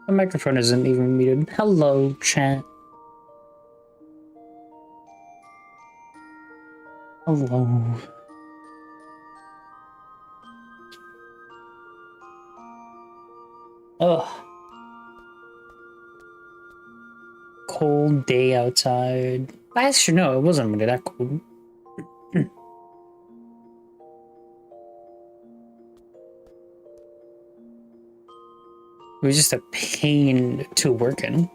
The microphone isn't even muted. Hello, chat. Hello. Ugh. Cold day outside. Actually, no, it wasn't really that cold. It was just a pain to work in.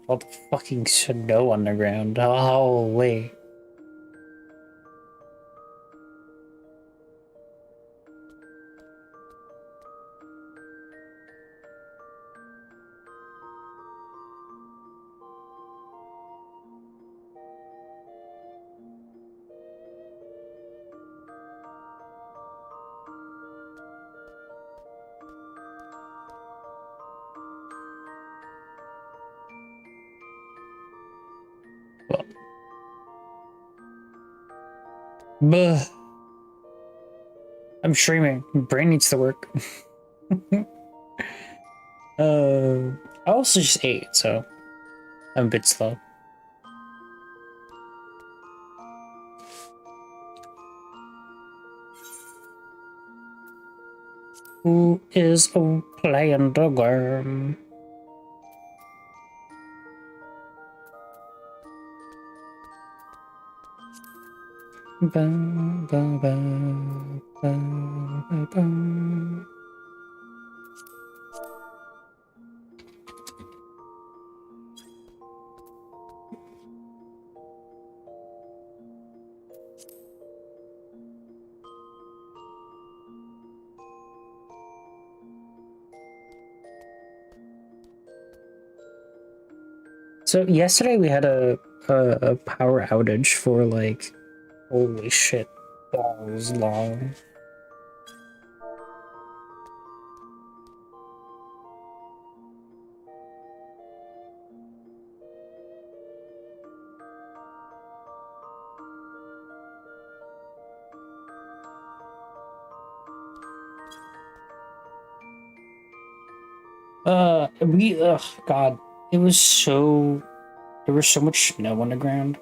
All the fucking snow on the ground. Holy. Well. Buh. I'm streaming. Brain needs to work. I also just ate, so I'm a bit slow. Who is playing the game? Ba, ba, ba, ba, ba, ba. So yesterday we had a power outage for like, holy shit, balls long. God, it was so, there was so much snow on the ground.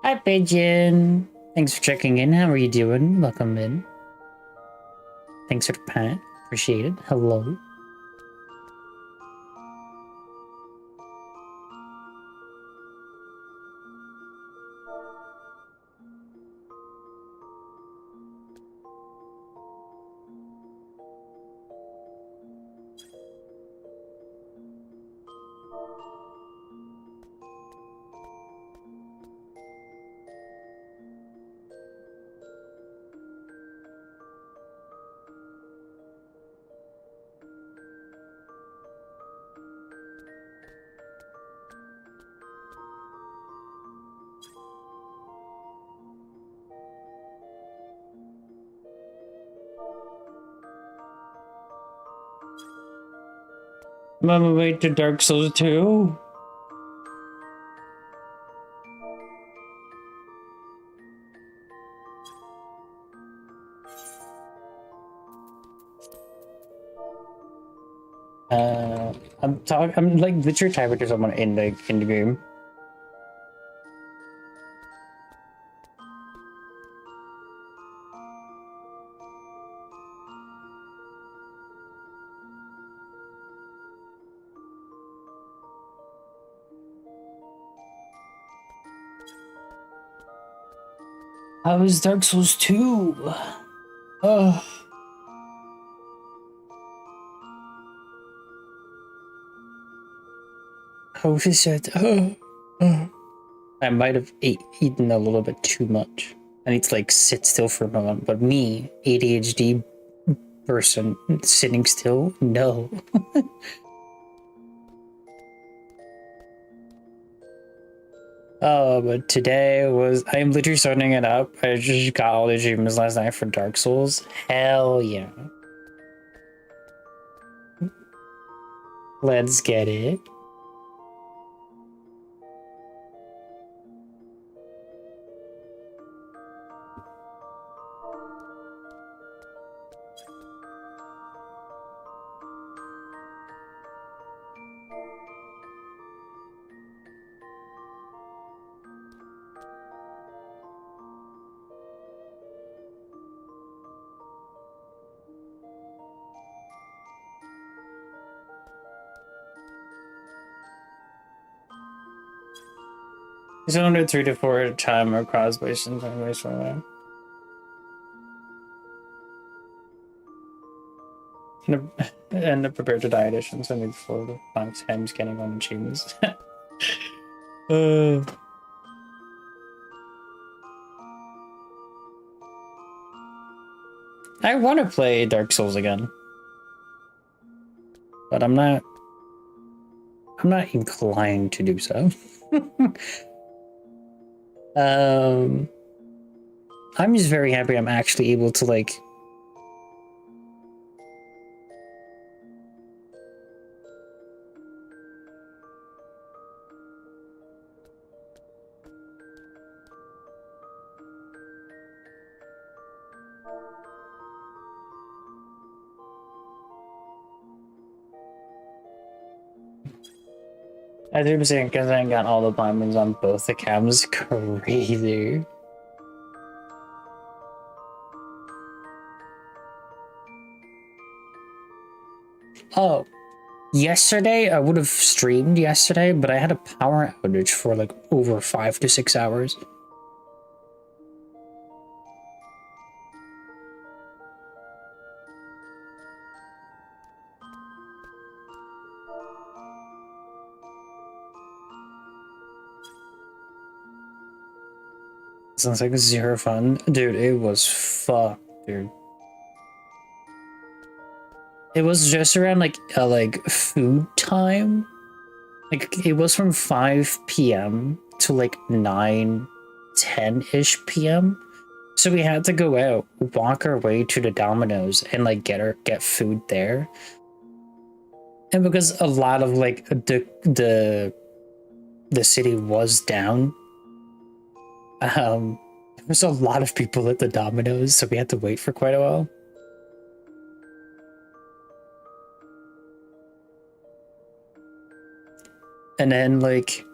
Hi, Pigeon. Thanks for checking in. How are you doing? Welcome in. Thanks for the pat. Appreciate it. Hello. I'm on my way to Dark Souls 2. I'm like literally typing to someone in the game. How is Dark Souls 2? Oh. How is it? I might have eaten a little bit too much. I need to like sit still for a moment, but me, ADHD person, sitting still? No. But today was, I'm literally starting it up. I just got all the achievements last night for Dark Souls. Hell yeah. Let's get it. It's under 3 to 4 at a time or cross-based and time-based for that. And the prepared to die editions I made before the 5 times getting on achievements. I want to play Dark Souls again, but I'm not inclined to do so. I'm just very happy I'm actually able to like as you were saying, because I got all the diamonds on both accounts. Crazy. Oh, yesterday I would have streamed yesterday, but I had a power outage for like over 5 to 6 hours. Sounds like zero fun. Dude, it was fucked, dude. It was just around like food time. Like it was from 5 p.m. to like 9-10-ish p.m. So we had to go out, walk our way to the Domino's and like get food there. And because a lot of like the city was down, there was a lot of people at the Domino's, so we had to wait for quite a while. And then like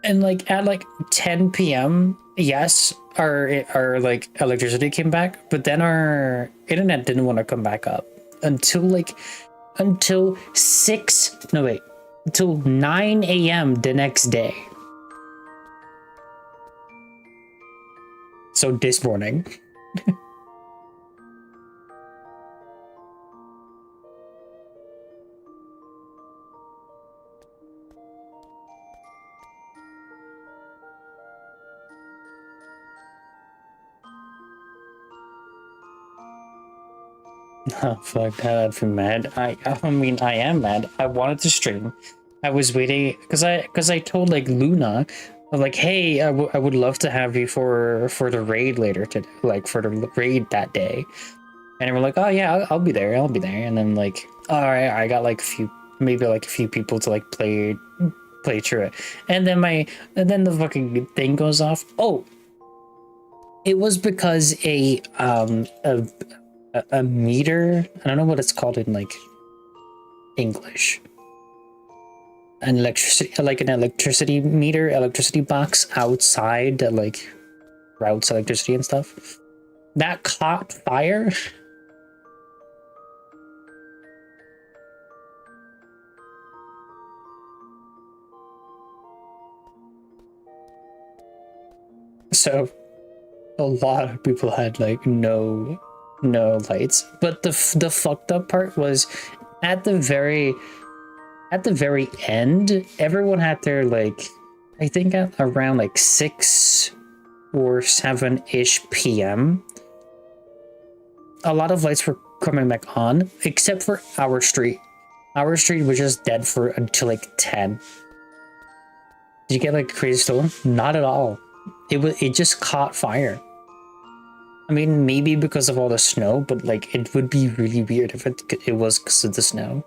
at like 10 p.m. yes, our like electricity came back, but then our internet didn't want to come back up until 9 a.m. the next day. So this morning. Oh fuck, I'd be mad. I mean, I am mad. I wanted to stream. I was waiting because I told like Luna, like, hey, I would love to have you for the raid later today, like for the raid that day. And we're like, oh yeah, I'll be there. I'll be there. And then like, all right, I got like maybe a few people to like play through it. And then the fucking thing goes off. Oh, it was because a meter, I don't know what it's called in like English, an electricity meter, electricity box outside that like routes electricity and stuff, that caught fire. So a lot of people had like no lights, but the fucked up part was at the very end, everyone had their like, I think at around like 6 or 7-ish p.m. a lot of lights were coming back on, except for our street. Our street was just dead for until like 10. Did you get like a crazy storm? Not at all. It just caught fire. I mean, maybe because of all the snow, but like it would be really weird if it was because of the snow.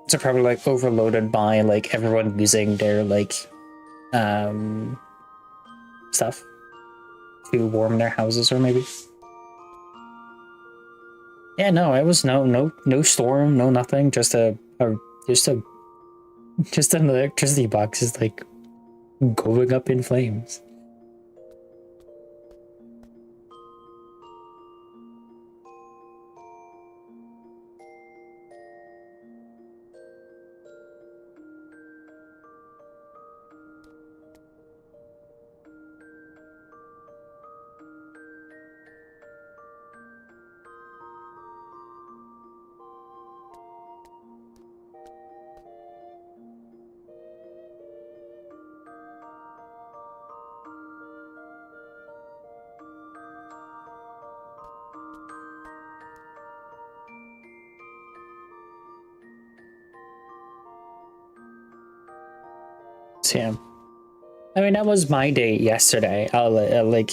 So probably like overloaded by like everyone using their like stuff to warm their houses, or maybe. Yeah, no, it was no storm, no nothing. Just an electricity box is like going up in flames. So, yeah. I mean, that was my day yesterday. Like,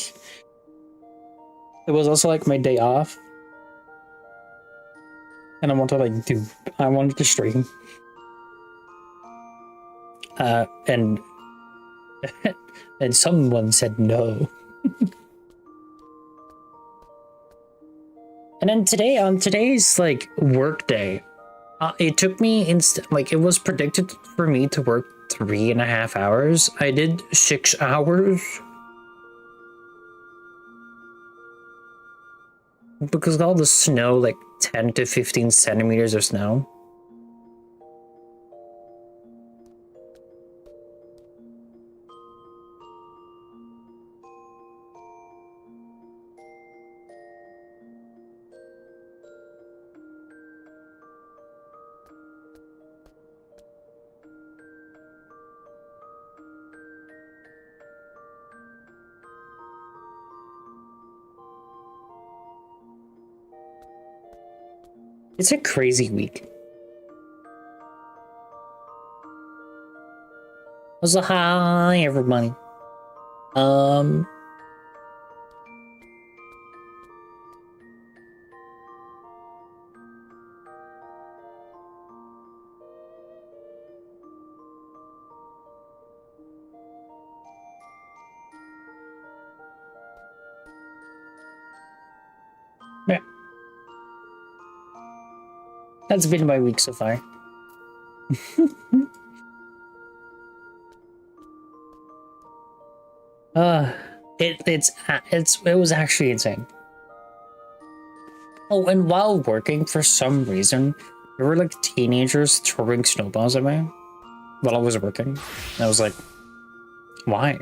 it was also like my day off, and I wanted to stream. And and someone said no. And then today, on today's like work day, it took me like it was predicted for me to work 3.5 hours. I did 6 hours because of all the snow, like 10 to 15 centimeters of snow. It's a crazy week. So hi everybody. Yeah. That's been my week so far. It was actually insane. Oh, and while working, for some reason, there were like teenagers throwing snowballs at me while I was working. And I was like, why?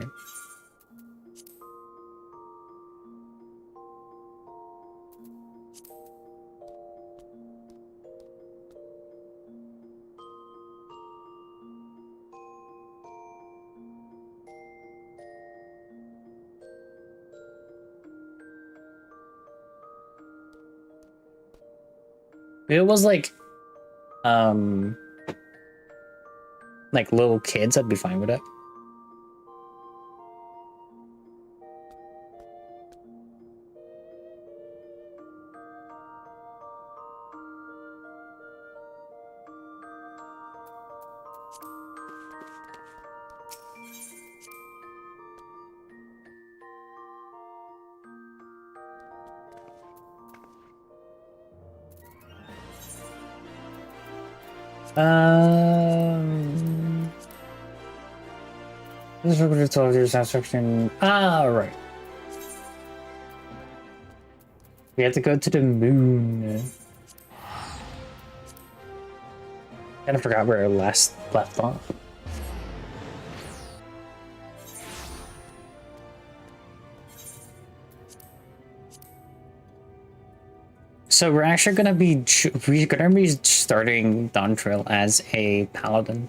It was like little kids, I'd be fine with it. This is what we told you sound section. Right. We have to go to the moon. Kind of forgot where I last left off. So we're actually gonna be starting Dawn Trail as a paladin.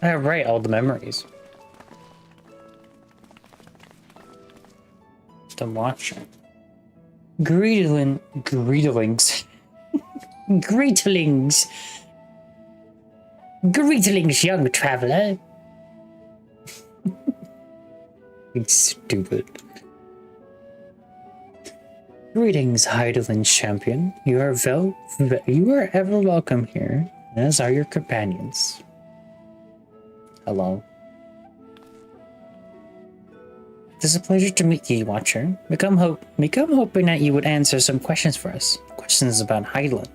Right, all the memories. The Watcher. Greetlings. Greetlings. Greetings, young traveler. It's stupid. Greetings, Heidelin champion. You are ever welcome here, as are your companions. Hello. It is a pleasure to meet you, Watcher. We come hoping that you would answer some questions for us. Questions about Heidelin.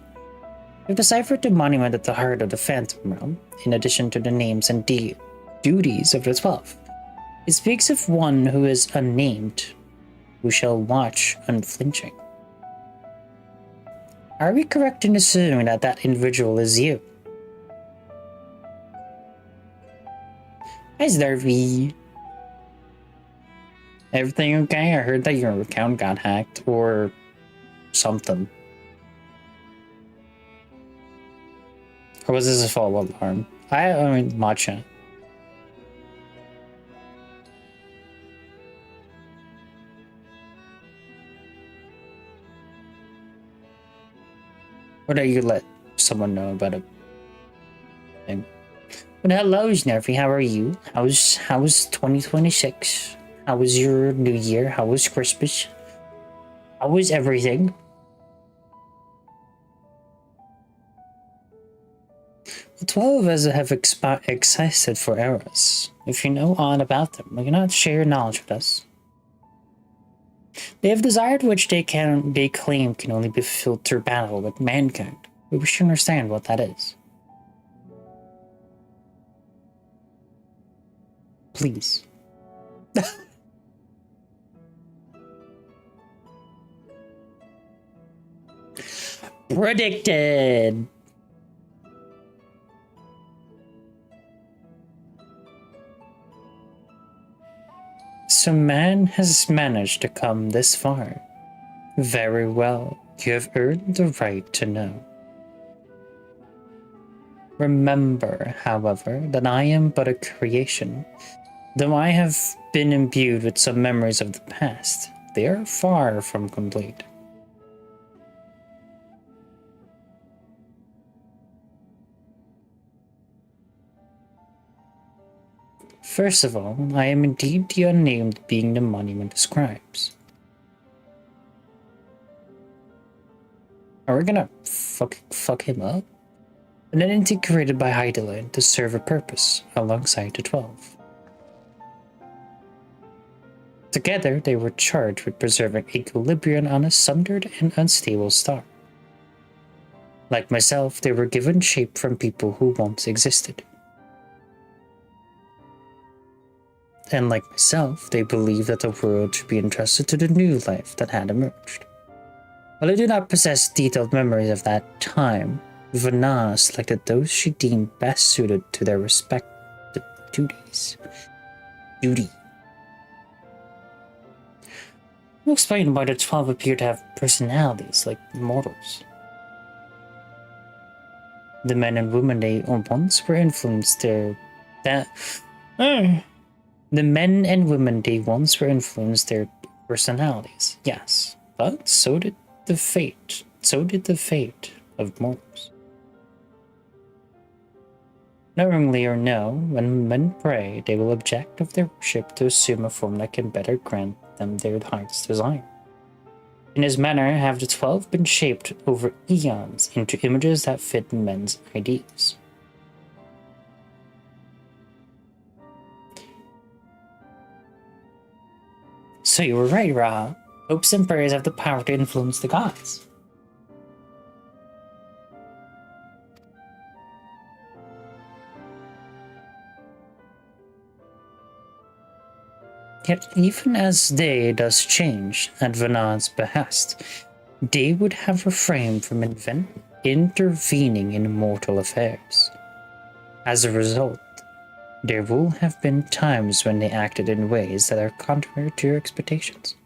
We've deciphered the monument at the heart of the Phantom Realm, in addition to the names and duties of the 12. It speaks of one who is unnamed, who shall watch unflinching. Are we correct in assuming that that individual is you? Hi, Snarvy. Everything okay? I heard that your account got hacked or something. Or was this a false alarm? I mean, matcha. Or that you let someone know about a thing. But hello, Snarfy, how are you? How's 2026? How was your new year? How was Christmas? How was everything? The 12 of us have existed for eras. If you know aught about them, will you not share your knowledge with us? They have desired which they claim can only be fulfilled through battle with mankind. We wish to understand what that is. Please. Predicted! So man has managed to come this far. Very well, you have earned the right to know. Remember, however, that I am but a creation. Though I have been imbued with some memories of the past, they are far from complete. First of all, I am indeed the unnamed being the monument describes. Are we gonna fuck him up? And then integrated by Heidelin to serve a purpose alongside the 12. Together, they were charged with preserving equilibrium on a sundered and unstable star. Like myself, they were given shape from people who once existed. And like myself, they believed that the world should be entrusted to the new life that had emerged. While I do not possess detailed memories of that time, Vana selected those she deemed best suited to their respective duties. I'll explain why the 12 appear to have personalities like mortals. The men and women they once were influenced their personalities, yes, but so did the fate of mortals. Knowingly or no, when men pray, they will object of their worship to assume a form that can better grant them their heart's desire. In this manner have the 12 been shaped over eons into images that fit men's ideas. So you were right, Ra. Hopes and prayers have the power to influence the gods. Yet even as they thus changed at Vanad's behest, they would have refrained from intervening in mortal affairs. As a result, there will have been times when they acted in ways that are contrary to your expectations.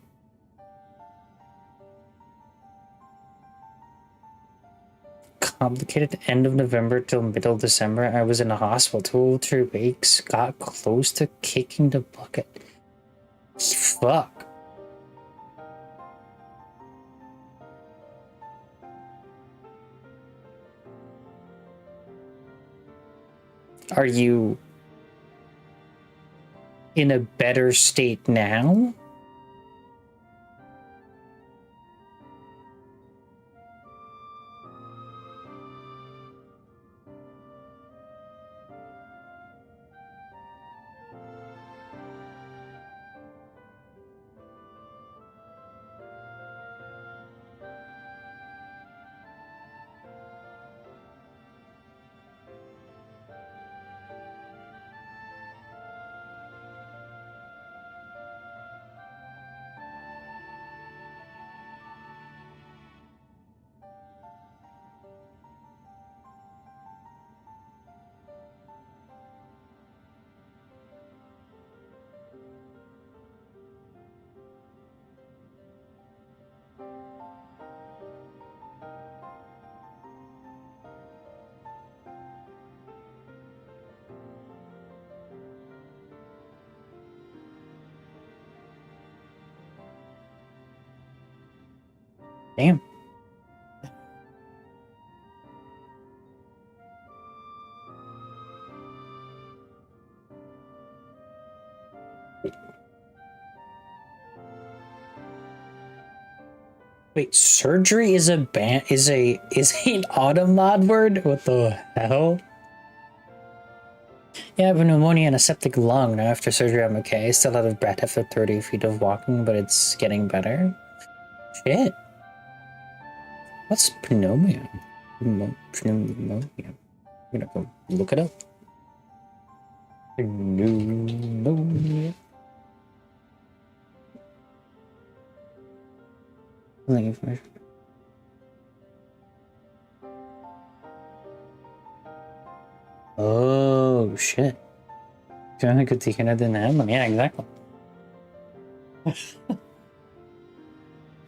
complicated. End of November till middle December. I was in a hospital 2 weeks. Got close to kicking the bucket. Fuck. Are you in a better state now? Damn. Wait, surgery is an auto mod word? What the hell? Yeah, I have pneumonia and a septic lung. Now after surgery I'm okay. Still out of breath after 30 feet of walking, but it's getting better. Shit. What's pneumonia? Pneumonia. I'm gonna go look it up. Pneumonia. Information. Oh shit. Kaya ketika na din naman. Yeah, exactly.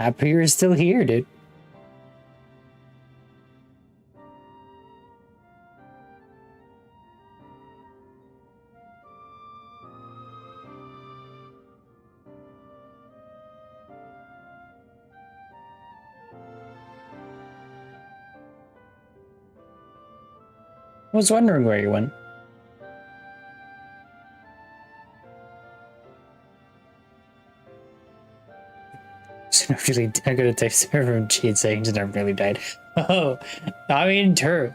Happy you're still here, dude. I was wondering where you went. I got a text from Cheat saying she never really died. Oh, I mean, true.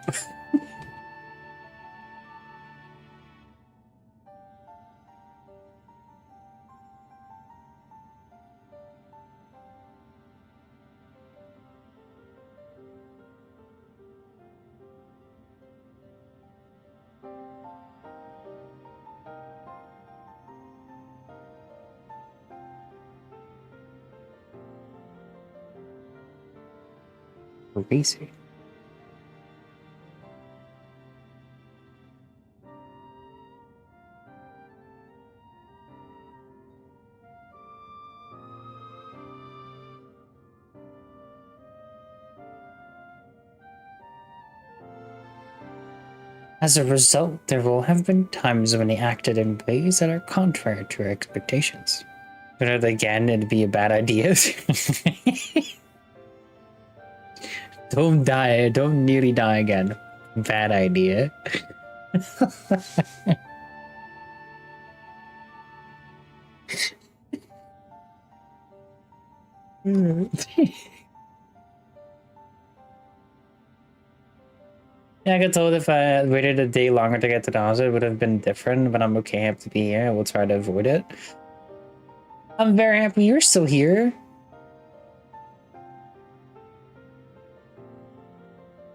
Crazy. As a result, there will have been times when he acted in ways that are contrary to our expectations. But again, it'd be a bad idea. Don't die, don't nearly die again. Bad idea. Yeah, I got told if I waited a day longer to get to the house, it would have been different, but I'm okay, I have to be here. I will try to avoid it. I'm very happy you're still here.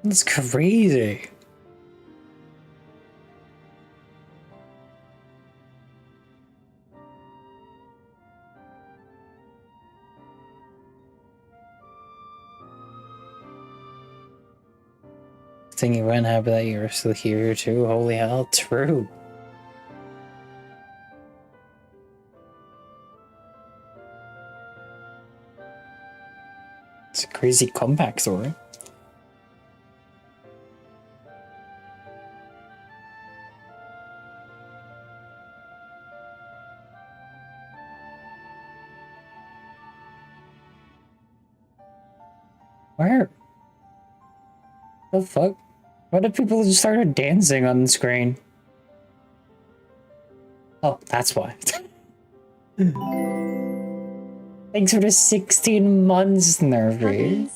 That's crazy. Thing you went happy that you're still here too. Holy hell, true. It's a crazy comeback story. Where? The fuck? Why did people just started dancing on the screen? Oh, that's why. Thanks for the 16 months, Nervy.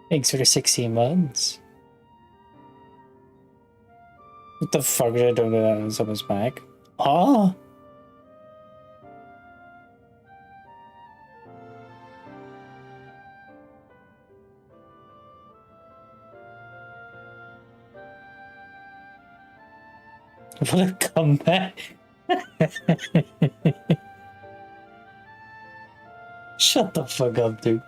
Thanks for the 16 months. What the fuck did I do to someone's back? Oh! What a comeback. Shut the fuck up, dude.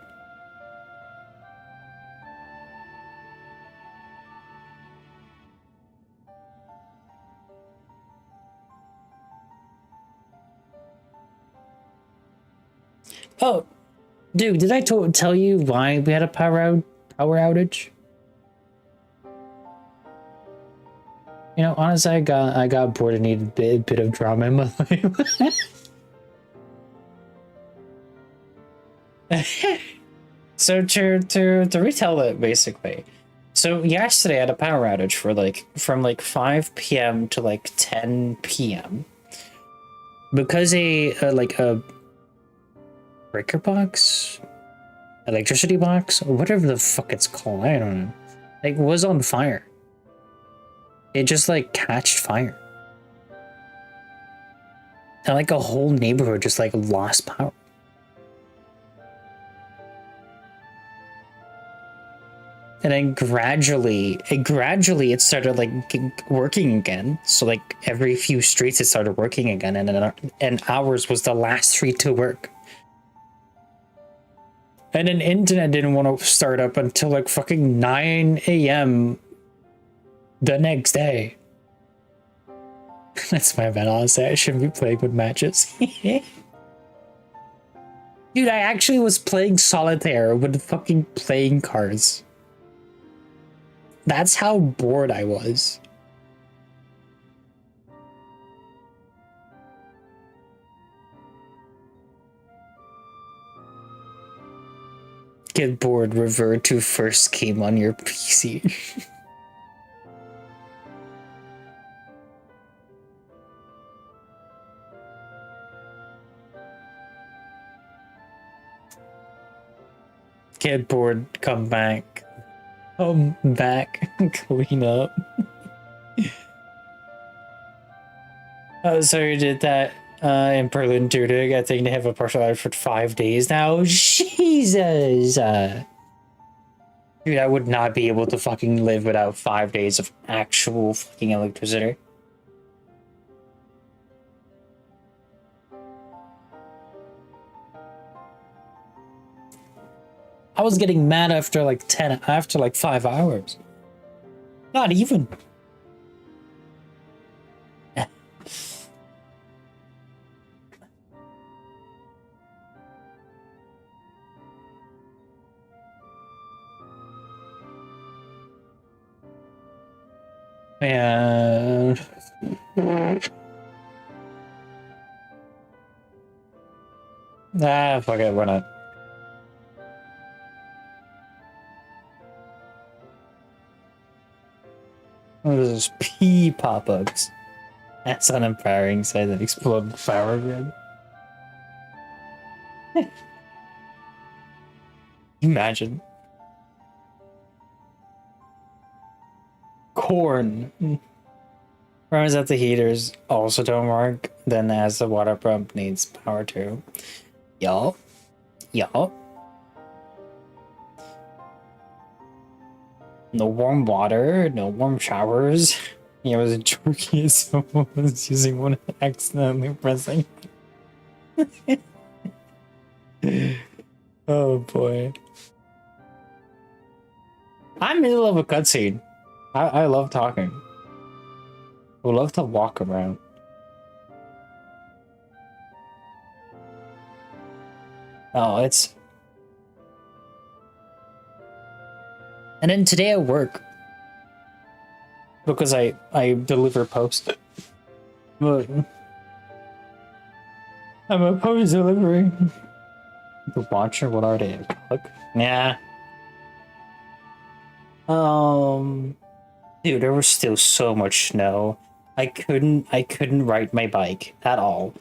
Oh, dude, did I tell you why we had a power outage? You know, honestly, I got bored and needed a bit of drama in my life. So to retell it basically. So yesterday I had a power outage for from 5 p.m. to 10 p.m. because a breaker box, electricity box, or whatever the fuck it's called, I don't know, was on fire. It just catched fire. And a whole neighborhood just lost power. And then gradually it started working again. So every few streets it started working again, and ours was the last street to work. And then internet didn't want to start up until fucking 9 a.m. the next day. That's my bad, honestly. I shouldn't be playing with matches. Dude, I actually was playing solitaire with fucking playing cards. That's how bored I was. Get bored, revert to first game on your PC. Get bored, come back. Come back, clean up. Oh, so you did that in Berlin too. I think they have a partial outage for 5 days now. Jesus! Dude, I would not be able to fucking live without 5 days of actual fucking electricity. I was getting mad after 5 hours. Not even. Yeah. Ah, fuck it, why not? Those P pop-ups. That's unempowering, say that explode the power grid. Imagine. Corn. Remember that the heaters also don't work, then as the water pump needs power too. Yup. Yup. No warm water, no warm showers. It was jerky, someone was using one and accidentally pressing. Oh boy. I'm in the middle of a cutscene. I love talking. I would love to walk around. Oh, it's... And then today at work, because I deliver post. But I'm a post delivery. The Watcher, what are they? Look. Yeah. Dude, there was still so much snow. I couldn't ride my bike at all.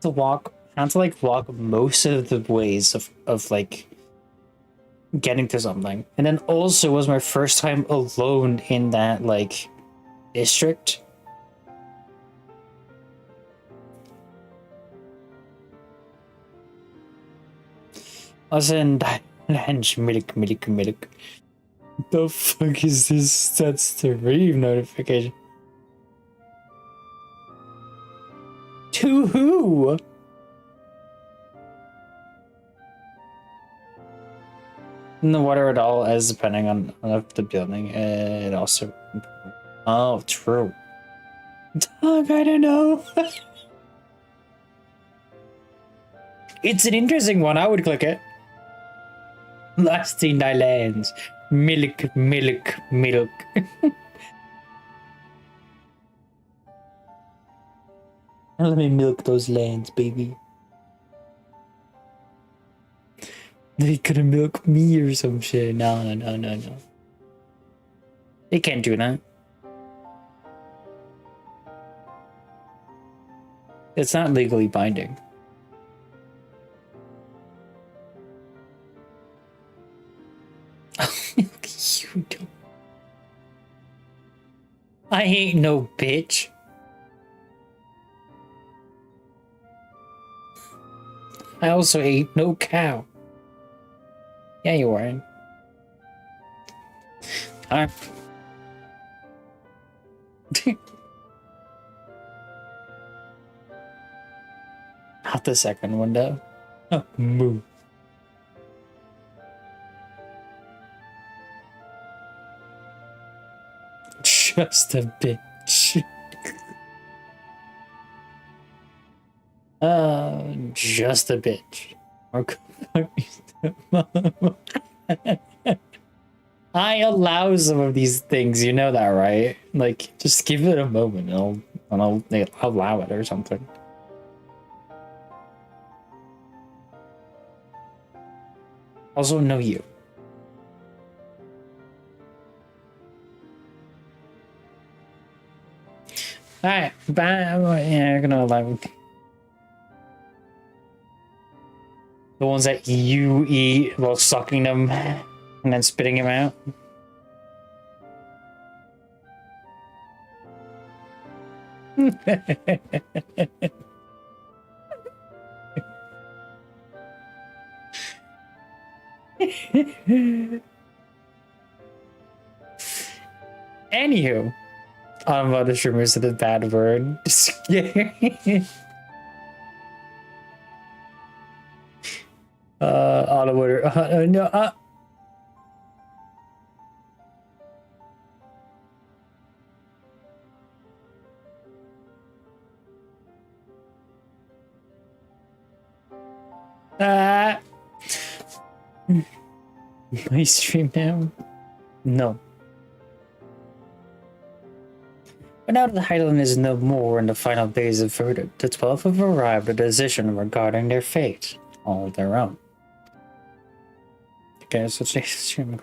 To walk, I had to like walk most of the ways of like getting to something. And then also was my first time alone in that like district. I was in milk. The fuck is this? That's the Reeve notification. To who? In the water at all, as depending on the building. It also. Oh, true. Dog, I don't know. It's an interesting one. I would click it. Lasting Islands. Milk. Let me milk those lands, baby. They could milk me or some shit. No. They can't do that. It's not legally binding. You don't. I ain't no bitch. I also ain't no cow. Yeah, you are. Alright. Out the second window. Oh, move. Just a bitch. Just a bitch. I allow some of these things, you know that, right? Like, just give it a moment, and I'll allow it or something. Also, no you. Alright, bye. Yeah, I'm gonna allow the ones that you eat while sucking them and then spitting them out. Anywho, I'm about to streamers to the bad word. Scary. Auto order. No. My stream now? No. But now that the Highland is no more in the final days of verdict, the 12 have arrived at a decision regarding their fate, all of their own. Okay, so today's stream.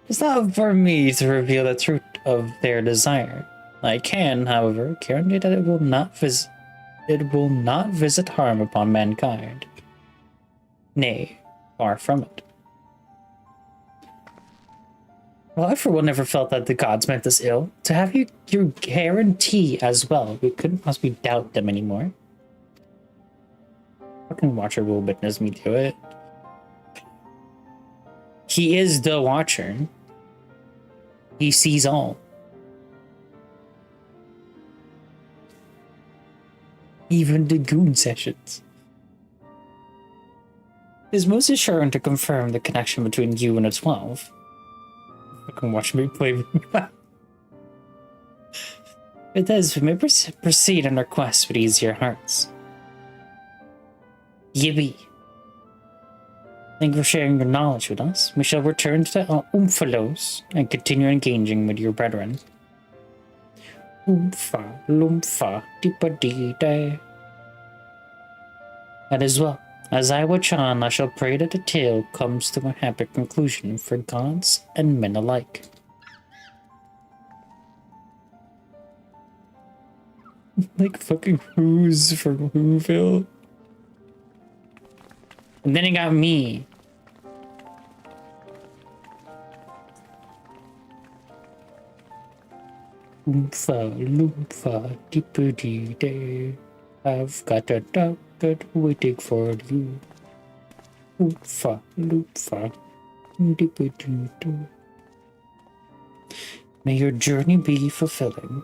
It's not for me to reveal the truth of their desire. I can, however, guarantee that it will not visit harm upon mankind. Nay, far from it. Well, I for one never felt that the gods meant us ill. To have your guarantee as well, we couldn't possibly doubt them anymore. Fucking Watcher will witness me do it. He is the Watcher. He sees all. Even the goon sessions. Is most assuring to confirm the connection between you and a 12. You can watch me play. It does. We may proceed on our quest with easier hearts. Yippee. Thank you for sharing your knowledge with us. We shall return to the Oomfalos and continue engaging with your brethren. Oomfa, loomfa, dippa-dee-day. And as well, as I watch on, I shall pray that the tale comes to a happy conclusion for gods and men alike. Like fucking Who's from Whoville. And then it got me. Oomfa, loomfa, dippa-dee-day. I've got a dog waiting for you. Oomfa, loomfa, dippa-dee-day. May your journey be fulfilling.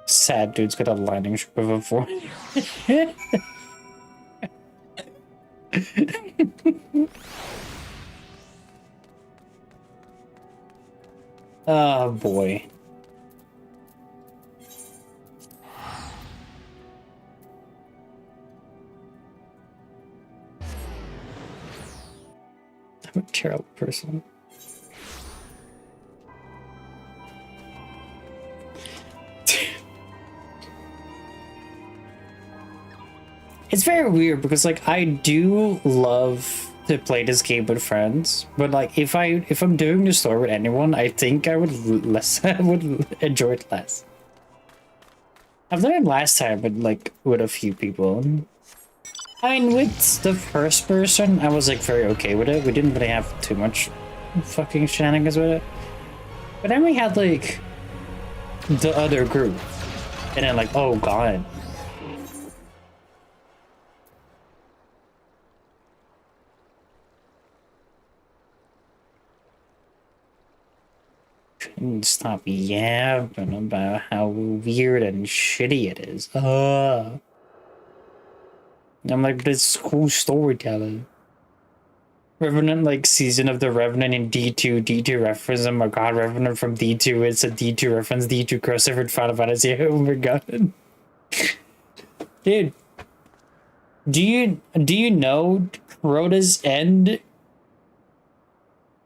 Sad dude's got a lining strip of a voice. Oh boy. I'm a terrible person. It's very weird because like I do love to play this game with friends, but like if I'm doing the story with anyone, I think I would I would enjoy it less. I've done it last time, but like with a few people. I mean, with the first person, I was like very okay with it. We didn't really have too much fucking shenanigans with it. But then we had like the other group, and then like, oh god. Stop yapping about how weird and shitty it is. I'm like, but it's cool storytelling. Revenant, like Season of the Revenant in D2 reference. Oh my god, Revenant from D2. It's a D2 reference. D2 crossover in Final Fantasy. Oh my god, dude. Do you know Crota's End?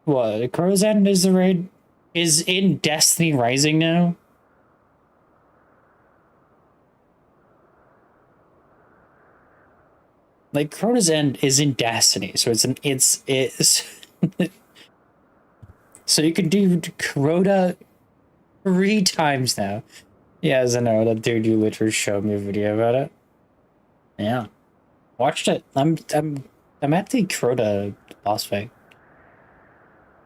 What? Crota's End is the raid. Is in Destiny Rising now. Like Crota's End is in Destiny, so it's so you can do Crota 3 times now. Yes, I know that dude. You literally showed me a video about it. Yeah, watched it. I'm at the Crota boss fight.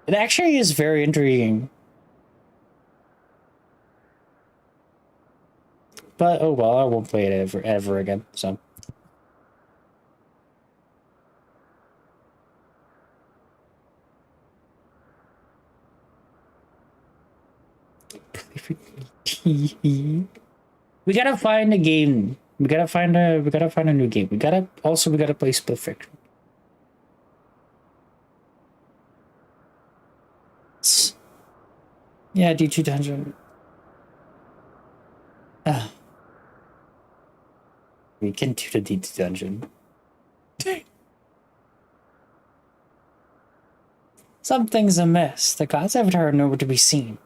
It actually is very intriguing. But oh well, I won't play it ever again. So. We gotta find a game. We gotta find a new game. We gotta play Split Fiction. Yeah, D2 dungeon. We can do the D2 dungeon. Something's amiss. The gods haven't heard nowhere to be seen.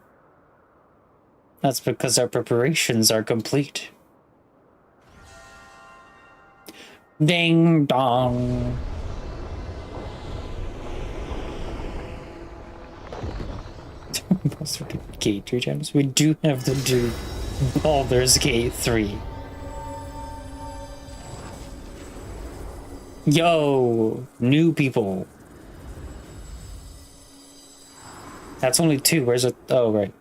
That's because our preparations are complete. Ding dong. Most of the Gate 3 gems. We do have to do Baldur's Gate 3. Yo, new people. That's only 2. Where's it? Oh, right.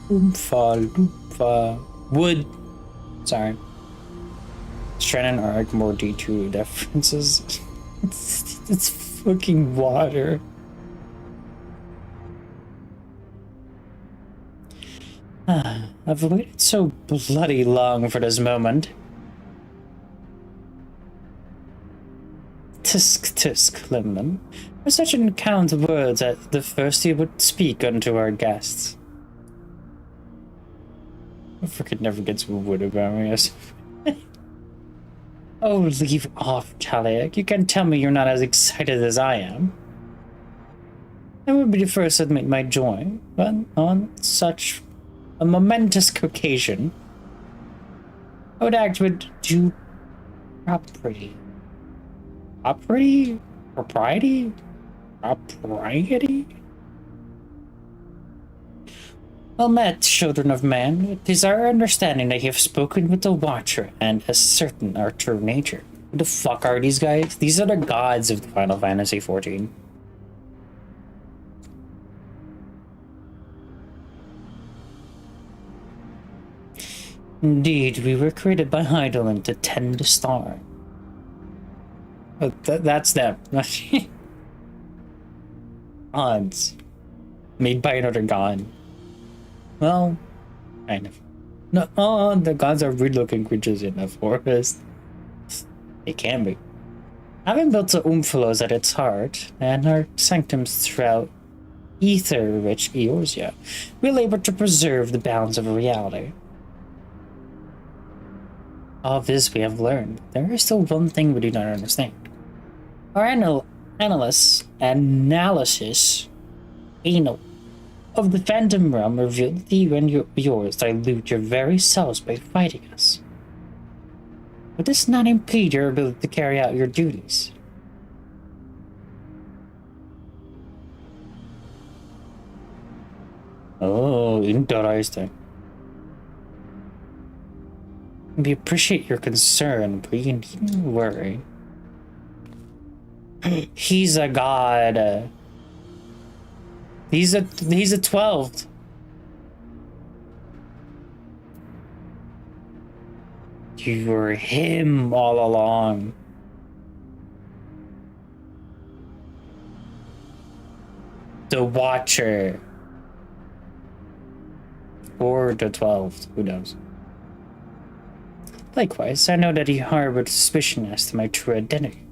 Oomfa, loomfa. Wood. Sorry. Strennan Arc, more D2 references. It's fucking water. I've waited so bloody long for this moment. Tisk tisk, Limman. For such an account of words at the first he would speak unto our guests. I freaking never gets wood about me. Oh, leave off, Chaliak. You can tell me you're not as excited as I am. I would be the first to admit my joy, but on such a momentous occasion, I would act with due propriety. Propriety? Well met, children of man. It is our understanding that you have spoken with the Watcher and ascertain our true nature. Who the fuck are these guys? These are the gods of the Final Fantasy XIV. Indeed, we were created by Heidelin to tend the star. Oh, that's them. Gods. Made by another god. Well, kind of. No, oh, the gods are weird-looking creatures in the forest. They can be. Having built the Oomphlos at its heart, and our sanctums throughout ether-rich Eorzea, we labor to preserve the bounds of reality. All this we have learned. There is still one thing we do not understand. Our analysis of the Phantom Realm revealed that you and yours dilute your very selves by fighting us. But this does not impede your ability to carry out your duties. Oh, interesting. We appreciate your concern, but you needn't worry. He's a god. He's a 12th. You were him all along. The Watcher. Or the 12th, who knows? Likewise, I know that he harbored suspicion as to my true identity.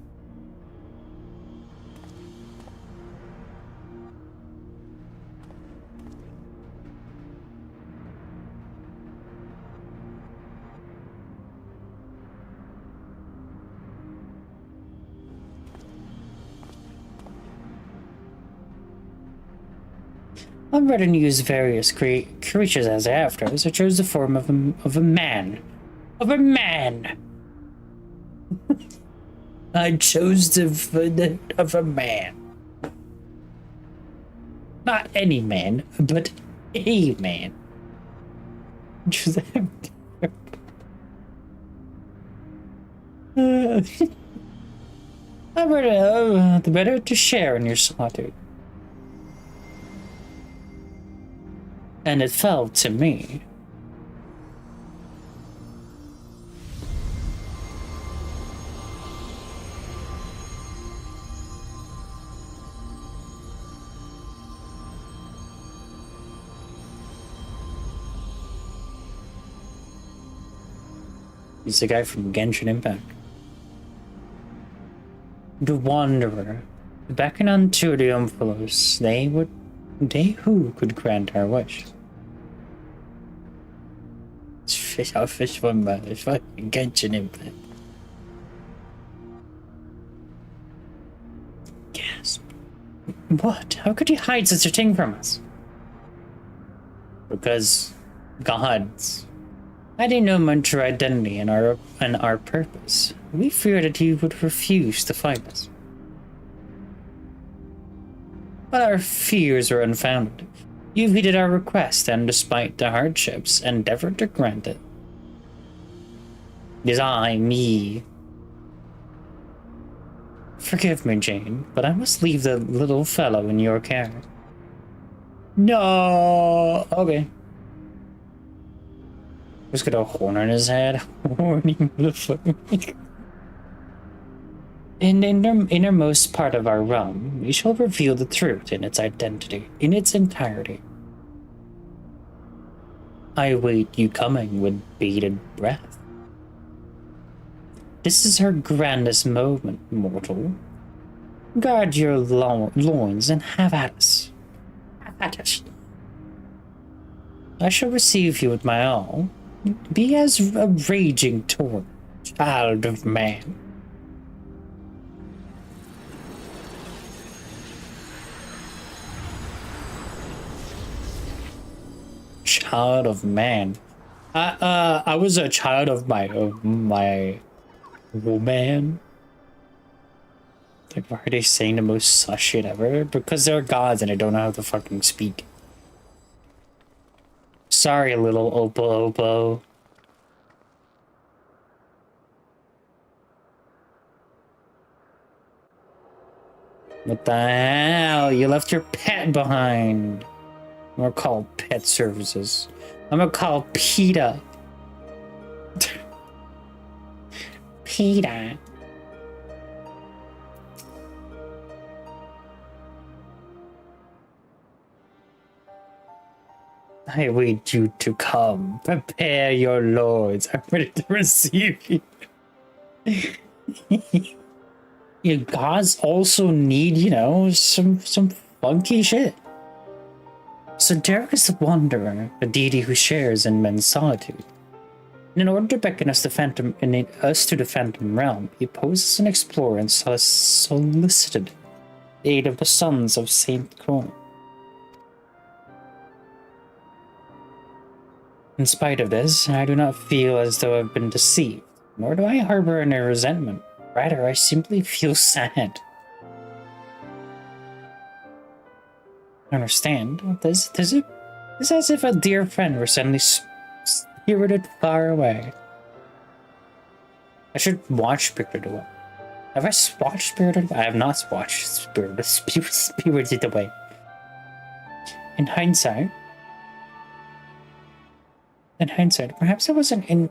I've read and used various creatures as avatars. I chose the form of a man. Of a man! I chose the form of a man. Not any man, but a man. I read the better to share in your solitude. And it fell to me. He's the guy from Genshin Impact. The Wanderer. Beckon unto the Oomphlos. They who could grant our wish. I'll fish one man. It's fucking Genshin Impact. Gasp. What? How could you hide such a thing from us? Because gods. I didn't know much our identity and our purpose. We feared that he would refuse to fight us. But our fears were unfounded. You heeded our request and, despite the hardships, endeavored to grant it. It is me. Forgive me, Jane, but I must leave the little fellow in your care. No! Okay. He's got a horn on his head. Horny motherfucker. In the innermost part of our realm, we shall reveal the truth in its identity, in its entirety. I await you coming with bated breath. This is her grandest moment, mortal. Guard your loins and have at us. Have at us. I shall receive you with my all. Be as a raging torrent, child of man. Child of man. I was a child of my woman. Like, why are they saying the most sus shit ever? Because they're gods and I don't know how to fucking speak. Sorry, little Opo. What the hell? You left your pet behind. I'm gonna call pet services. I'm gonna call PETA. PETA. I wait you to come. Prepare your lords. I'm ready to receive you. Your gods also need, you know, some funky shit. So Derek is the wanderer, a deity who shares in men's solitude. And in order to beckon us to the phantom realm, he poses an explorer and solicited the aid of the sons of Saint Cronin. In spite of this, I do not feel as though I've been deceived, nor do I harbor any resentment. Rather, I simply feel sad. I understand. This is as if a dear friend were suddenly spirited far away. I should watch Spirited Away. Have I watched Spirited Away? I have not watched Spirited Away. In hindsight, perhaps I wasn't in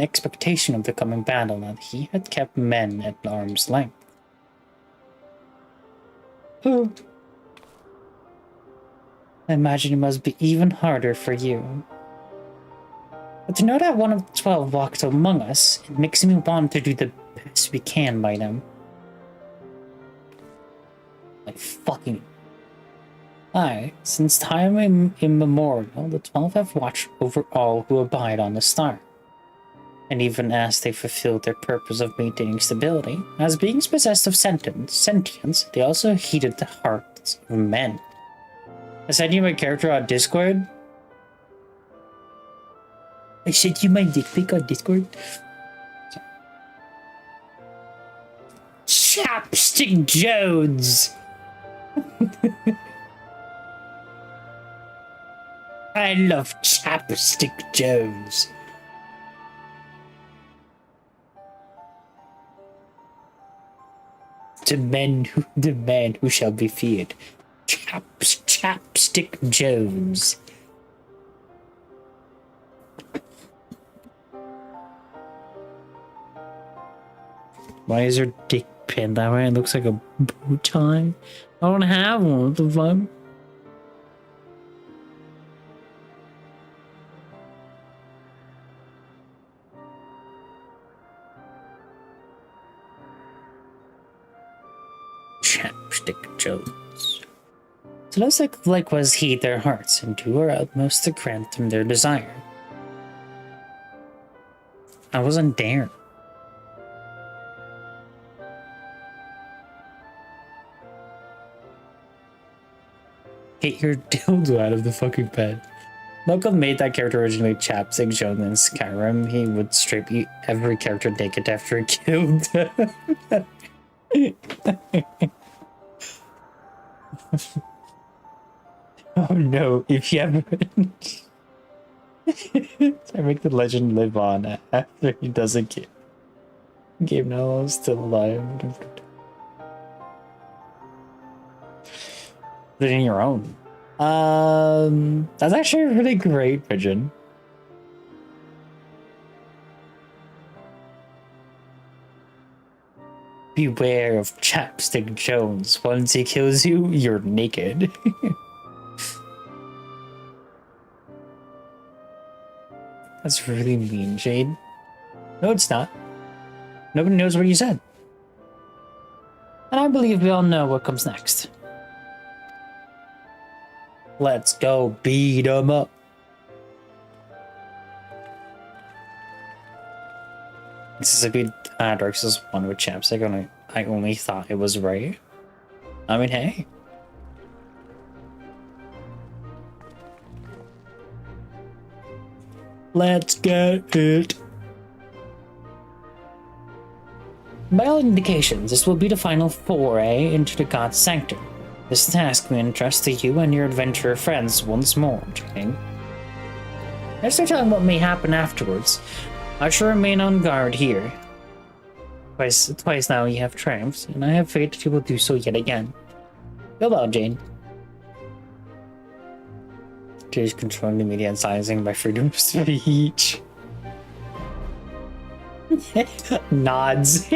expectation of the coming battle, that he had kept men at arm's length. Oh. I imagine it must be even harder for you. But to know that one of the 12 walked among us, it makes me want to do the best we can by them. Like fucking... Aye, since time immemorial, the 12 have watched over all who abide on the star. And even as they fulfilled their purpose of maintaining stability, as beings possessed of sentience, they also heated the hearts of men. I sent you my character on Discord. I sent you my dick pic on Discord. Chapstick Jones! I love Chapstick Jones. The man who shall be feared. Chapstick Jones. Why is your dick pinned that way? It looks like a bow tie. I don't have one. What the fuck? Chapstick Jones. So let's likewise heed their hearts and do our utmost to grant them their desire. I wasn't there. Get your dildo out of the fucking bed. Malcolm made that character originally Chapstick Jones in Skyrim. He would strip eat every character naked after he killed. Oh no, if you ever... I make the legend live on after he doesn't get... Game now still alive. Put it in your own. That's actually a really great pigeon. Beware of Chapstick Jones. Once he kills you, you're naked. That's really mean, Jade. No, it's not. Nobody knows what you said. And I believe we all know what comes next. Let's go beat 'em up. This is a bit Dark Souls 1 with chapstick. I only thought it was right. I mean, hey. Let's get it. By all indications, this will be the final foray into the God's Sanctum. This task we entrust to you and your adventurer friends once more, Jane. There's no telling what may happen afterwards. I shall remain on guard here. Twice now you have triumphed, and I have faith that you will do so yet again. Go well, Jane. Jade's controlling the media and silencing my freedom of speech. Nods.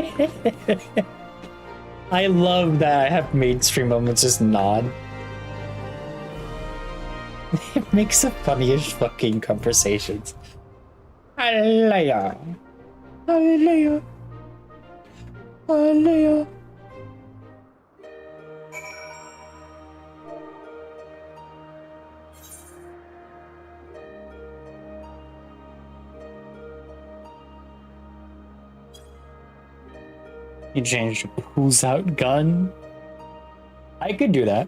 I love that I have mainstream moments just nod. It makes the funniest fucking conversations. Hallelujah. Hallelujah. Hallelujah. You changed who's out gun? I could do that.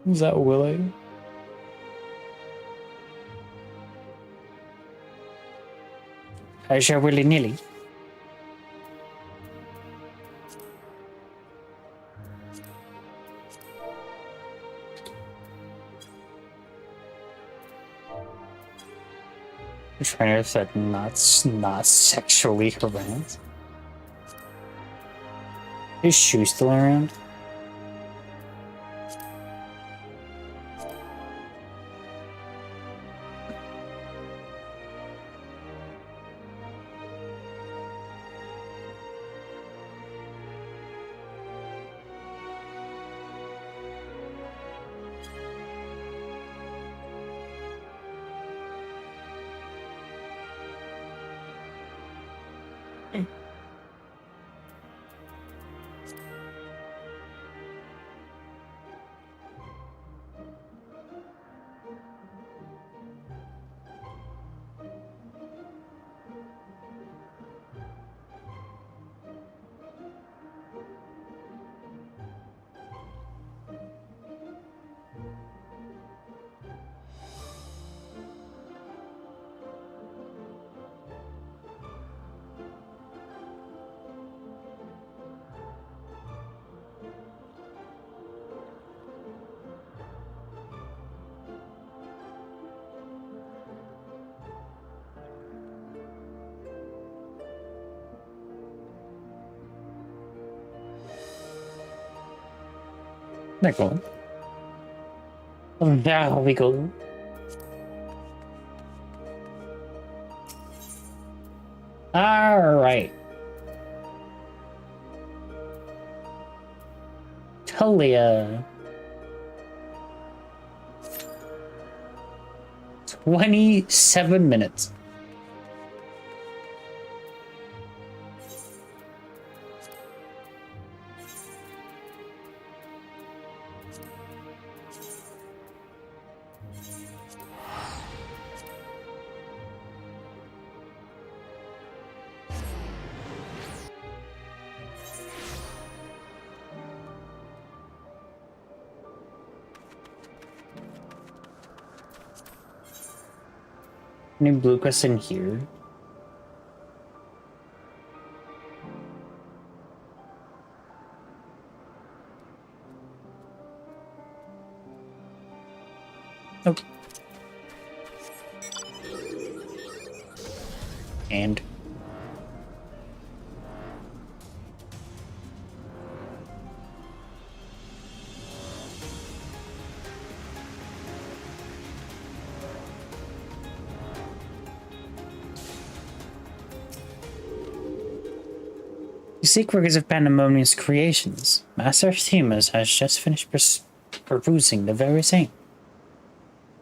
Who's that Willie? I shall willy-nilly. Trainer said not sexually harassed. Is Shu still around? There go. There we go. All right. Talia. 27 minutes. Any blue quests in here? Nope. And you seek workers of Pandemonium's creations. Master Themas has just finished perusing the very same.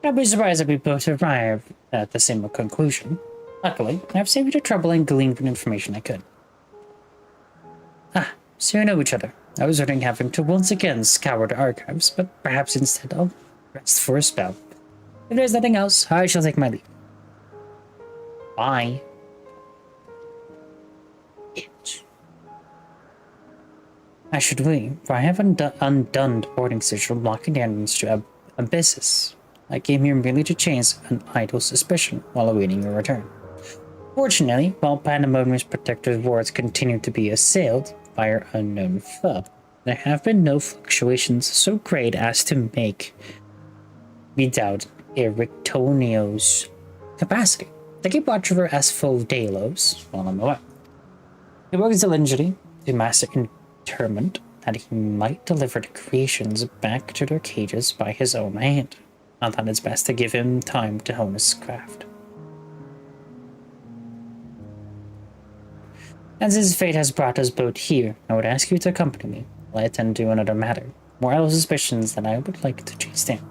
I'd be surprised if we both arrive at the same conclusion. Luckily, I've saved you the trouble and gleaned what information I could. Ah, so you know each other. I was regretting having to once again scour the archives, but perhaps instead I'll rest for a spell. If there's nothing else, I shall take my leave. Bye. I should leave, for I have undone the boarding sigil locking the entrance to abysses. I came here merely to change an idle suspicion while awaiting your return. Fortunately, while Pandemonium's protective wards continue to be assailed by our unknown foe, there have been no fluctuations so great as to make me doubt Erictonio's capacity to keep watch over Asphalt Delos while I'm away. He works diligently to master interment that he might deliver the creations back to their cages by his own hand. I thought it's best to give him time to hone his craft. And since fate has brought us both here, I would ask you to accompany me while I attend to another matter, more idle suspicions that I would like to chase down.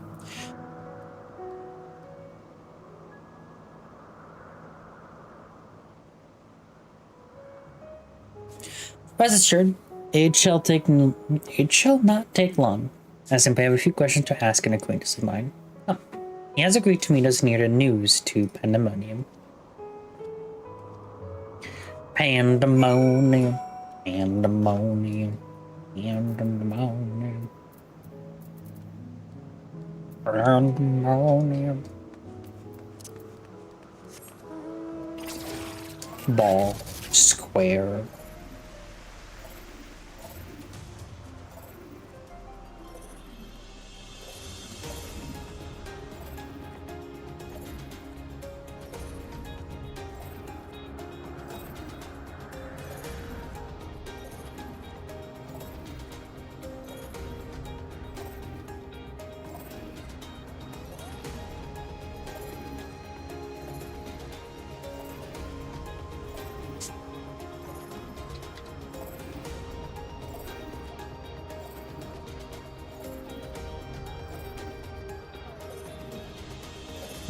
Rest assured, it shall not take long. I simply have a few questions to ask an acquaintance of mine. Oh, he has agreed to meet us near the news to Pandemonium. Pandemonium, Pandemonium, Pandemonium, Pandemonium. Ball, square.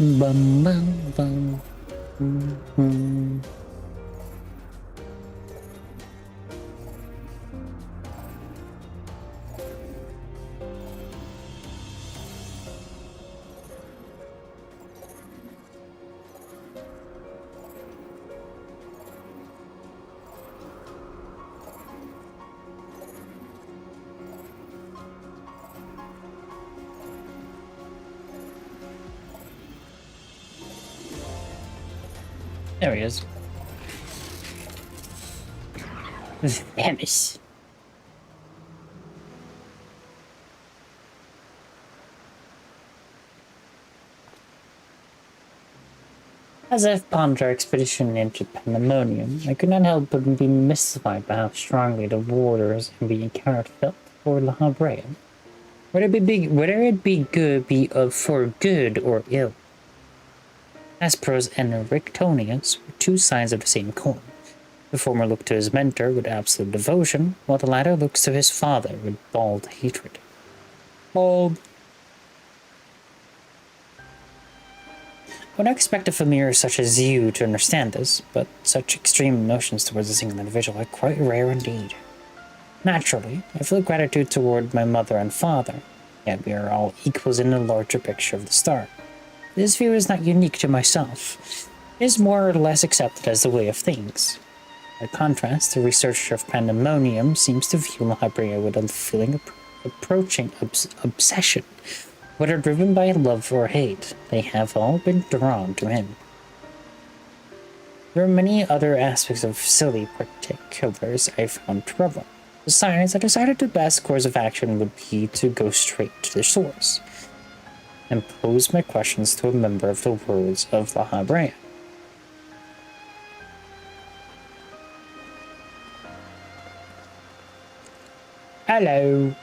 Bum bum bum. Mm-hmm. There he is. Famous. As I've pondered our expedition into Pandemonium, I could not help but be mystified by how strongly the warders and the encounter felt for La Habrea. Whether it be for good or ill. Asperos and Erictonius were two sides of the same coin. The former looked to his mentor with absolute devotion, while the latter looks to his father with bald hatred. Bald. I would not expect a familiar such as you to understand this, but such extreme emotions towards a single individual are quite rare indeed. Naturally, I feel gratitude toward my mother and father, yet we are all equals in the larger picture of the star. This view is not unique to myself. It is more or less accepted as the way of things. By contrast, the researcher of Pandemonium seems to view La Habrea with a feeling of approaching obsession. Whether driven by love or hate, they have all been drawn to him. There are many other aspects of silly particulars I found troubling. Besides, I decided the best course of action would be to go straight to the source and pose my questions to a member of the words of La Habrea. Hello.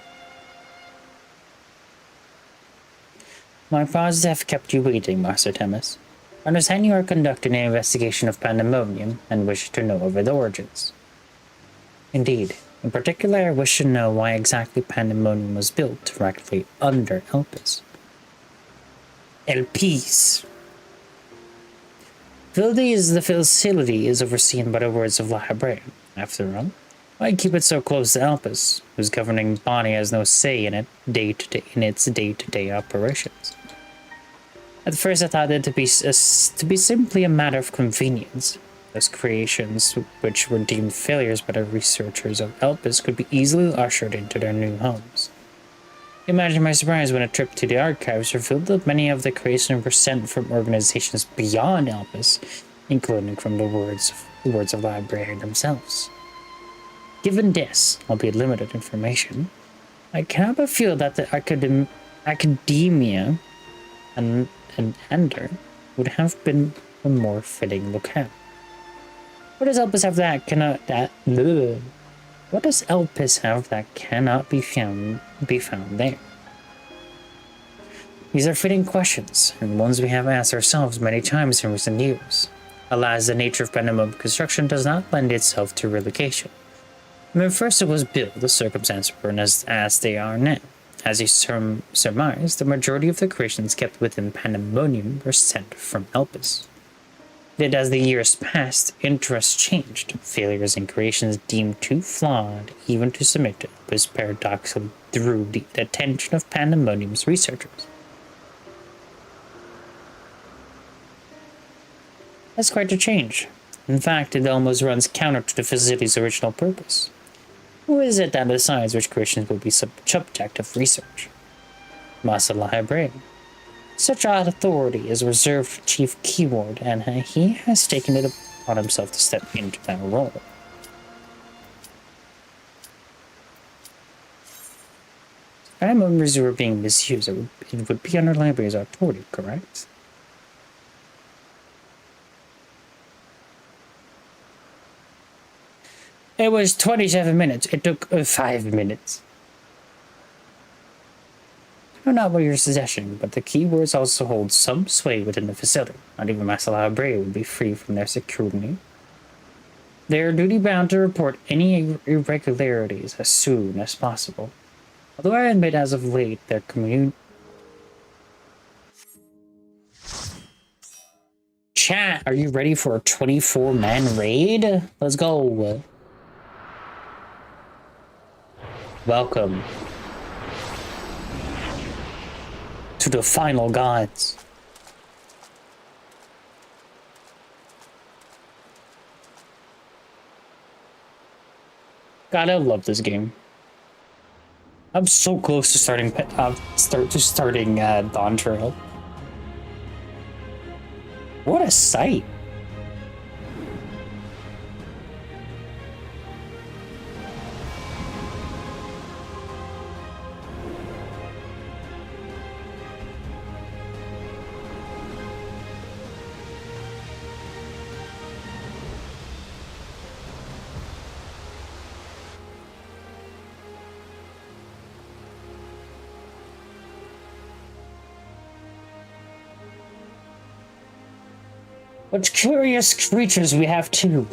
My apologies have kept you waiting, Master Temis. I understand you are conducting an investigation of Pandemonium and wish to know of its origins. Indeed, In particular, I wish to know why exactly Pandemonium was built directly under Elpis. Elpis. The facility is overseen by the words of LittleRaeve. After all, why keep it so close to Elpis, whose governing body has no say in its day-to-day operations? At first, I thought it to be simply a matter of convenience. Those creations, which were deemed failures by the researchers of Elpis, could be easily ushered into their new homes. Imagine my surprise when a trip to the archives revealed that many of the creations were sent from organizations beyond Elpis, including from the words of LittleRaeve themselves. Given this, albeit limited information, I cannot but feel that the academia and Ender would have been a more fitting locale. What does Elpis have What does Elpis have that cannot be found there? These are fitting questions, and ones we have asked ourselves many times in recent years. Alas, the nature of Pandemonium construction does not lend itself to relocation. When first it was built, the circumstances were as they are now. As you surmise, the majority of the creations kept within Pandemonium were sent from Elpis. Yet as the years passed, interests changed. Failures in creations deemed too flawed even to submit to Elpis paradoxically drew the attention of Pandemonium's researchers. That's quite a change. In fact, it almost runs counter to the facility's original purpose. Who is it that decides which creations will be subject of research? Master LittleRaeve. Such authority is reserved for Chief Keyword, and he has taken it upon himself to step into that role. If our memories were being misused, it would be under LittleRave's authority, correct? It was 27 minutes. It took 5 minutes. I don't know about your suggestion, but the keywords also hold some sway within the facility. Not even Master LittleRaeve would be free from their scrutiny. They are duty-bound to report any irregularities as soon as possible. Although I admit as of late their Chat, are you ready for a 24-man raid? Let's go. Welcome to the final gods. God, I love this game. I'm so close to starting Dawn Trail. What a sight! What curious creatures we have too.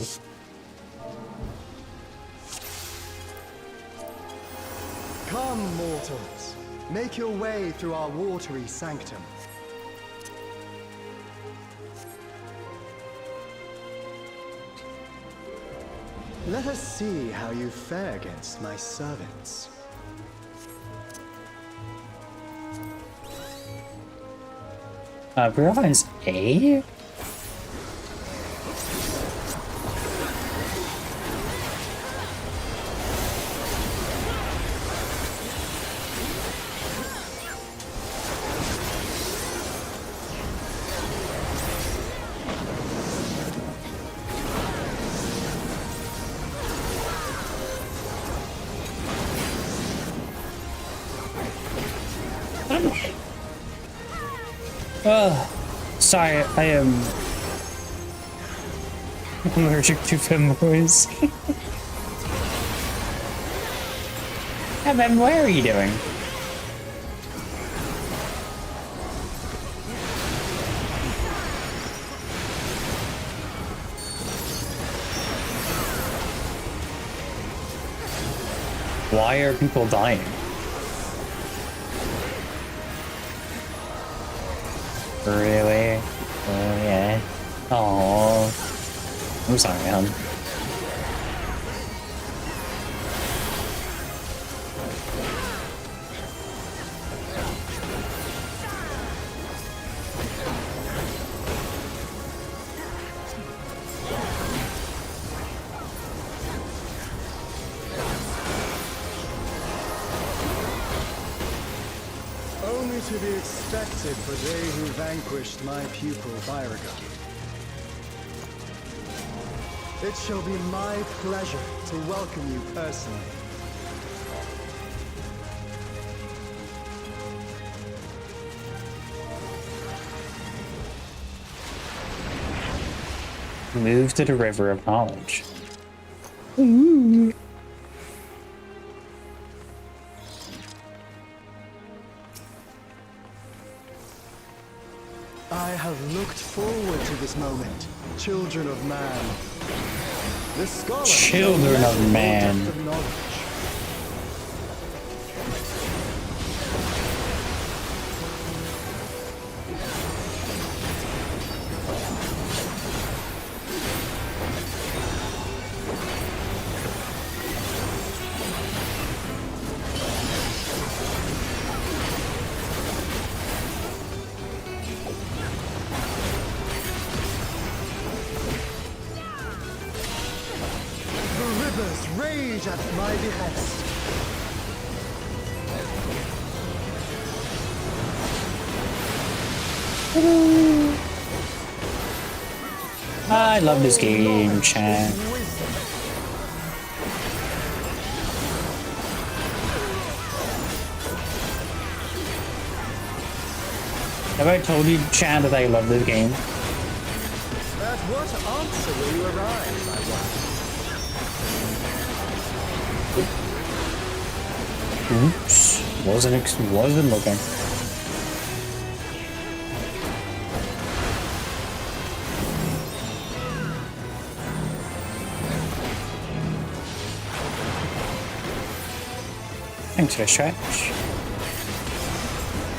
Come, mortals. Make your way through our watery sanctum. Let us see how you fare against my servants. Province A? Sorry, I am allergic to femboys. Hey Ben, what are you doing? Why are people dying? Really? Oh, yeah. Oh, I'm sorry, hon. Only to be expected for they who vanquished my pupil Byraga. It shall be my pleasure to welcome you personally. Move to the river of knowledge. I have looked forward to this moment, children of man. The scholar Children shall of learn man. more depth of knowledge. Rage at my behest. I love this game, chat. Have I told you, chat, that I love this game? At what answer will you arrive, my wife? Oops, wasn't looking. Thanks for the stretch.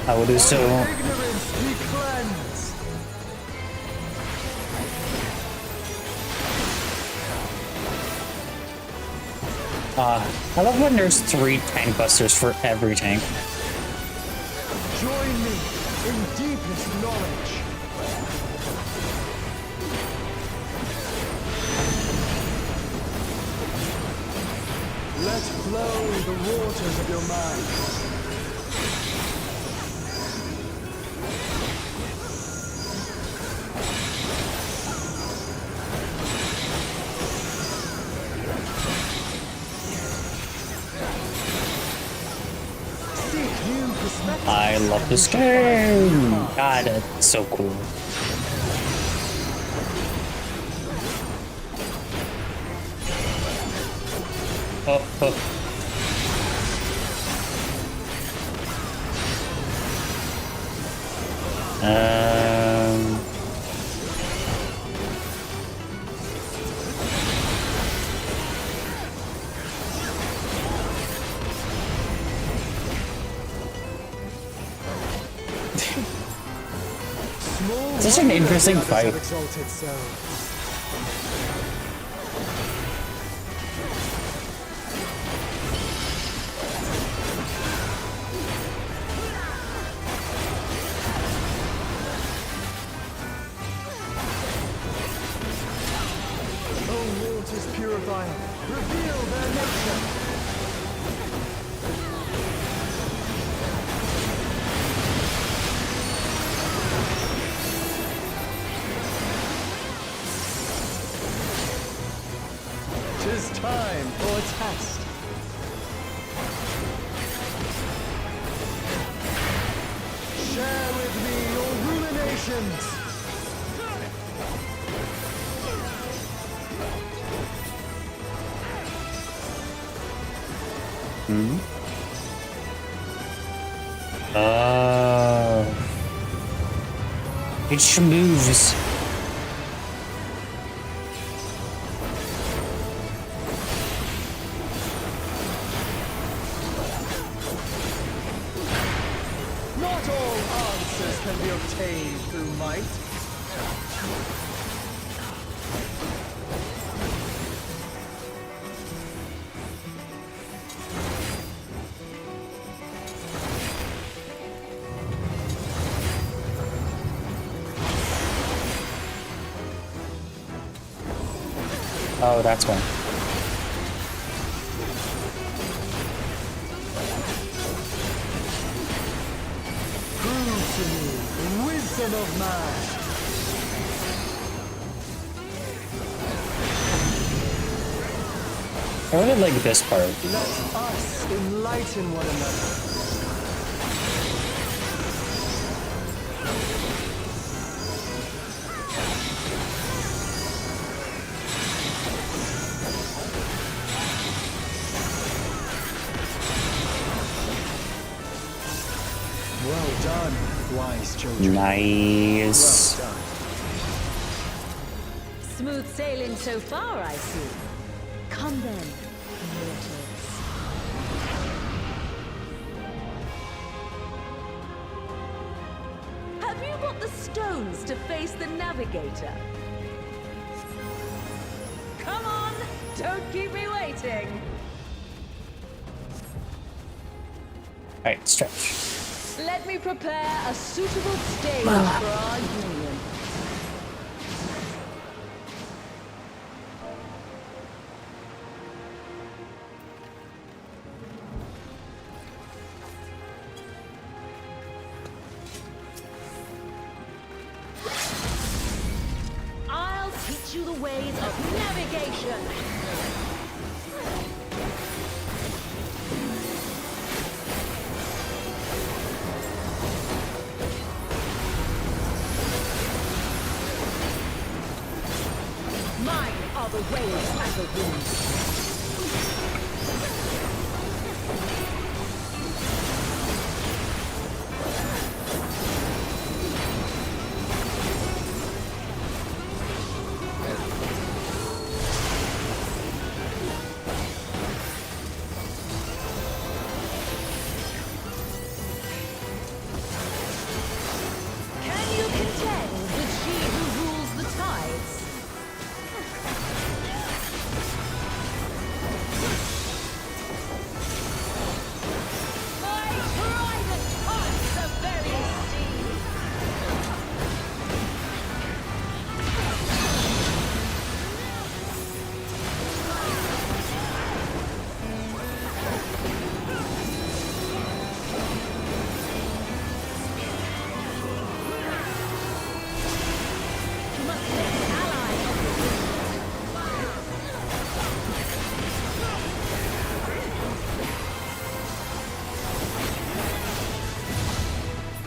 I will do so. Ignorance be cleansed. I love when there's 3 tank busters for every tank. Join me in deepest knowledge. Let flow the waters of your mind. I love this game. God, it's so cool. Oh. Such an interesting fight. Oh, waters purifying, reveal their nature. Tis time for a test. Share with me your ruminations. It moves. can be obtained through might. Oh, that's one. Prove to me the wisdom of man. I really like this part. Let us enlighten one another. Well done, wise children. Nice. Well done. Smooth sailing so far, I see. Come then, mortals. Have you got the stones to face the navigator? Come on, don't keep me waiting. Alright, stretch. Let me prepare a suitable stage for our union. I'll teach you the ways of navigation. Mine are the waves and the winds. Can you contend with she who rules the tides? My private parts are very steep. You must make an ally of the wind.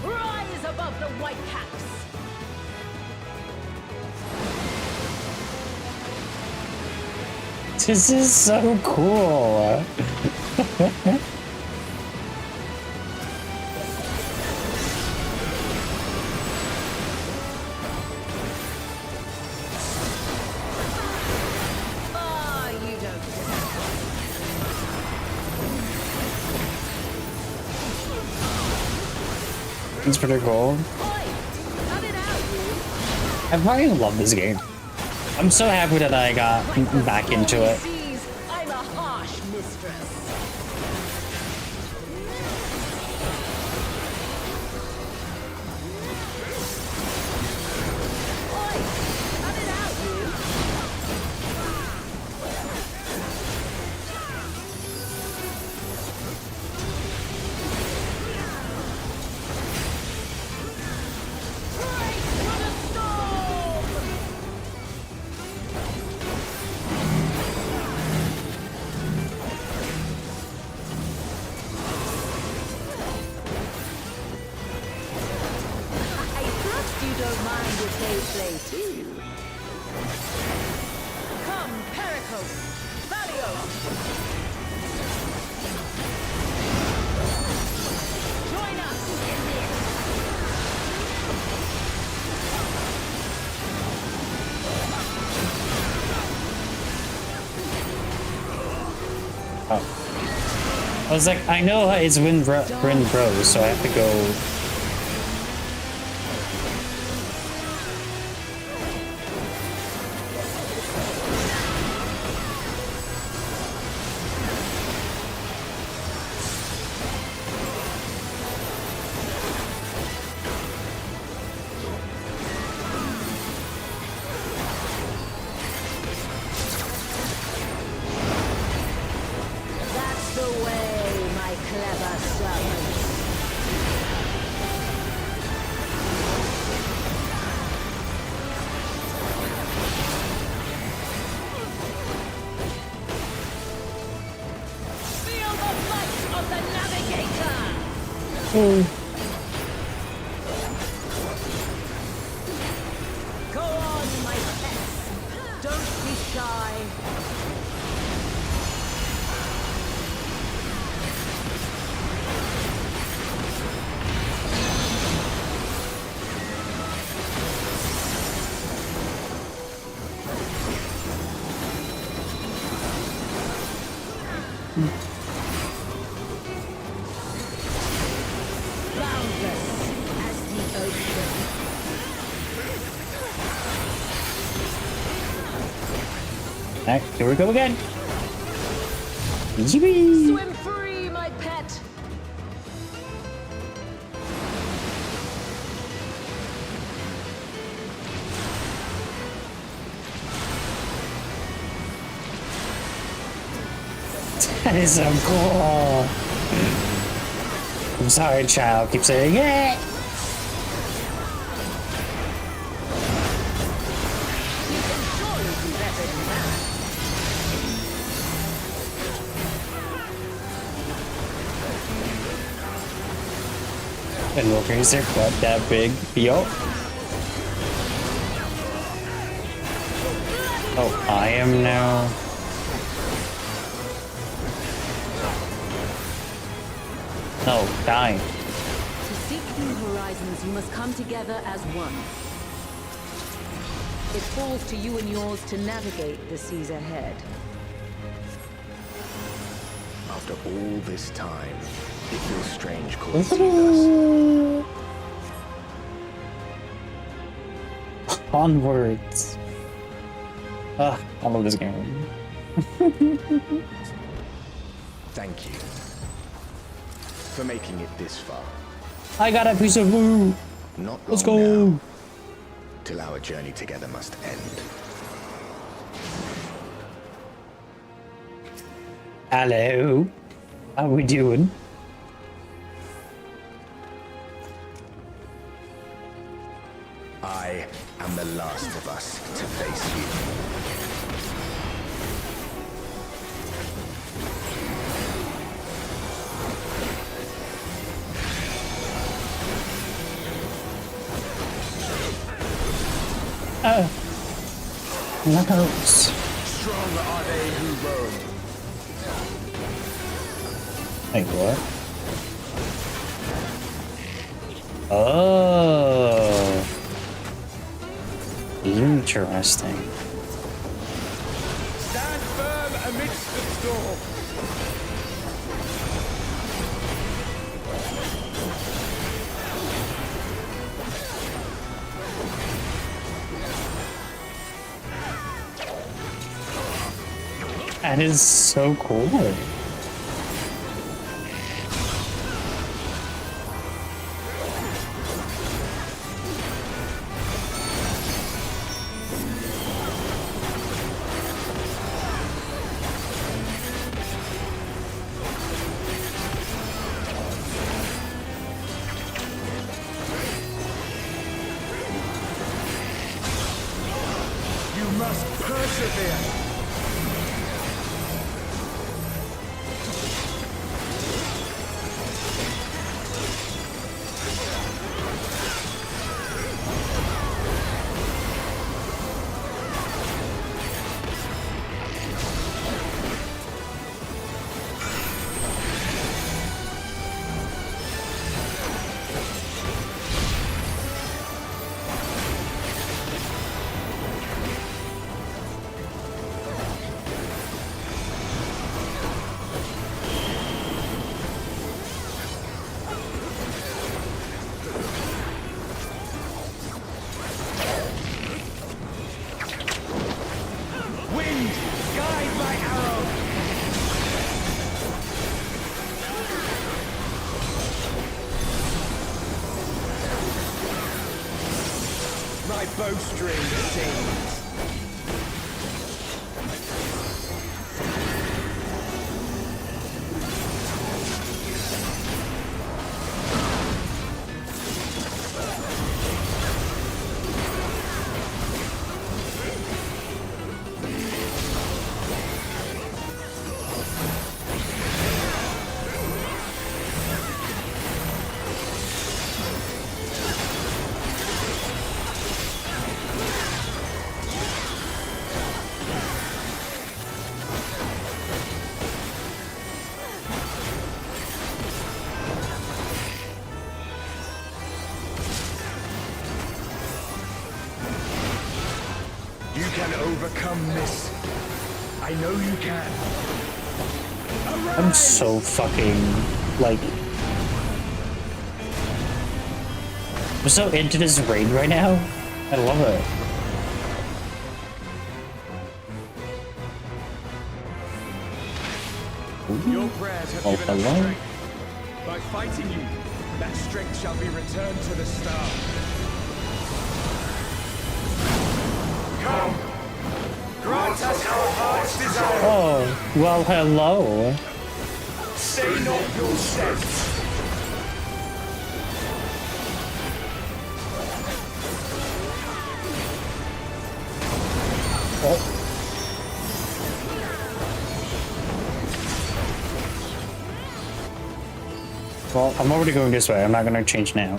Rise above the white caps. This is so cool. Ah, you don't. It's pretty cool. Oi, cut it out, you. I fucking love this game. I'm so happy that I got back into it. Seas, I'm a harsh mistress. Oi, cut it out, you. Brace for the storm! I trust you don't mind if they play too. Come, Pericles, Valios. Join us in this. Oh. I was like, I know it's wind bros, so I have to go Oh. Go on, my pets. Don't be shy. Boundless as the ocean. Alright, here we go again. Yippee! Swim free, my pet. That is so cool. I'm sorry, child. Keep saying it. You can surely do better than that. Endwalker, is their butt that big? Yo. Oh, I am now. No, die. To seek new horizons, you must come together as one. It falls to you and yours to navigate the seas ahead. After all this time, it feels strange coinciding us. Onwards. Ah, I love this game. Thank you for making it this far. I got a piece of woo. Not Let's long go. now, till our journey together must end. Hello. How we doing? I am the last of us to face you. That hurts. Strong are they who roam. Wait, what? Oh. Interesting. Stand firm amidst the storm. That is so cool. You must persevere. Wind, guide my arrow. My bowstring sings. Come, miss. I know you can. I'm so fucking like I'm so into this raid right now. I love it. Your prayers have given us strength. By fighting you, that strength shall be returned to the star. Come, grant us our heart's desire. Oh, well, hello. Stay not your steps. Oh. Well, I'm already going this way. I'm not going to change now.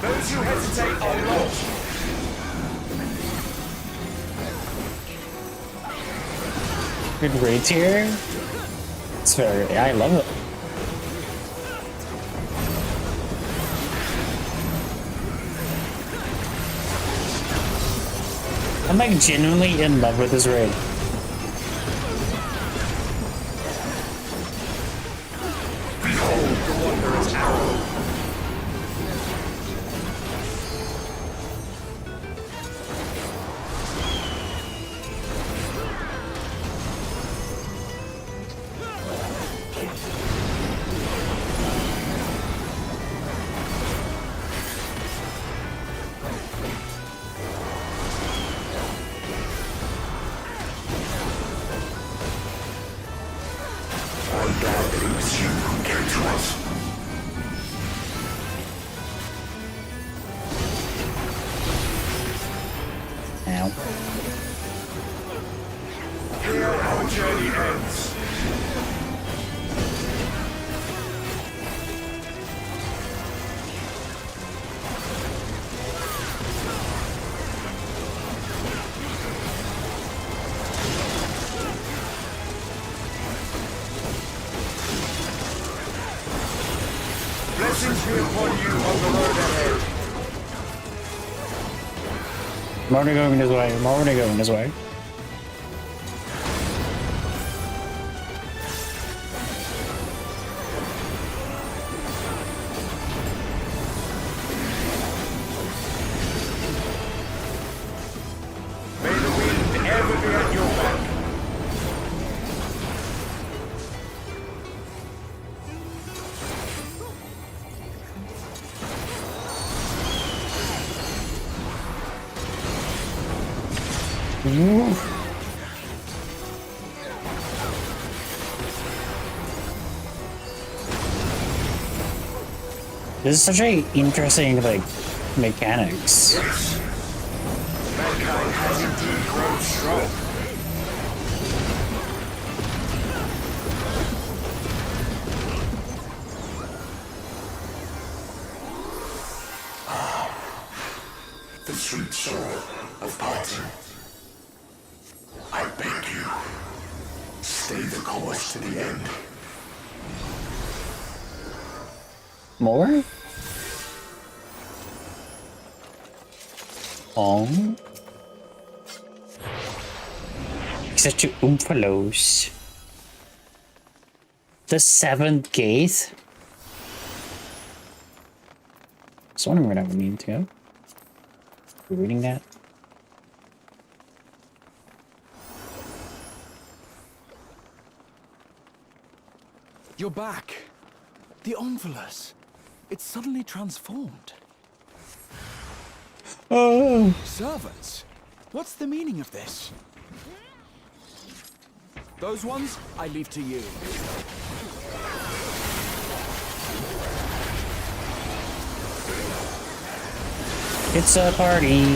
Those who hesitate are lost. Good raids here. It's very, I love it. I'm like genuinely in love with this raid. Behold the wanderer's arrow. I'm glad that it was you who came to us. Now. Here our journey ends. Blessings be upon you on the road ahead. I'm already going this way. I'm already going this way. May the wind ever be at your back. This is such a interesting like mechanics. Mankind has indeed grown strong. The sweet sorrow of parting. I beg you, stay the course to the end. More? Such a oomfalos. The seventh gate? Just wondering where that would need to go. You reading that? You're back. The Omnivulus. It's suddenly transformed. Oh. Servants? What's the meaning of this? Those ones, I leave to you. It's a party.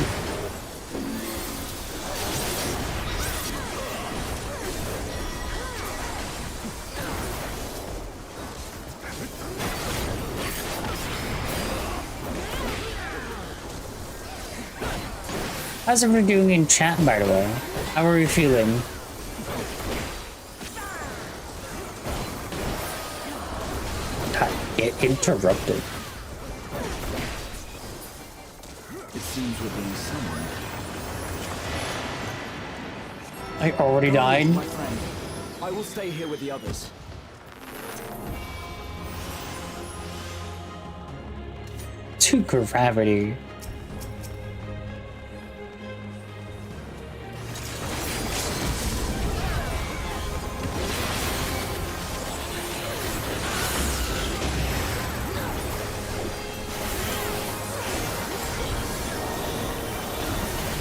How's everyone doing in chat, by the way? How are you feeling? God, get interrupted. It seems we're being summoned. I already died. My friend, I will stay here with the others. To gravity.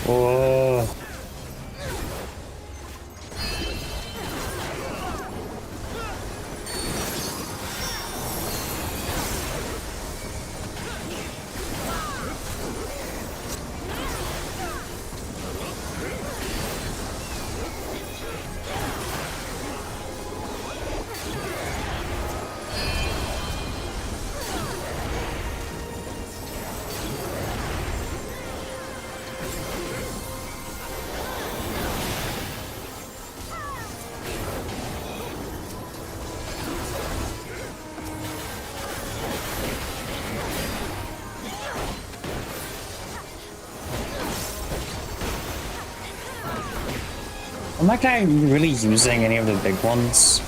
Whoa. I'm not really using any of the big ones.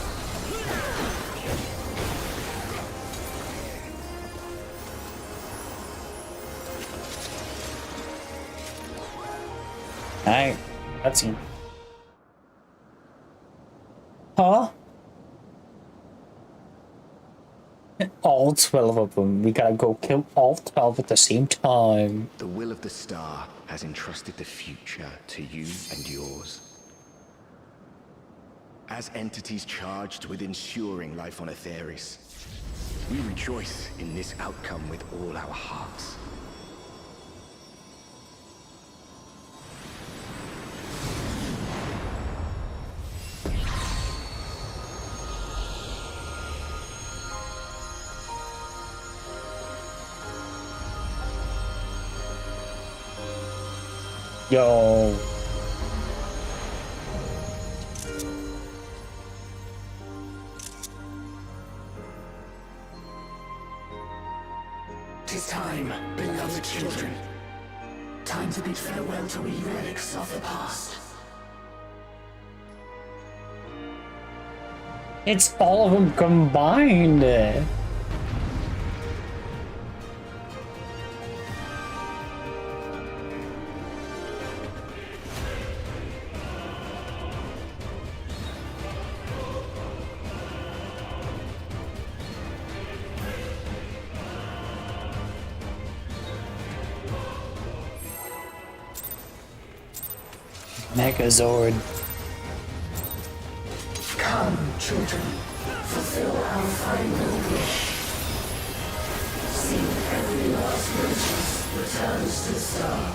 Alright, cutscene. Huh? All 12 of them. We gotta go kill all 12 at the same time. The will of the star has entrusted the future to you and yours. As entities charged with ensuring life on Aetheris, we rejoice in this outcome with all our hearts. Yo. Tis time, beloved children. Time to bid farewell to we relics of the past. It's all of them combined. Megazord. Come, children, fulfill our final wish. See every last Lotus returns to the star.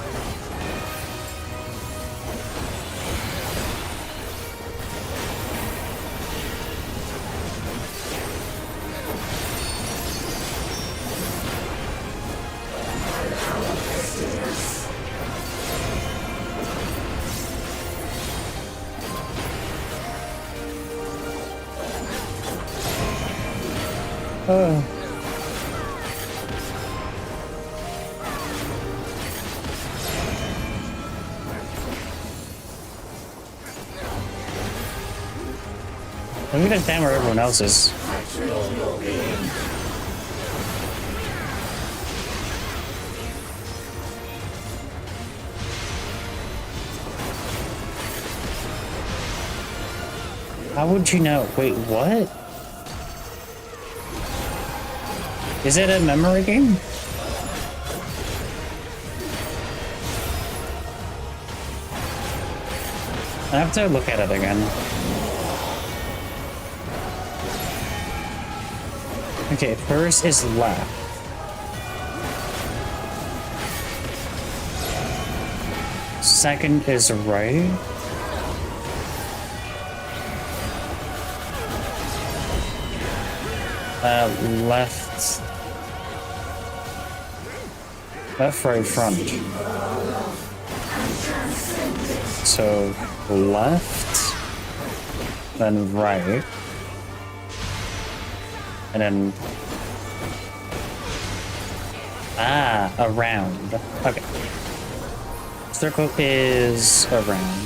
Look at the time where everyone else is. How would you know? Wait, what? Is it a memory game? I have to look at it again. Okay, first is left. Second is right. Left. Left, right, front. So left, then right, and then Ah, around. Okay. Circle is around.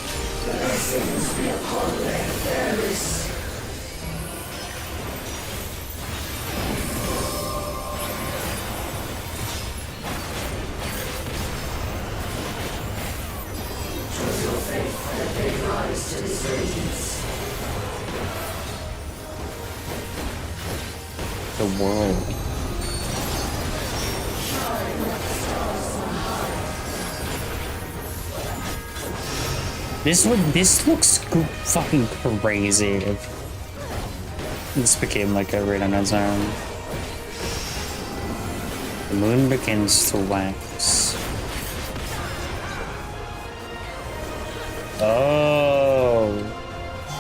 The world. This looks fucking crazy if this became like a raid on its own. The moon begins to wax. Oh,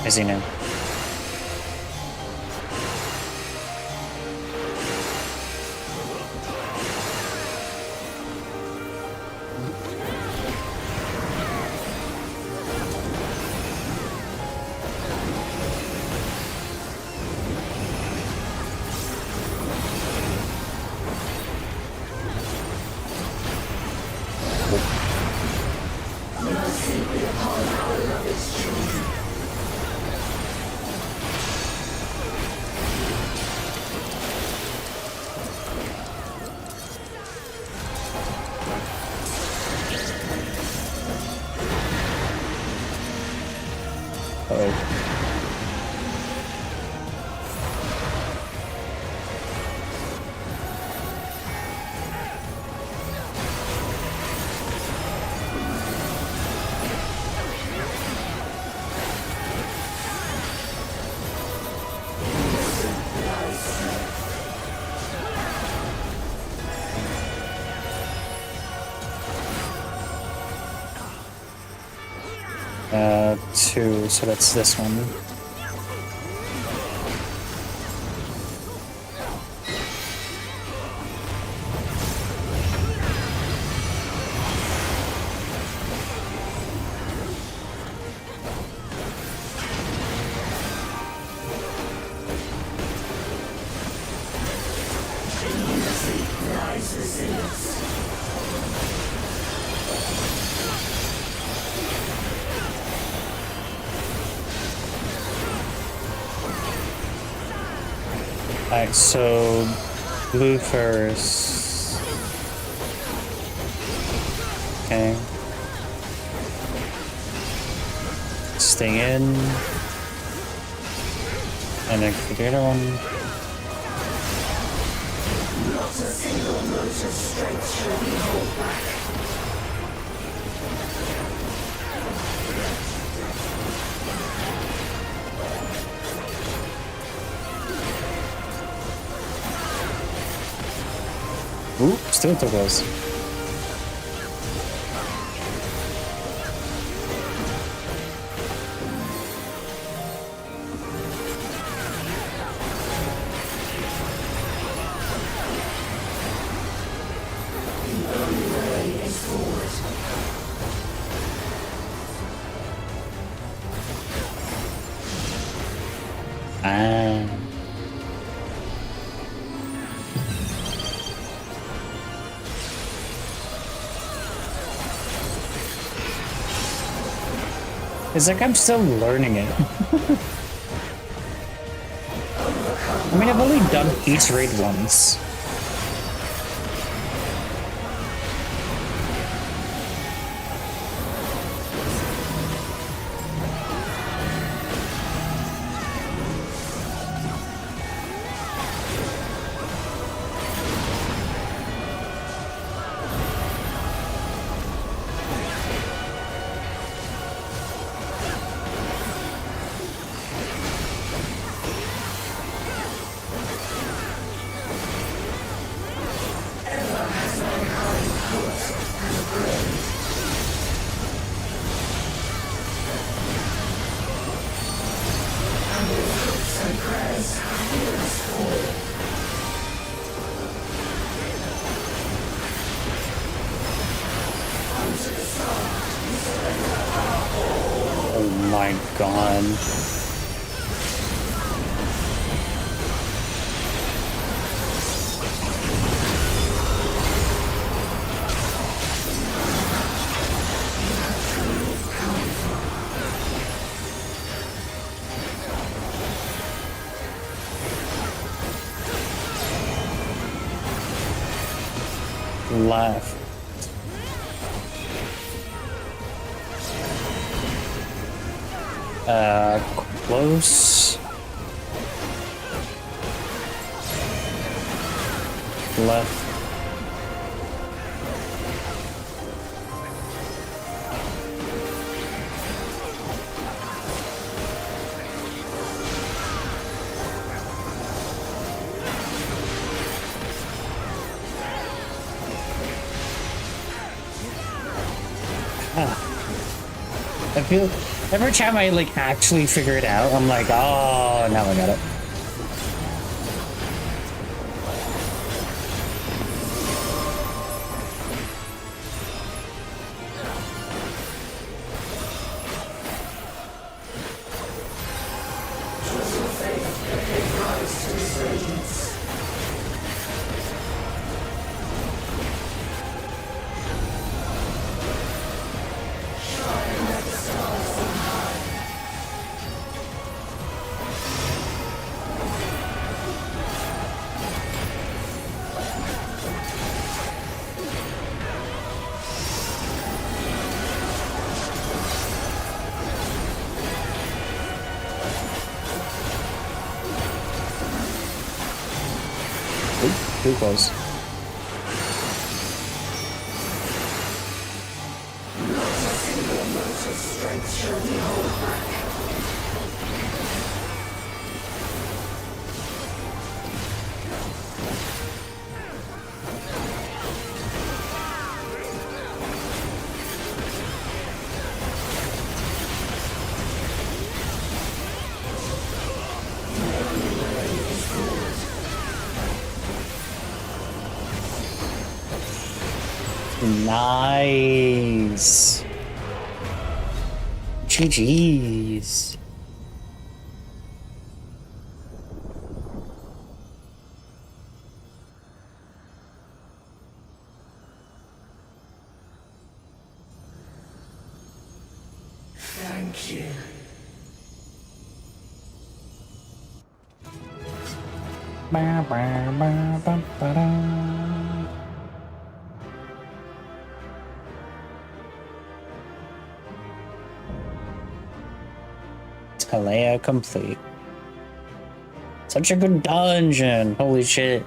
I see now. Two, so that's this one. Alright, so blue first. Okay. Stay in. And then for the other one. Not a single motor's strength shall be held back. Ooh, still took us. It's like I'm still learning it. I mean, I've only done each raid once. Oh my god. laugh. Close. Left. I feel every time I like actually figure it out, I'm like, oh, now I got it. Too close. Nice. GG's. Thank you. Ba, ba, ba, ba, ba, da. Alea complete. Such a good dungeon. Holy shit.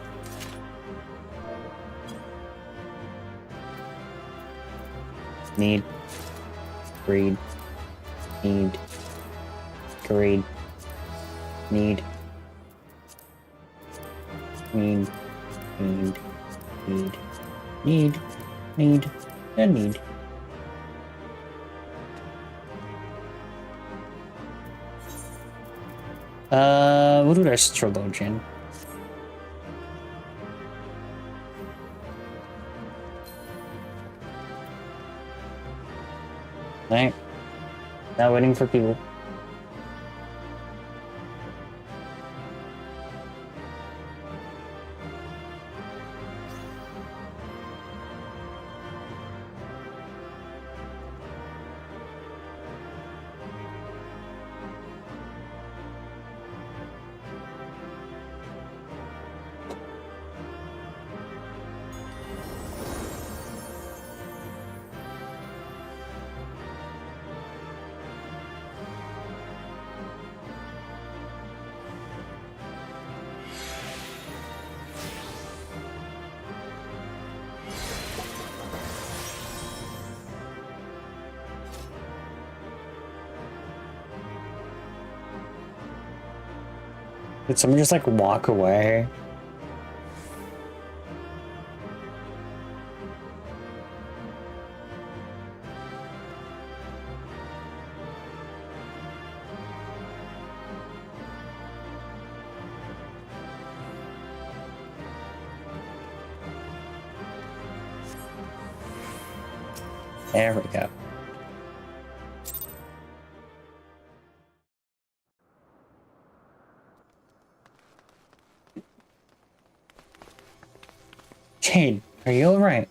Need. Greed. Need. Greed. Need. Need. Need. Need. Need. Need. And need. We'll do astrologian. Right. Now waiting for people. Did someone just like walk away? There we go. Jade, are you alright?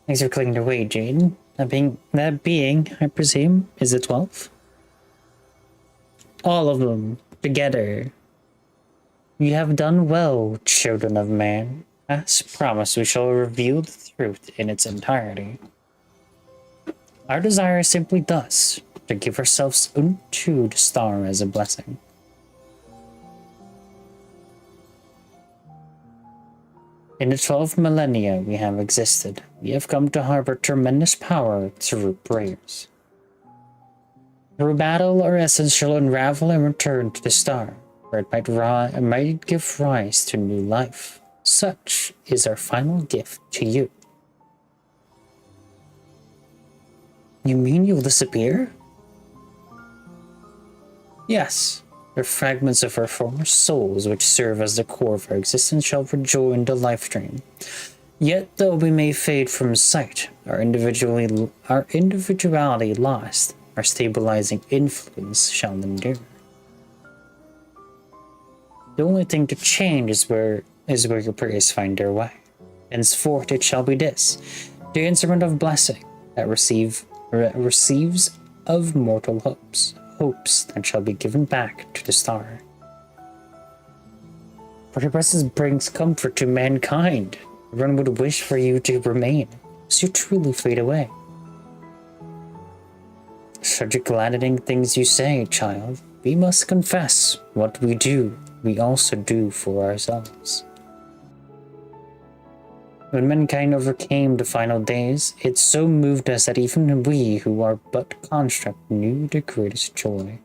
Thanks for clicking to wait, Jade. That being, I presume, is the 12th? All of them, together. You have done well, children of man. As promised, we shall reveal the truth in its entirety. Our desire is simply thus, to give ourselves unto the star as a blessing. In the 12 millennia we have existed, we have come to harbor tremendous power through prayers. Through battle, our essence shall unravel and return to the star, where it might give rise to new life. Such is our final gift to you. You mean you'll disappear? Yes. The fragments of our former souls, which serve as the core of our existence, shall rejoin the life stream. Yet, though we may fade from sight, our individuality lost, our stabilizing influence shall endure. The only thing to change is where your prayers find their way. Henceforth it shall be this, the instrument of blessing that receives of mortal hopes that shall be given back to the star. For your presence brings comfort to mankind. Everyone would wish for you to remain, as you truly fade away. Such gladdening things you say, child. We must confess, what we do, we also do for ourselves. When mankind overcame the final days, it so moved us that even we who are but construct knew the greatest joy.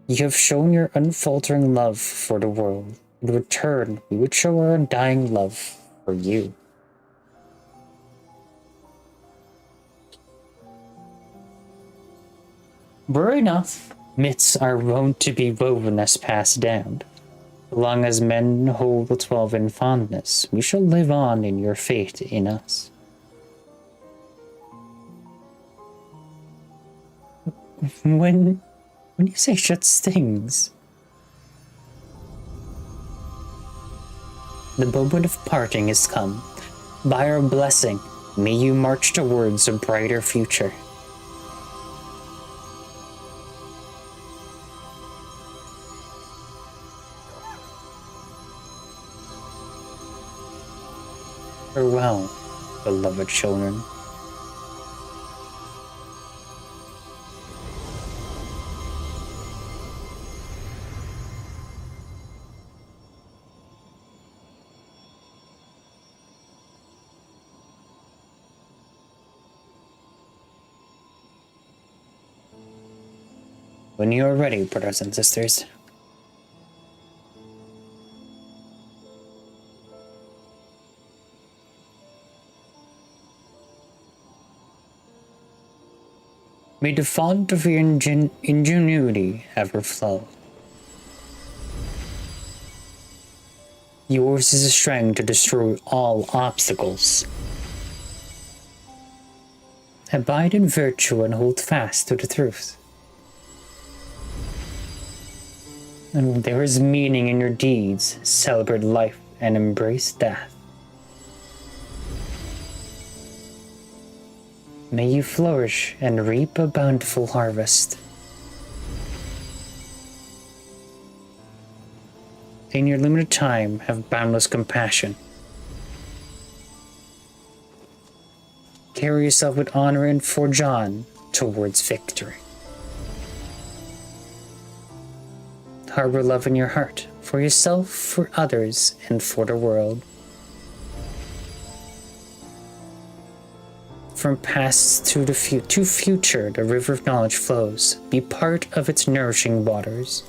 You have shown your unfaltering love for the world. In return, we would show our undying love for you. Worry not, myths are wont to be woven as passed down. So long as men hold the 12 in fondness, we shall live on in your faith in us. When you say such things, the moment of parting is come. By our blessing, may you march towards a brighter future. Farewell, beloved children. When you are ready, brothers and sisters. May the font of your ingenuity ever flow. Yours is the strength to destroy all obstacles. Abide in virtue and hold fast to the truth. And there is meaning in your deeds. Celebrate life and embrace death. May you flourish and reap a bountiful harvest. In your limited time, have boundless compassion. Carry yourself with honor and forge on towards victory. Harbor love in your heart, for yourself, for others, and for the world. From past to future, the river of knowledge flows. Be part of its nourishing waters.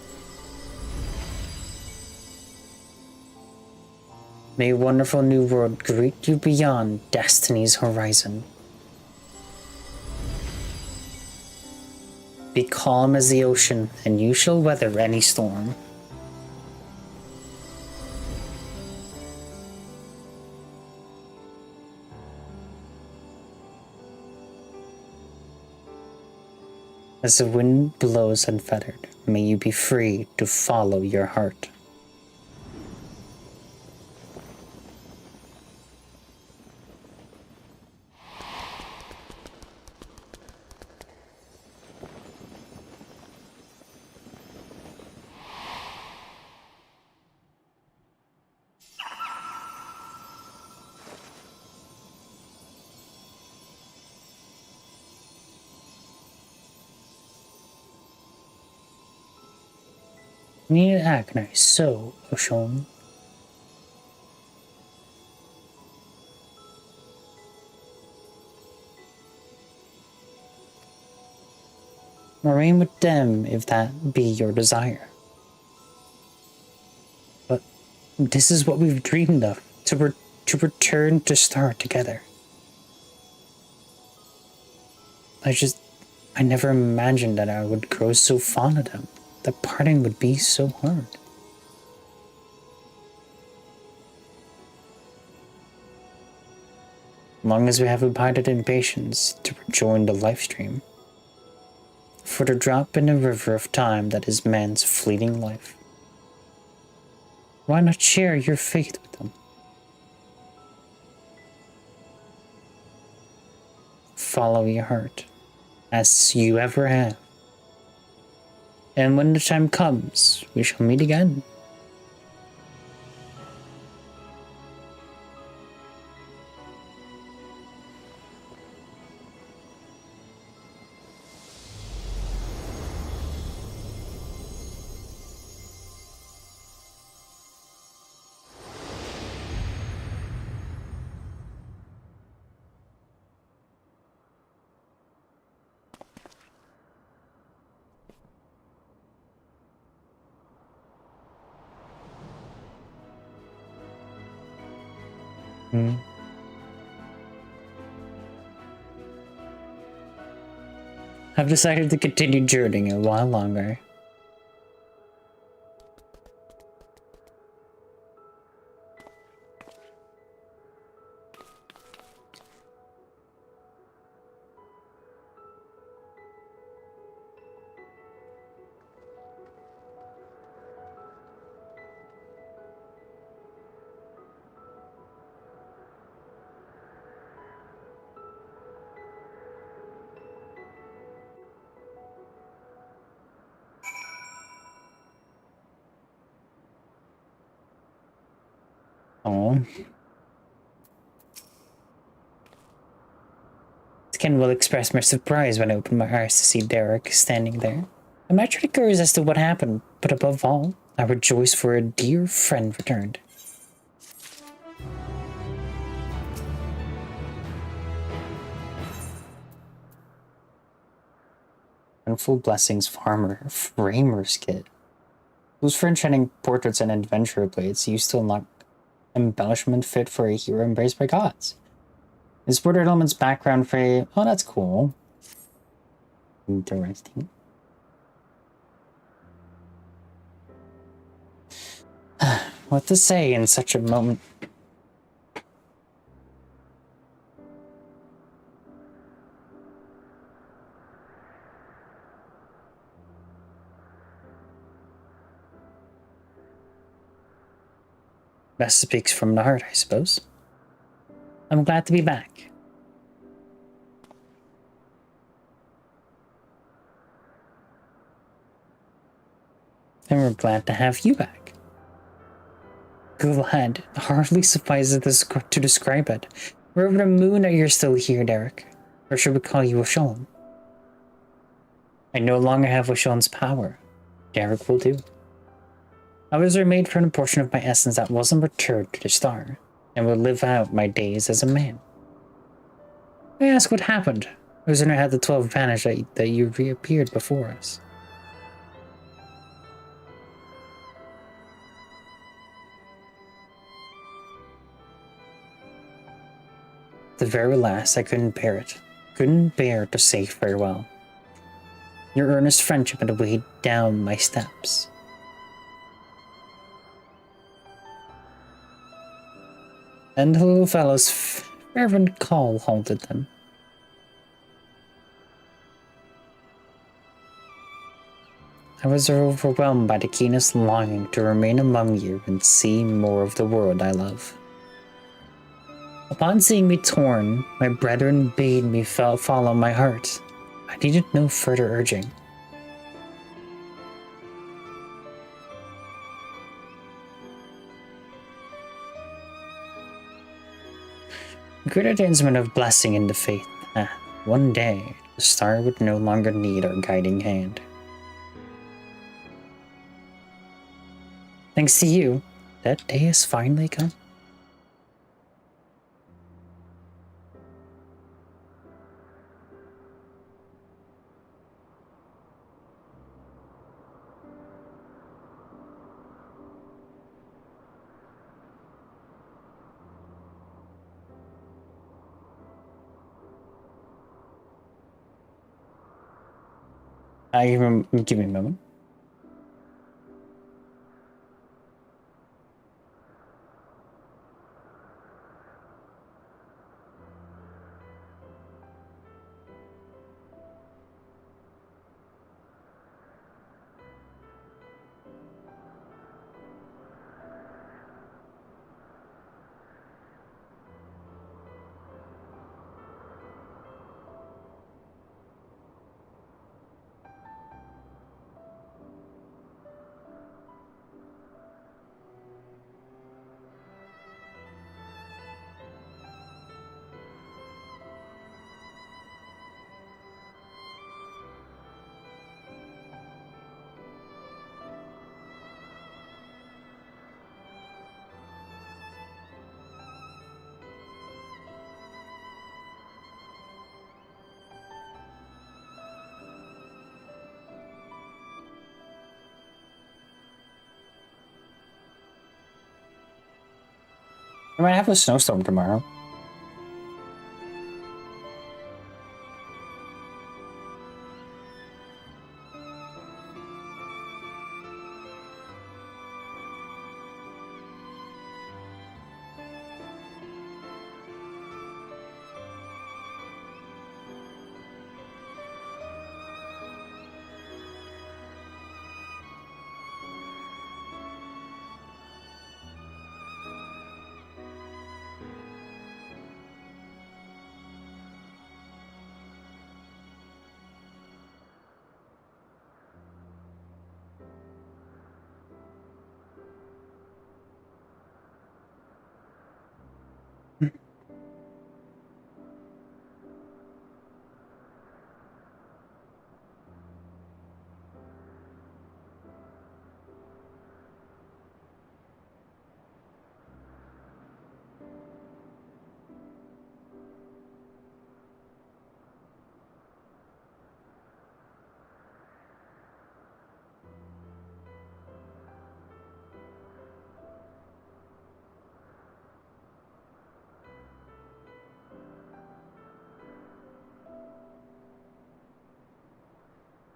May a wonderful new world greet you beyond destiny's horizon. Be calm as the ocean, and you shall weather any storm. As the wind blows unfettered, may you be free to follow your heart. You need to act nice, so, Oshon. Remain with them if that be your desire. But this is what we've dreamed of, to return to start together. I never imagined that I would grow so fond of them, that parting would be so hard. Long as we have abided in patience to rejoin the life stream, for the drop in the river of time that is man's fleeting life. Why not share your faith with them? Follow your heart, as you ever have. And when the time comes, we shall meet again. I've decided to continue journeying a while longer. Oh. Skin will express my surprise when I opened my eyes to see Derek standing there. I'm actually curious as to what happened, but above all, I rejoice for a dear friend returned. And full blessings framers kit. Those French-shining portraits and adventure plates used to unlock embellishment fit for a hero embraced by gods. This border element's background frame. Oh, that's cool. Interesting. What to say in such a moment? Best speaks from the heart, I suppose. I'm glad to be back. And we're glad to have you back. Glad hardly suffices to describe it. We're over the moon that you're still here, Derek. Or should we call you Oshon? I no longer have Oshon's power. Derek will do. Others are made from a portion of my essence that wasn't returned to the star, and will live out my days as a man. I ask what happened. I was had the 12 vanish that you reappeared before us. The very last, I couldn't bear it. Couldn't bear to say farewell. Your earnest friendship had weighed down my steps. And the little fellow's fervent call haunted them. I was overwhelmed by the keenest longing to remain among you and see more of the world I love. Upon seeing me torn, my brethren bade me follow my heart. I needed no further urging. Greater the instrument of blessing in the faith that one day the star would no longer need our guiding hand. Thanks to you, that day has finally come. Give me a moment. We might have a snowstorm tomorrow.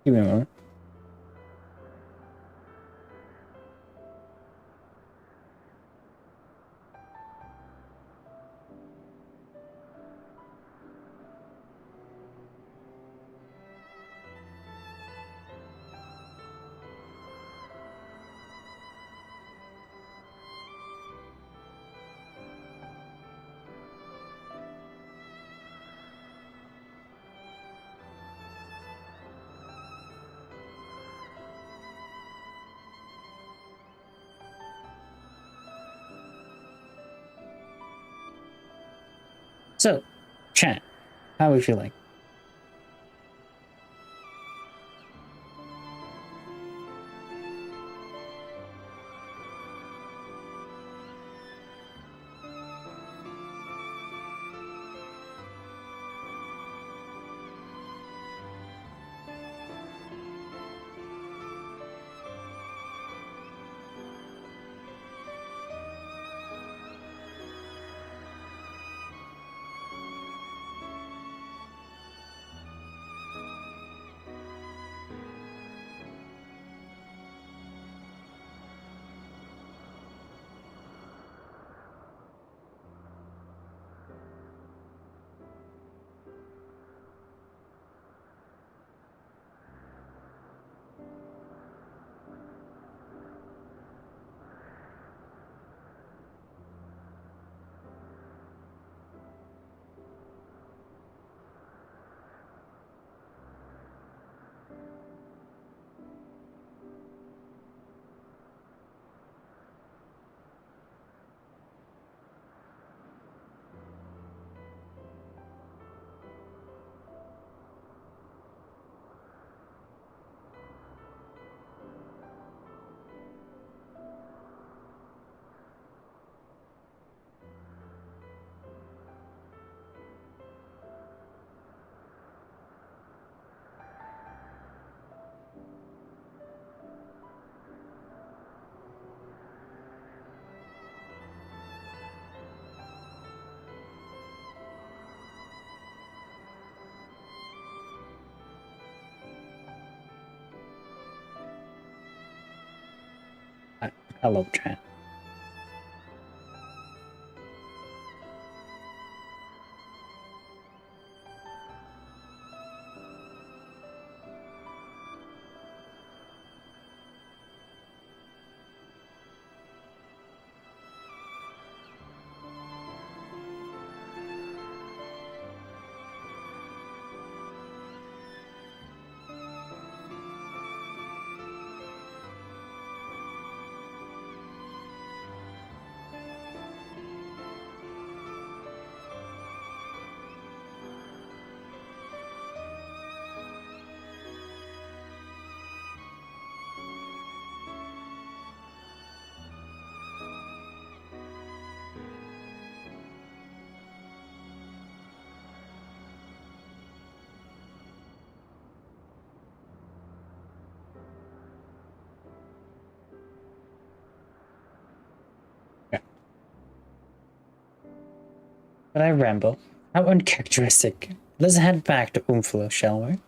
Give me a moment. So, chat, how are we feeling? Hello, chat. But I ramble. How uncharacteristic. Let's head back to Umflo, shall we?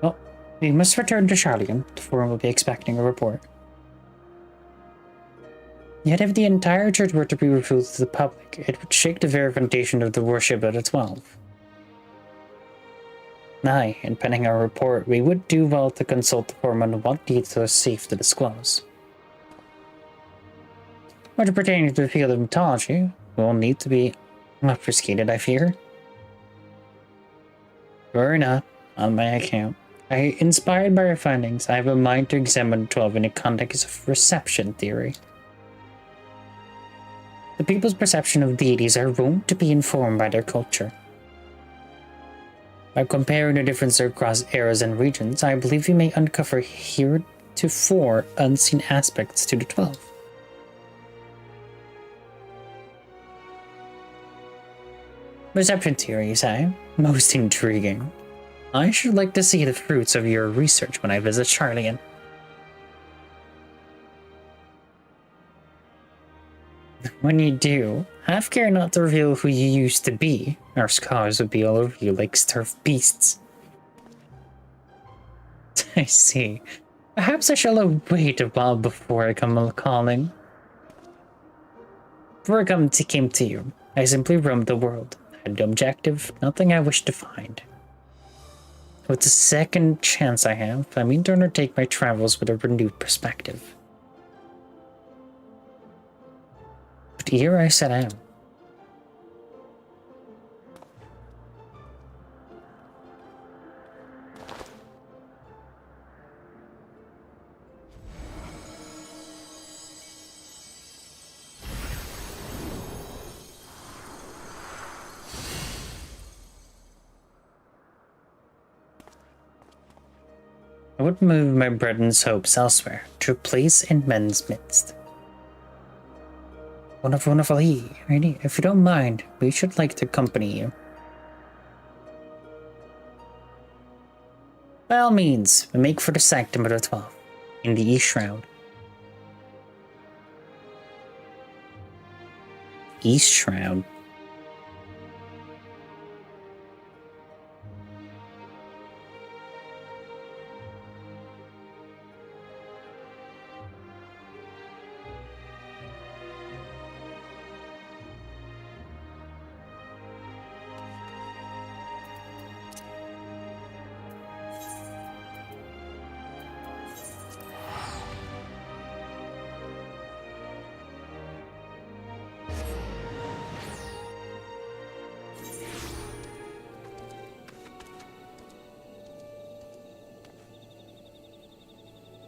Well, we must return to Charlian. The forum will be expecting a report. Yet if the entire church were to be revealed to the public, it would shake the very foundation of the worship of the 12. Aye, and pending our report, we would do well to consult the forum on what details are safe to disclose. Much pertaining to the field of mythology will need to be obfuscated, I fear. Or not, on my account. Inspired by our findings, I have a mind to examine 12 in the context of reception theory. The people's perception of deities are wont to be informed by their culture. By comparing the differences across eras and regions, I believe we may uncover heretofore unseen aspects to the 12. Reception theories, eh? Most intriguing. I should like to see the fruits of your research when I visit Charlian. When you do, have care not to reveal who you used to be. Our scars would be all over you like starved beasts. I see. Perhaps I shall wait a while before I come calling. Before I came to you, I simply roamed the world. I had no objective, nothing I wished to find. With the second chance I have, I mean to undertake my travels with a renewed perspective. But here I set out. I would move my brethren's hopes elsewhere, to a place in men's midst. Wonderful, really, if you don't mind, we should like to accompany you. By all means, we make for the sanctum of the 12, in the East Shroud. East Shroud.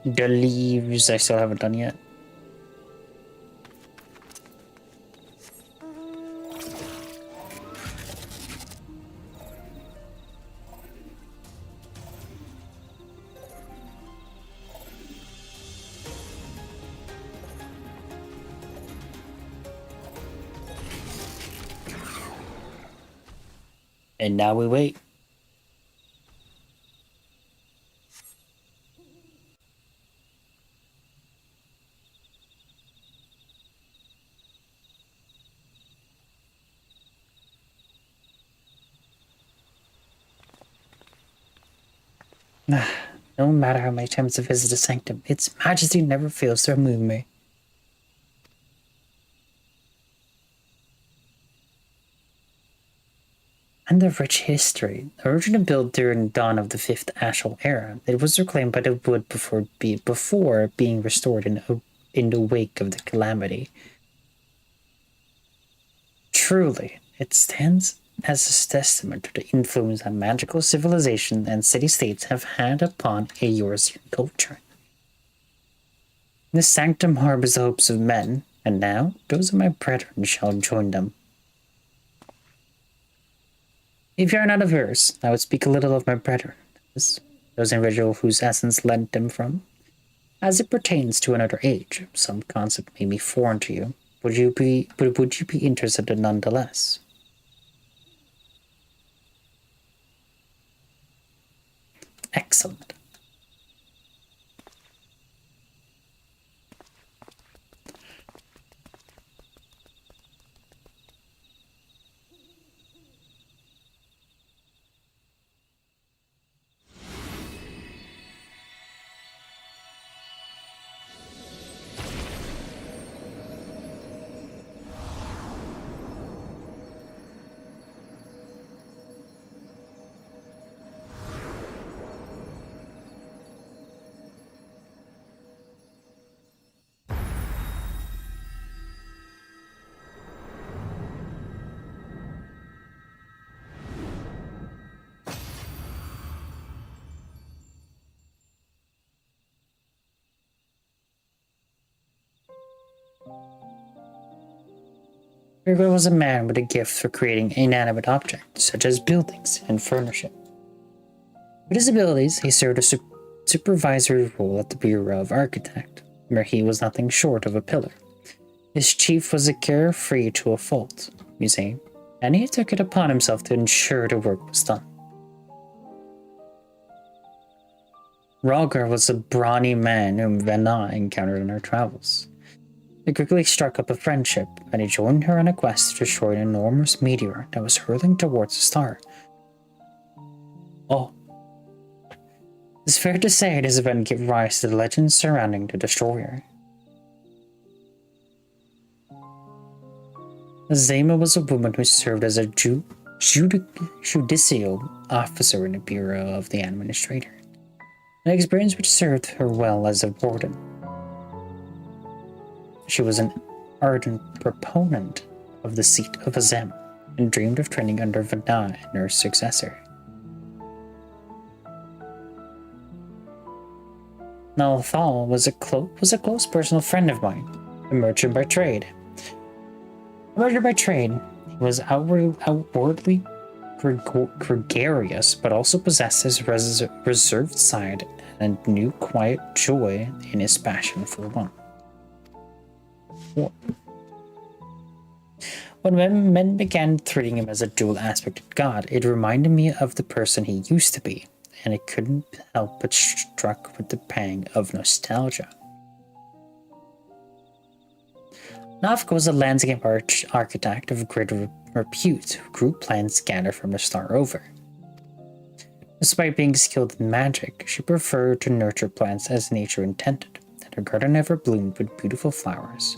The leaves I still haven't done yet. And now we wait. No matter how many times I visit the sanctum, its majesty never fails to move me. And the rich history. Originally built during the dawn of the 5th Ashal era, it was reclaimed by the wood before being restored in the wake of the calamity. Truly, it stands as a testament to the influence that magical civilization and city-states have had upon Eorzean culture. The sanctum harbors the hopes of men, and now those of my brethren shall join them. If you are not averse, I would speak a little of my brethren, those individuals whose essence led them from. As it pertains to another age, some concept may be foreign to you, would you be interested nonetheless? Excellent. Virgo was a man with a gift for creating inanimate objects, such as buildings and furniture. With his abilities, he served a supervisory role at the Bureau of Architect, where he was nothing short of a pillar. His chief was a carefree to a fault, you see, and he took it upon himself to ensure the work was done. Roger was a brawny man whom Vanna encountered on her travels. They quickly struck up a friendship, and he joined her on a quest to destroy an enormous meteor that was hurtling towards the star. Oh. It's fair to say this event gave rise to the legends surrounding the destroyer. Zema was a woman who served as a judicial officer in the Bureau of the Administrator, an experience which served her well as a warden. She was an ardent proponent of the seat of Azem and dreamed of training under Vanna and her successor. Nalthal was a close personal friend of mine, a merchant by trade. He was outwardly gregarious, but also possessed his reserved side and a new quiet joy in his passion for one. When men began treating him as a dual-aspected god, it reminded me of the person he used to be, and I couldn't help but struck with the pang of nostalgia. Nafka was a landscape architect of great repute who grew plants scattered from the star over. Despite being skilled in magic, she preferred to nurture plants as nature intended, and her garden never bloomed with beautiful flowers.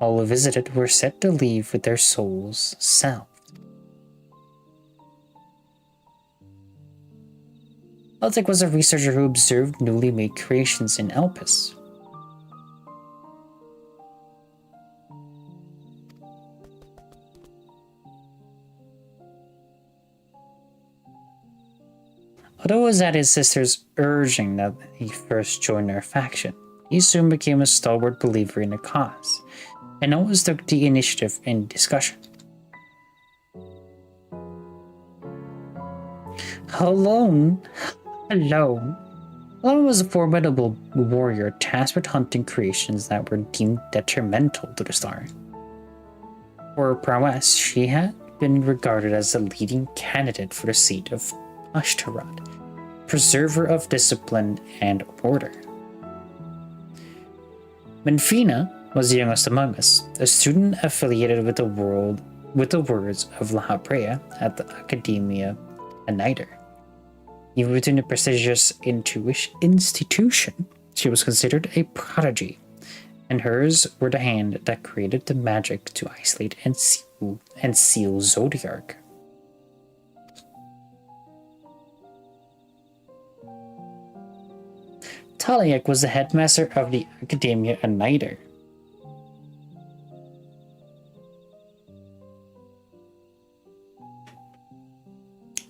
All who visited were set to leave with their souls salved. Eltic was a researcher who observed newly made creations in Elpis. Although it was at his sister's urging that he first joined their faction, he soon became a stalwart believer in the cause, and always took the initiative in discussion. Alone was a formidable warrior tasked with hunting creations that were deemed detrimental to the star. For her prowess, she had been regarded as the leading candidate for the seat of Ashtaroth, preserver of discipline and order. Menfina was the youngest among us, a student affiliated with the words of LittleRyoko at the Academia Aniter. Even within a prestigious institution, she was considered a prodigy, and hers were the hand that created the magic to isolate and seal Zodiark. Taliak was the headmaster of the Academia Aniter.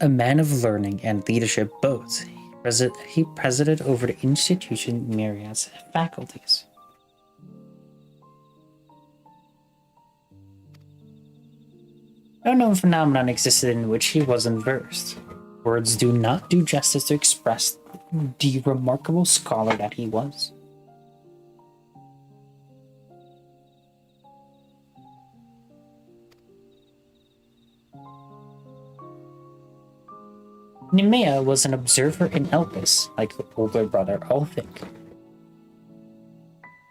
A man of learning and leadership both, he presided over the institution's myriad faculties. No known phenomenon existed in which he wasn't versed. Words do not do justice to express the remarkable scholar that he was. Nemea was an observer in Elpis, like her older brother Ulthik.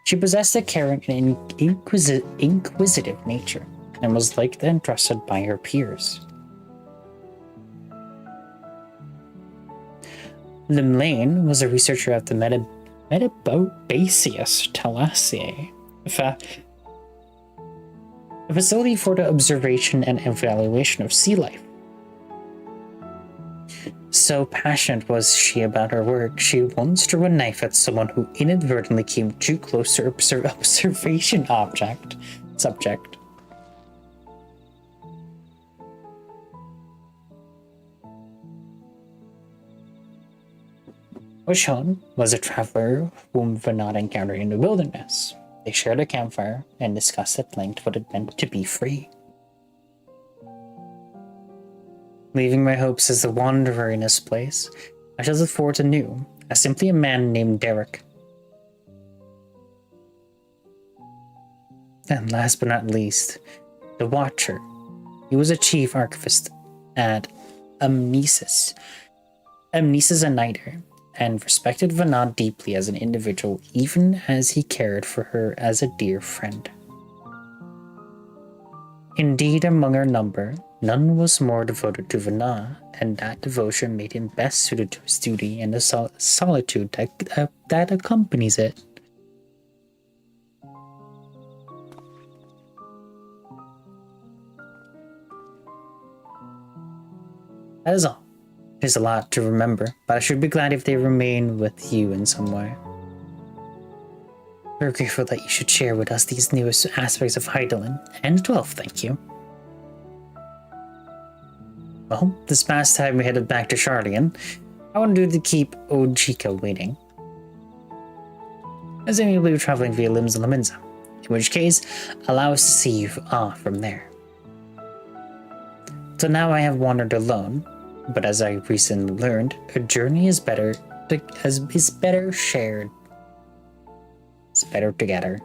She possessed a caring and inquisitive nature, and was liked and trusted by her peers. Limlane was a researcher at the Metabaseus Thalassiae, a facility for the observation and evaluation of sea life. So passionate was she about her work, she once threw a knife at someone who inadvertently came too close to her observation subject. Oshon was a traveler whom Vanad encountered in the wilderness. They shared a campfire and discussed at length what it meant to be free. Leaving my hopes as a wanderer in this place, I shall look forward to new, as simply a man named Derek. And last but not least, the Watcher. He was a chief archivist at Amnesis Aniter, and respected Vanad deeply as an individual, even as he cared for her as a dear friend. Indeed, among our number, none was more devoted to Vanad, and that devotion made him best suited to his duty and the solitude that accompanies it. That is all. There's a lot to remember, but I should be glad if they remain with you in some way. We're grateful that you should share with us these newest aspects of Hydaelyn, and 12, thank you. Well, this past time we headed back to Sharlayan, I wanted to keep Ojika waiting. As I will be traveling via Limbs and Laminza, in which case, allow us to see you from there. So now I have wandered alone, but as I recently learned, a journey is better shared. It's better together.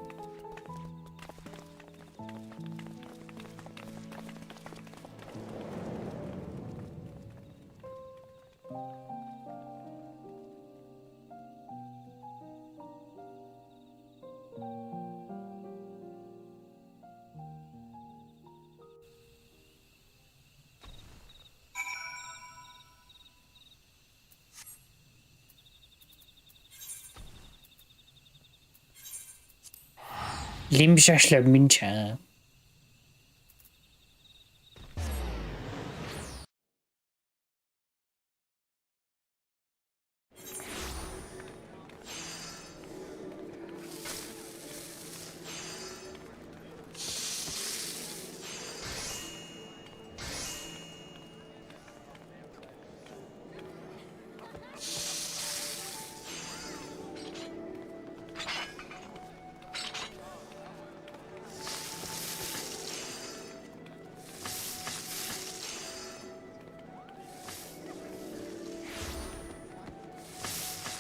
Limshashla mincha.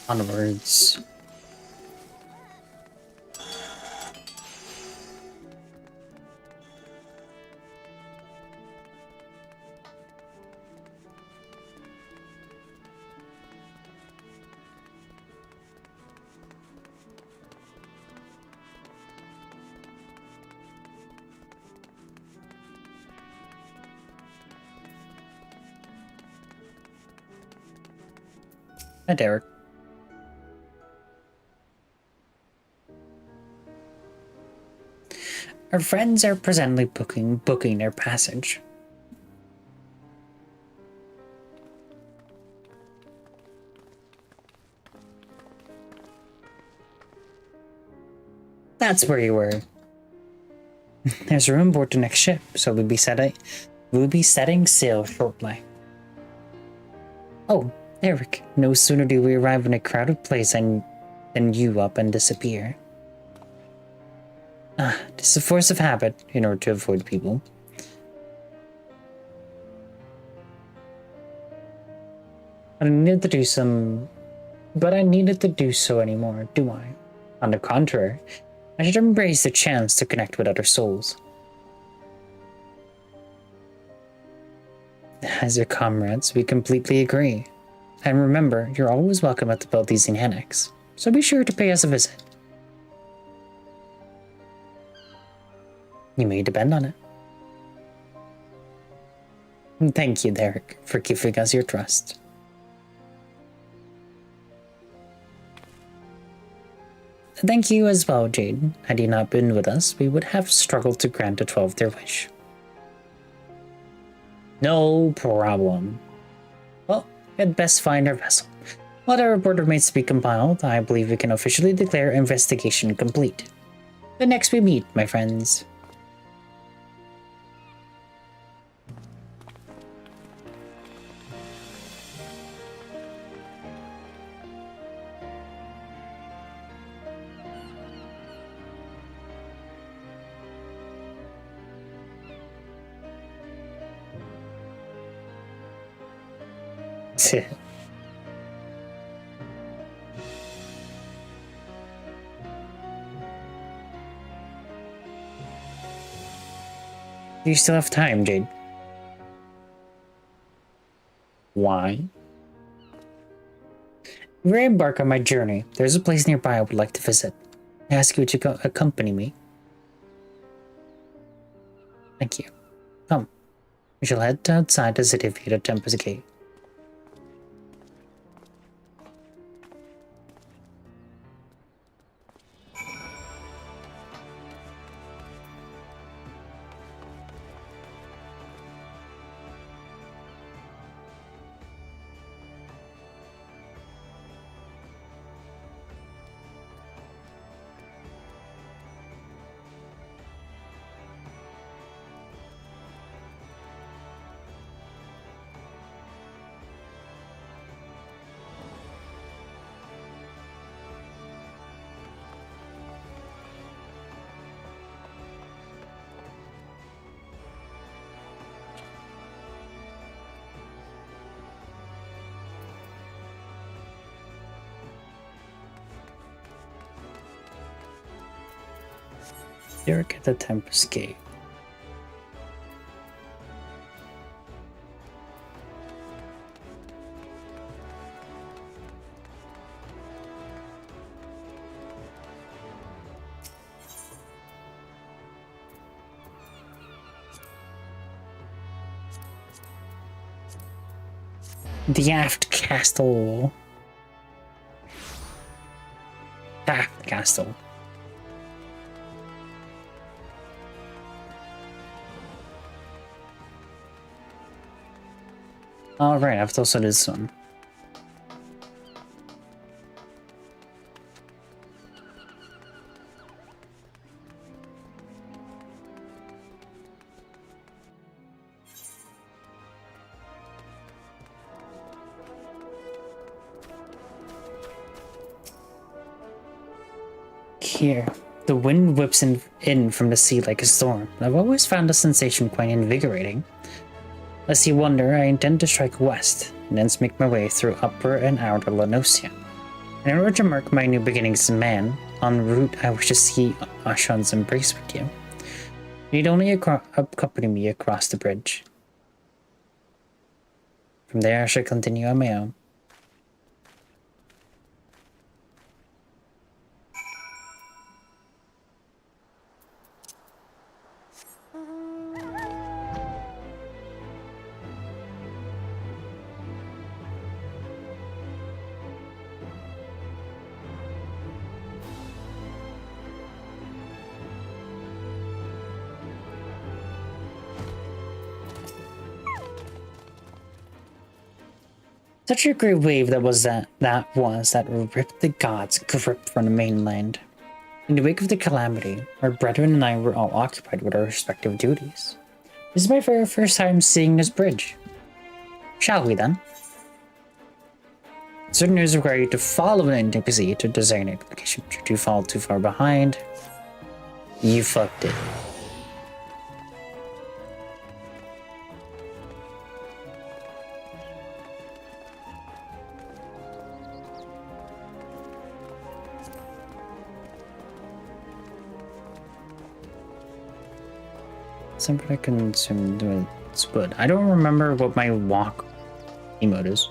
Onwards. Hi, Derek. Our friends are presently booking their passage. That's where you were. There's room aboard the next ship, so we'll be setting sail shortly. Oh, Eric, no sooner do we arrive in a crowded place than you up and disappear. Ah, it's a force of habit in order to avoid people. I needed to do some... But I needed to do so anymore, do I? On the contrary, I should embrace the chance to connect with other souls. As your comrades, we completely agree. And remember, you're always welcome at the Beltesian Annex, so be sure to pay us a visit. You may depend on it. Thank you, Derek, for giving us your trust. Thank you as well, Jade. Had you not been with us, we would have struggled to grant the 12 their wish. No problem. Well, we'd best find our vessel. While the report remains to be compiled, I believe we can officially declare investigation complete. The next we meet, my friends. You still have time, Jade. Why? Before I embark on my journey, there's a place nearby I would like to visit. I ask you to accompany me. Thank you. Come. We shall head outside the city via the Tempest Gate. Derek at the Tempest Gate. The Aft Castle. Aft Castle. Alright, I've also this one. Here, the wind whips in from the sea like a storm. I've always found the sensation quite invigorating. Lest you wonder, I intend to strike west, and thence make my way through Upper and Outer Lanosia. In order to mark my new beginnings as man, en route I wish to see Ashan's embrace with you. You need only accompany me across the bridge. From there I shall continue on my own. Such a great wave that ripped the gods' grip from the mainland. In the wake of the calamity, our brethren and I were all occupied with our respective duties. This is my very first time seeing this bridge. Shall we then? Certain news require you to follow an NPC to designate location. Should you fall too far behind, you fucked it. Something I consume with spud. I don't remember what my walk emote is.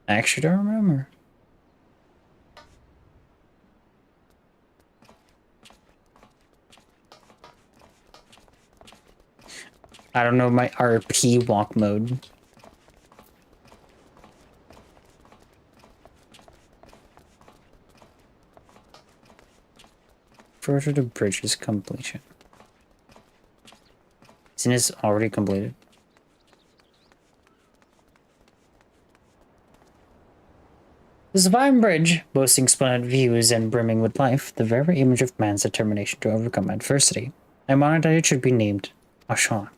I actually don't remember. I don't know my RP walk mode. Further to bridge's completion. Isn't this already completed? This fine bridge, boasting splendid views and brimming with life, the very image of man's determination to overcome adversity. I'm honored that it should be named Ashan.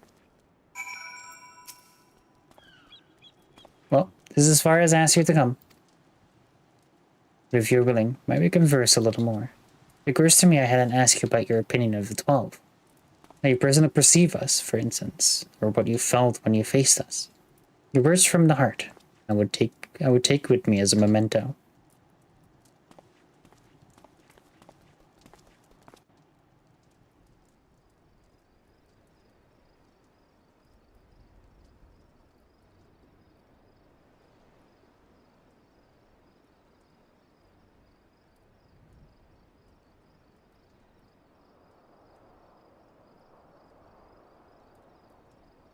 Well, this is as far as I asked you to come. But if you're willing, might we converse a little more? It occurs to me I hadn't asked you about your opinion of the 12. How you personally perceive us, for instance, or what you felt when you faced us. Your words from the heart, I would take with me as a memento.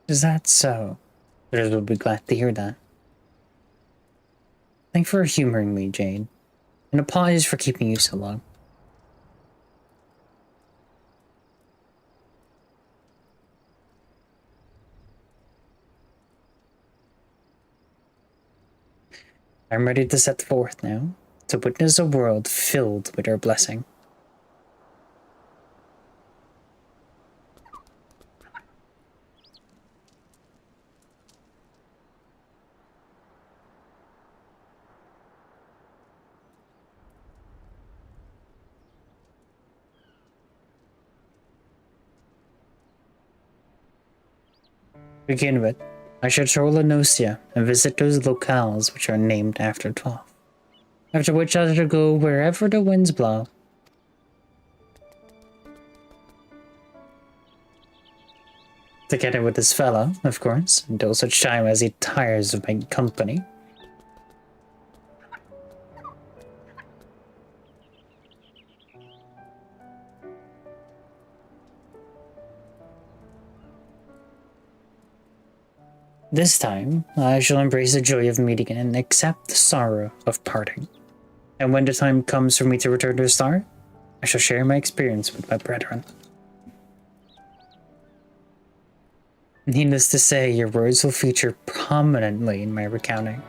Is that so? Others will be glad to hear that. Thanks for humoring me, Jade. And apologies for keeping you so long. I'm ready to set forth now, to witness a world filled with our blessing. To begin with, I shall troll Enosia and visit those locales which are named after 12. After which I shall go wherever the winds blow. Together with this fellow, of course, until such time as he tires of my company. This time, I shall embrace the joy of meeting and accept the sorrow of parting. And when the time comes for me to return to the star, I shall share my experience with my brethren. Needless to say, your words will feature prominently in my recounting.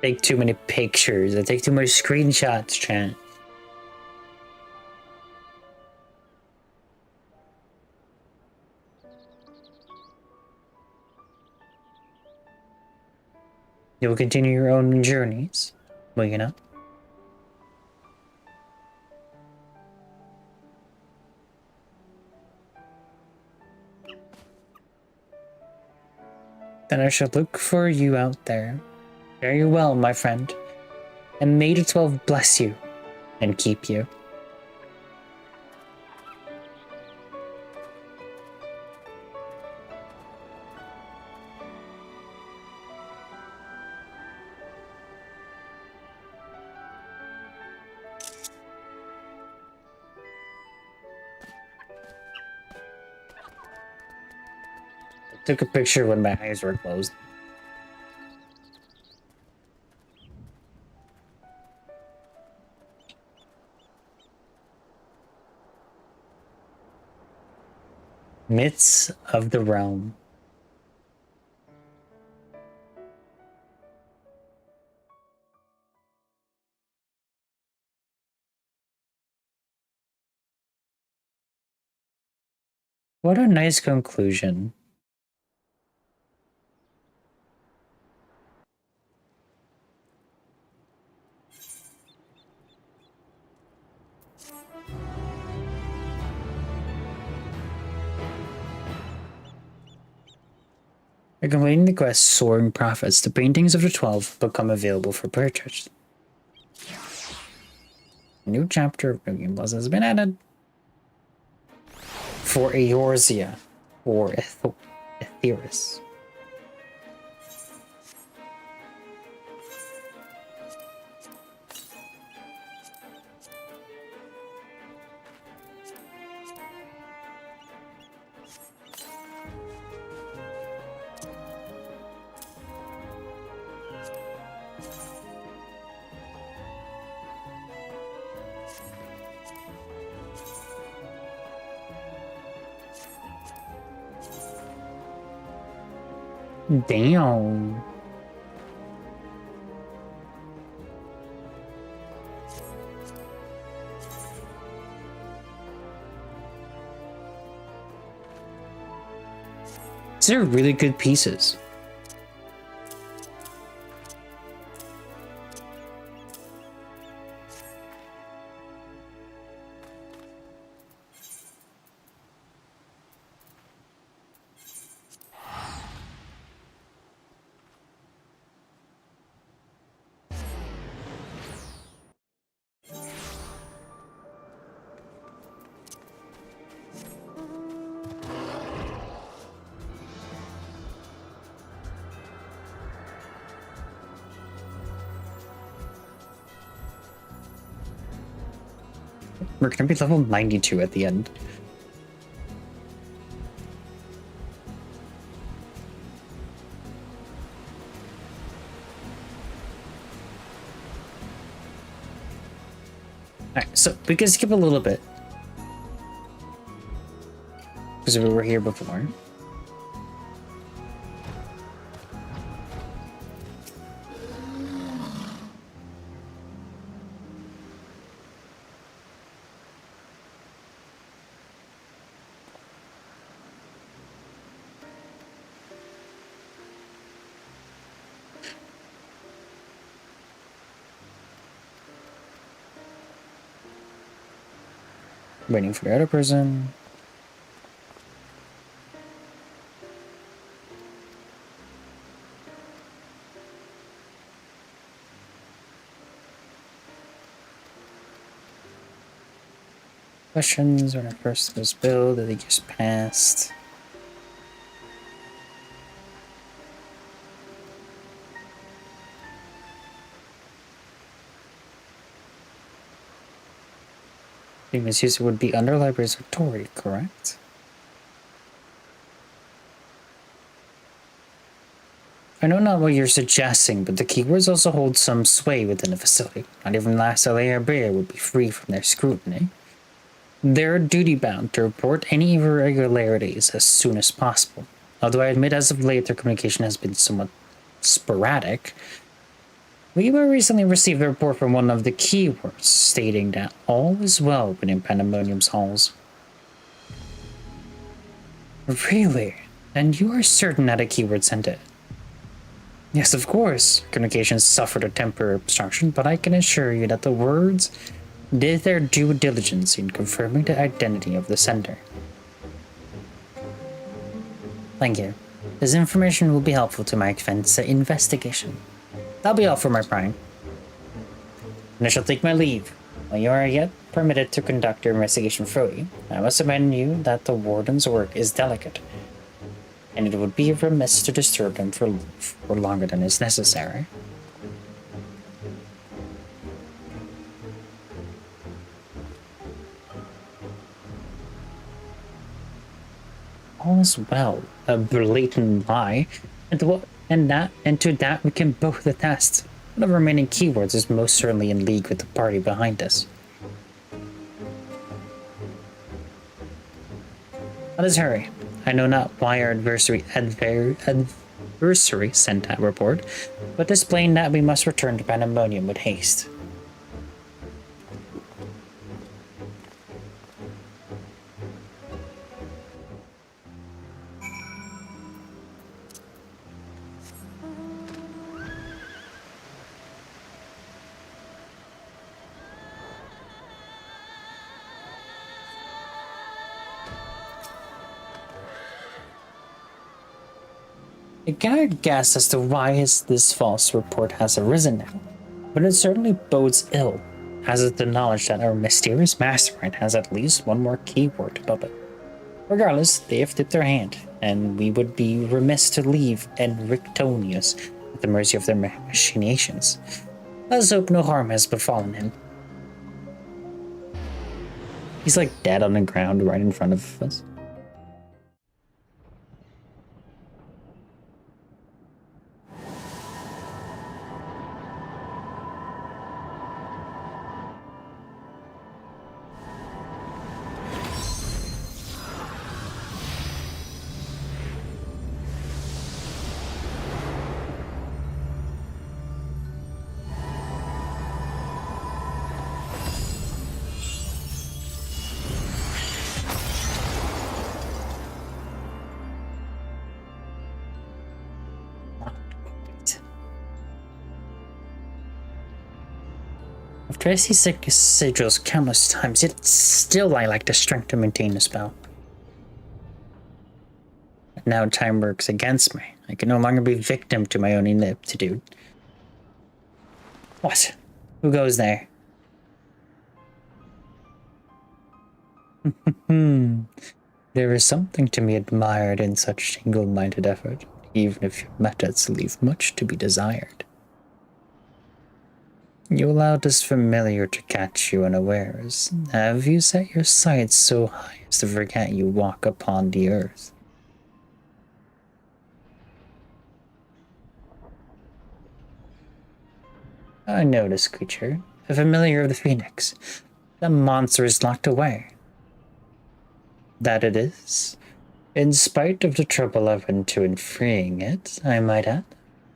Take too many pictures. I take too many screenshots, chat. You will continue your own journeys, will you not? Then I shall look for you out there. Very well, my friend, and may the 12 bless you and keep you. I took a picture when my eyes were closed. Myths of the Realm. What a nice conclusion. By completing the quest Soaring Prophets, the paintings of the 12 become available for purchase. A new chapter of New Game Plus has been added. For Eorzea, or Aetheris. Damn. These are really good pieces. We're gonna be level 92 at the end. Alright, so we can skip a little bit. Because we were here before. Waiting for the other person. Questions when I first was built that they just passed. The misuse would be under library's authority, correct? I know not what you're suggesting, but the keywords also hold some sway within the facility. Not even last LA would be free from their scrutiny. They're duty-bound to report any irregularities as soon as possible. Although I admit as of late their communication has been somewhat sporadic. We were recently received a report from one of the keywords stating that all is well within Pandemonium's halls. Really? And you are certain that a keyword sent it? Yes, of course. Communications suffered a temporary obstruction, but I can assure you that the words did their due diligence in confirming the identity of the sender. Thank you. This information will be helpful to my investigation. That'll be all for my prying. And I shall take my leave. While you are yet permitted to conduct your investigation fully, I must remind you that the warden's work is delicate, and it would be remiss to disturb them for longer than is necessary. All is well, a blatant lie, and to that we can both attest. One of the remaining keywords is most certainly in league with the party behind us. Let us hurry. I know not why our adversary sent that report, but displaying that we must return to Pandemonium with haste. I cannot guess as to why this false report has arisen now, but it certainly bodes ill, as is the knowledge that our mysterious mastermind has at least one more keyword above it. Regardless, they have tipped their hand, and we would be remiss to leave Enrictonius at the mercy of their machinations. Let us hope no harm has befallen him. He's like dead on the ground right in front of us. After I see sigils countless times, yet still I lack the strength to maintain the spell. But now time works against me. I can no longer be victim to my own ineptitude. What? Who goes there? There is something to be admired in such single-minded effort, even if your methods leave much to be desired. You allowed this familiar to catch you unawares. Have you set your sights so high as to forget you walk upon the earth? I know this creature, a familiar of the Phoenix. The monster is locked away. That it is. In spite of the trouble I went to in freeing it, I might add.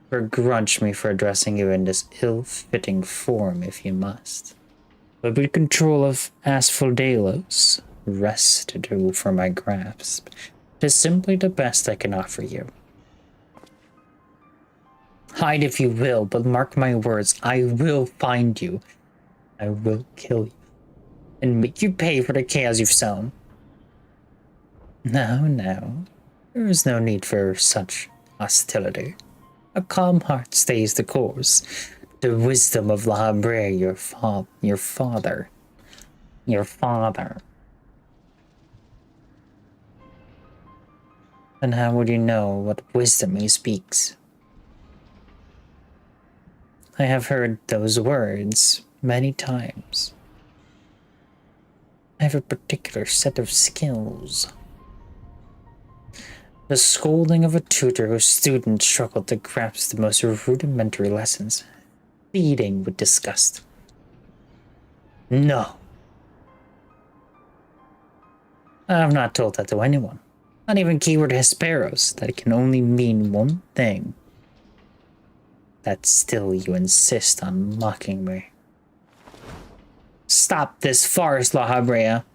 Begrudge me for addressing you in this ill-fitting form if you must. But with control of Asphodelos wrested from my grasp, it is simply the best I can offer you. Hide if you will, but mark my words, I will find you. I will kill you, and make you pay for the chaos you've sown. No, there is no need for such hostility. A calm heart stays the course. The wisdom of La Habrea, your father. And how would you know what wisdom he speaks? I have heard those words many times. I have a particular set of skills. The scolding of a tutor whose students struggled to grasp the most rudimentary lessons, feeding with disgust. No. I have not told that to anyone. Not even keyword Hesperos, that it can only mean one thing. That still you insist on mocking me. Stop this farce, La Habrea.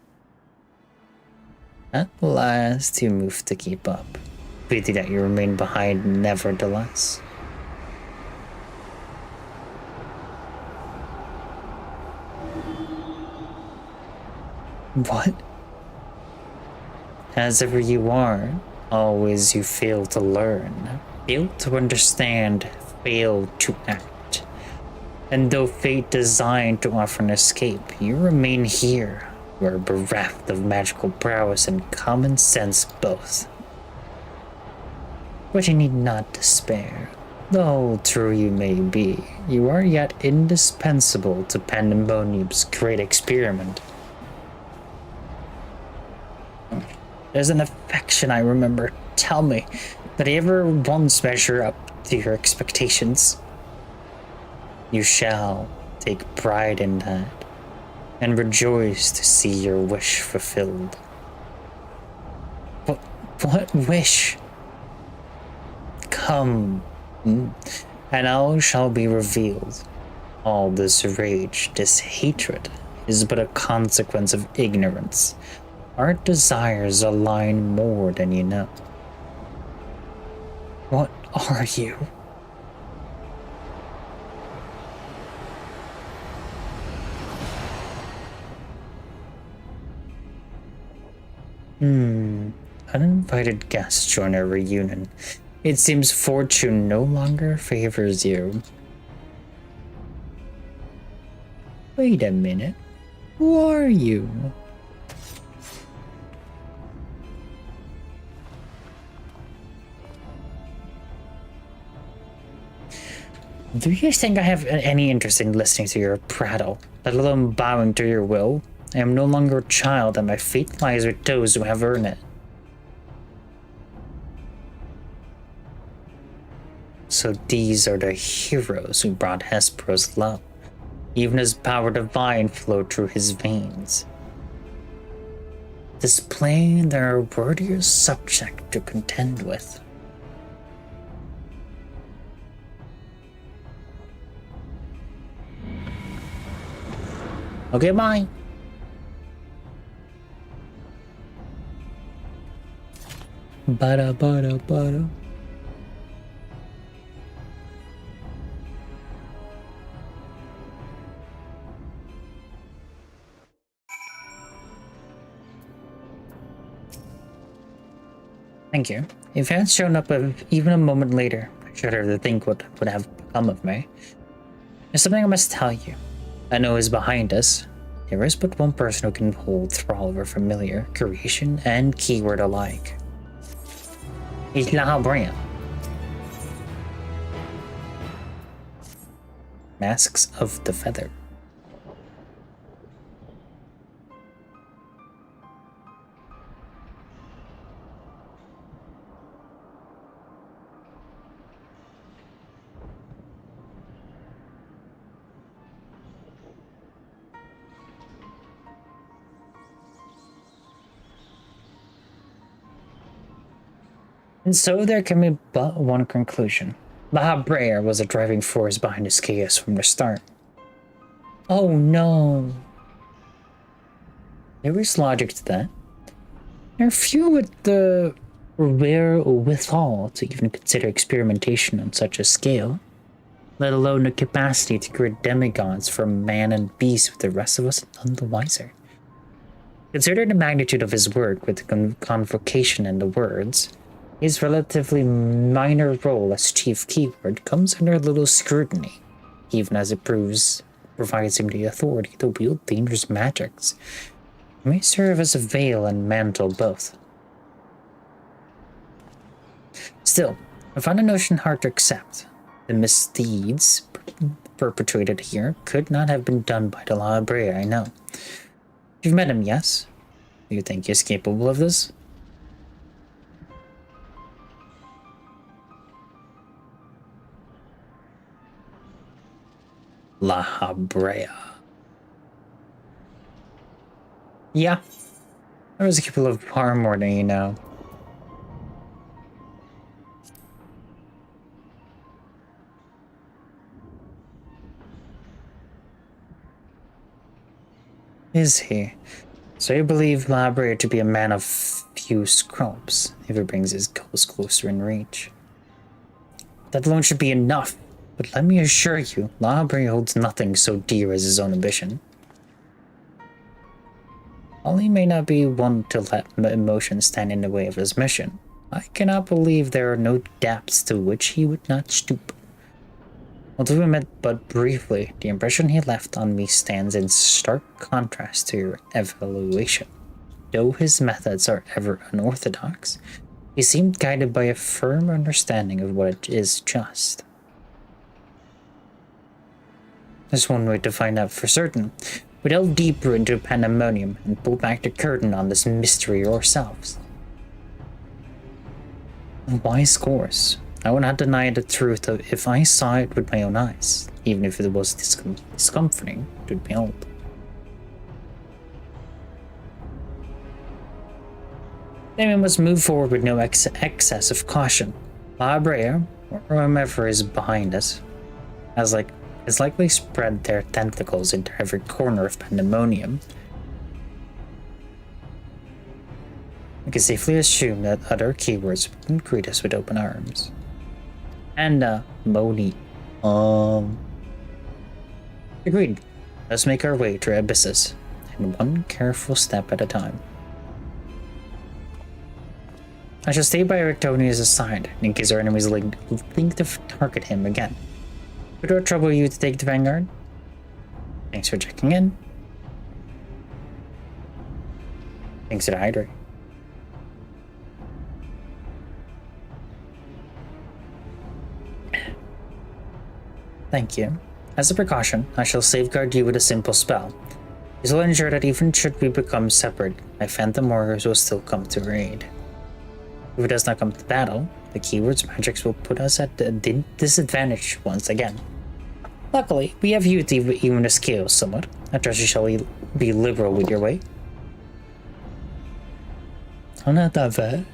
At last you move to keep up. Pity that you remain behind nevertheless. What? As ever you are, always you fail to learn. Fail to understand, fail to act. And though fate designed to offer an escape, you remain here. You are bereft of magical prowess and common sense both. But you need not despair. Though true you may be, you are yet indispensable to Pandemonium's great experiment. There's an affection I remember. Tell me, did I ever once measure up to your expectations? You shall take pride in that, and rejoice to see your wish fulfilled. What wish? Come, and all shall be revealed. All this rage, this hatred, is but a consequence of ignorance. Our desires align more than you know. What are you? Uninvited guests join our reunion. It seems fortune no longer favors you. Wait a minute. Who are you? Do you think I have any interest in listening to your prattle, let alone bowing to your will? I am no longer a child, and my fate lies with those who have earned it. So these are the heroes who brought Hesperos love. Even his power divine flowed through his veins, displaying their worthier subject to contend with. Okay, bye. Bada. Thank you. If you had shown up even a moment later, I shudder to think what would have become of me. There's something I must tell you. I know is behind us. There is but one person who can hold thrall over familiar, creation, and keyword alike. It's LittleRyoko. Masks of the Feather. And so there can be but one conclusion. LittleRyoko was a driving force behind this chaos from the start. Oh no. There is logic to that. There are few with the rare withal to even consider experimentation on such a scale, let alone the capacity to create demigods from man and beast with the rest of us none the wiser. Consider the magnitude of his work with the convocation and the words. His relatively minor role as chief keyword comes under little scrutiny, even as it provides him the authority to wield dangerous magics. It may serve as a veil and mantle both. Still, I find the notion hard to accept. The misdeeds perpetrated here could not have been done by the LittleRyoko I know. You've met him, yes? Do you think he's capable of this? LittleRyoko. Yeah. I was capable of far more than you know. Is he? So you believe LittleRyoko to be a man of few scruples, if he brings his goals closer in reach. That alone should be enough. But let me assure you, LittleRyoko holds nothing so dear as his own ambition. While he may not be one to let emotions stand in the way of his mission, I cannot believe there are no depths to which he would not stoop. Although we met but briefly, the impression he left on me stands in stark contrast to your evaluation. Though his methods are ever unorthodox, he seemed guided by a firm understanding of what is just. There's one way to find out for certain. We delve deeper into pandemonium and pull back the curtain on this mystery ourselves. A wise course. I would not deny the truth of if I saw it with my own eyes, even if it was discomforting to behold. Then we must move forward with no excess of caution. La Brea, or whomever is behind us, has likely spread their tentacles into every corner of pandemonium. We can safely assume that other keywords wouldn't greet us with open arms. And, Moni. Agreed. Let's make our way to abysses, and one careful step at a time. I shall stay by Rictonius' side, in case our enemies think to target him again. Would it trouble you to take the vanguard? Thanks for checking in. Thanks to the Hydra. Thank you. As a precaution, I shall safeguard you with a simple spell. This will ensure that even should we become separate, my phantom warriors will still come to our aid. If it does not come to battle, the keyword's magics will put us at a disadvantage once again. Luckily, we have you to even the scales somewhat. I trust you shall be liberal with your way. I'm not that bad.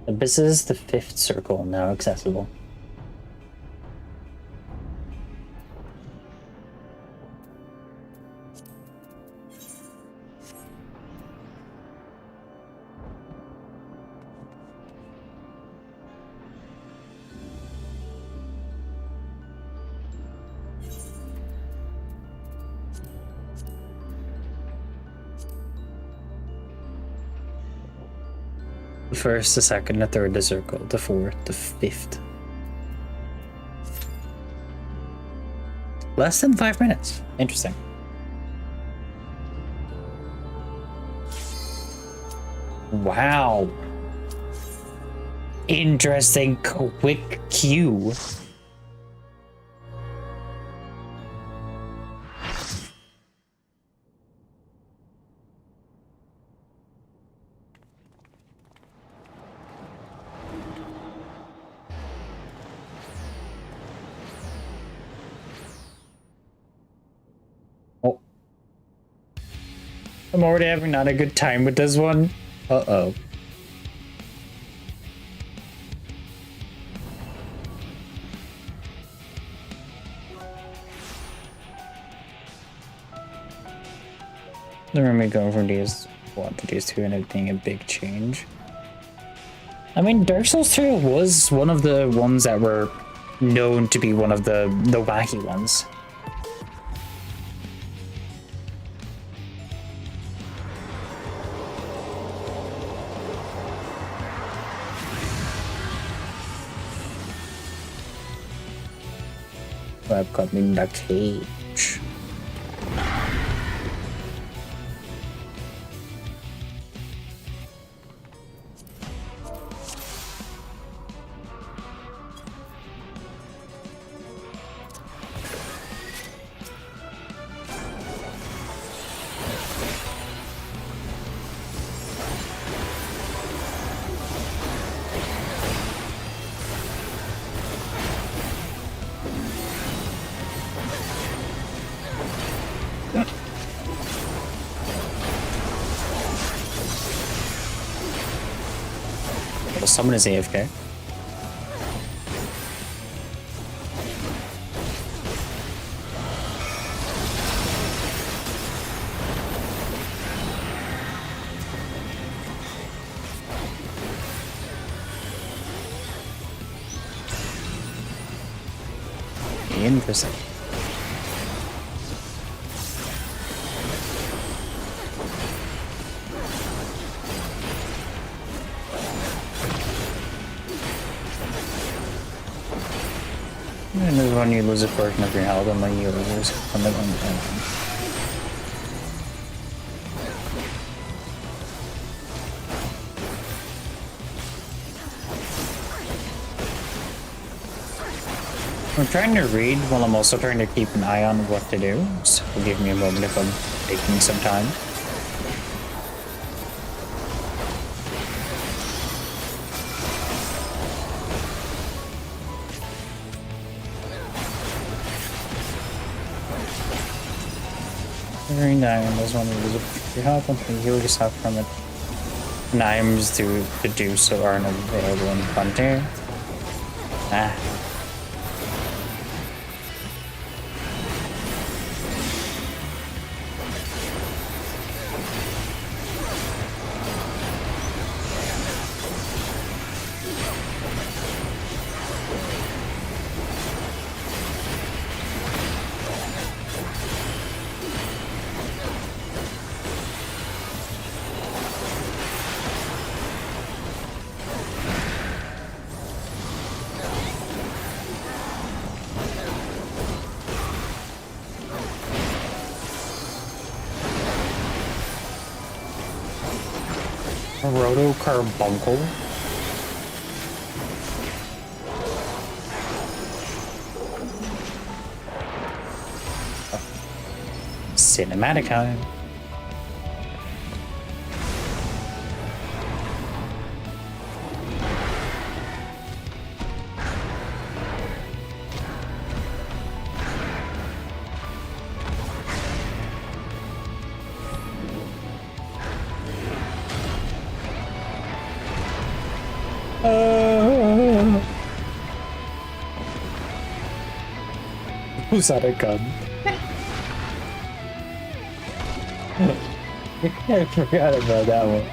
Abysses, the fifth circle, now accessible. The first, the second, the third, the circle, the fourth, the fifth. Less than 5 minutes. Interesting. Wow. Interesting quick queue. I'm already having not a good time with this one. Uh-oh. I remember going from DS1 to DS2 and it being a big change. I mean, Dark Souls 2 was one of the ones that were known to be one of the wacky ones. I've got me in the cage. Someone is AFK. Interesting. And this when you lose a portion of your health and then you lose from it on the I'm trying to read while I'm also trying to keep an eye on what to do, so give me a moment if I'm taking some time. Clearing diamond is one of the help and you heal yourself from it. And items to do so aren't available in the frontier. Ah. Roto Carbuncle. Cinematic time. Who's that a gun? I forgot about that one.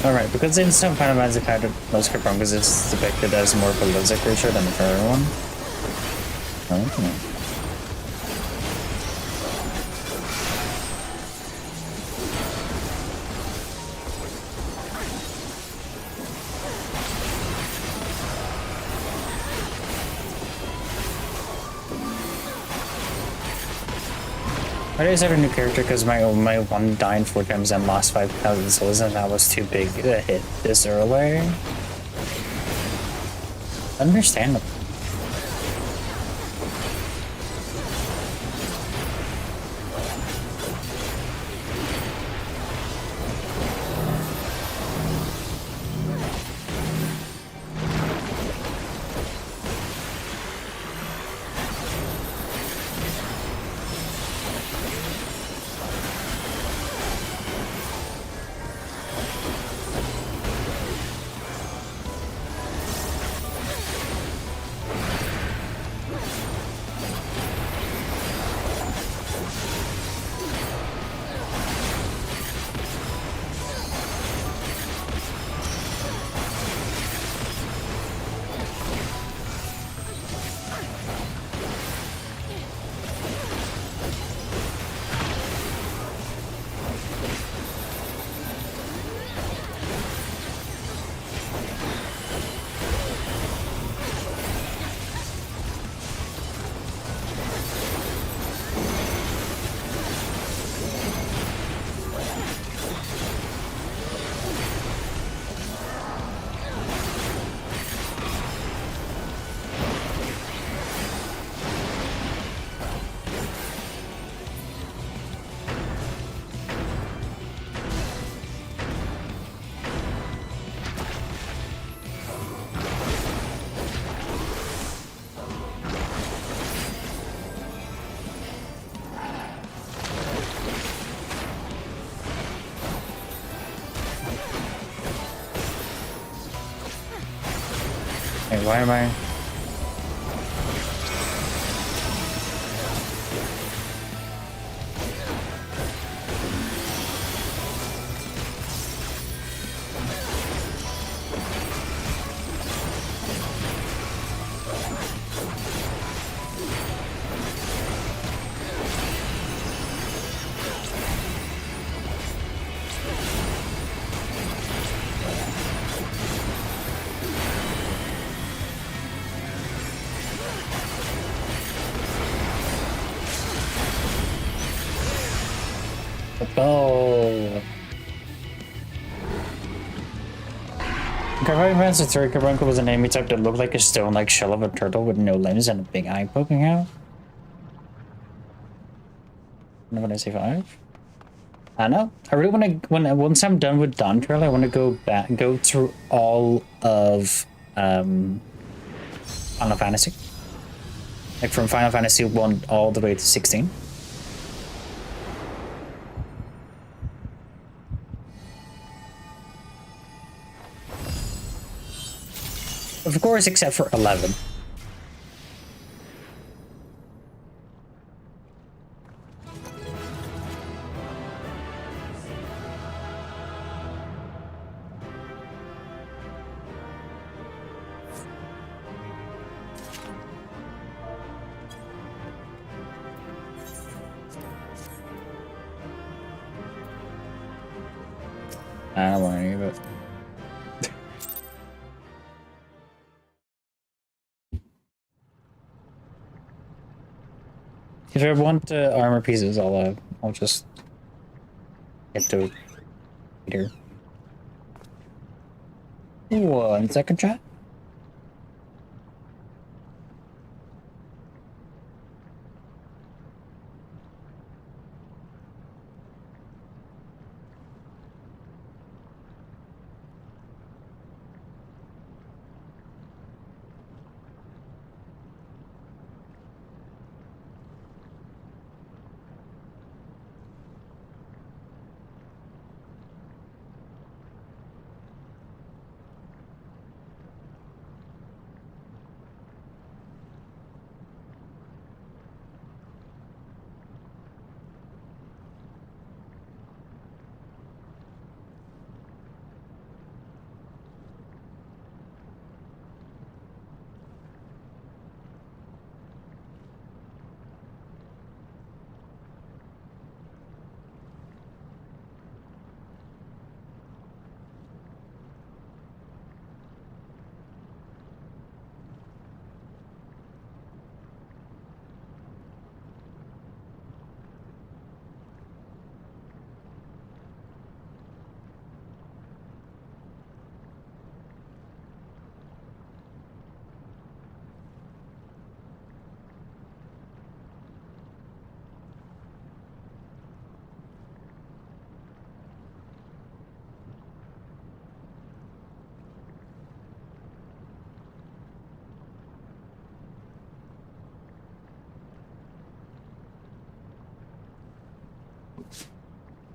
Alright, because in some Final Fantasy kind of most Carbuncle is depicted as more of a lizard creature than a fairy one. Okay. I just had a new character because my one died 4 times and lost 5,000 souls, and that was too big to hit this early. Understandable. Hey, why am I? Oh. Carvine Fantasy 3, Carbuncle was an enemy type that looked like a stone-like shell of a turtle with no limbs and a big eye poking out. When I say 5? I know. I really want to, once I'm done with Dawn Trail, I want to go through all of Final Fantasy. Like from Final Fantasy 1 all the way to 16. Of course, except for 11. I don't want any of it. If I want armor pieces, I'll just get to later. 1 second, chat.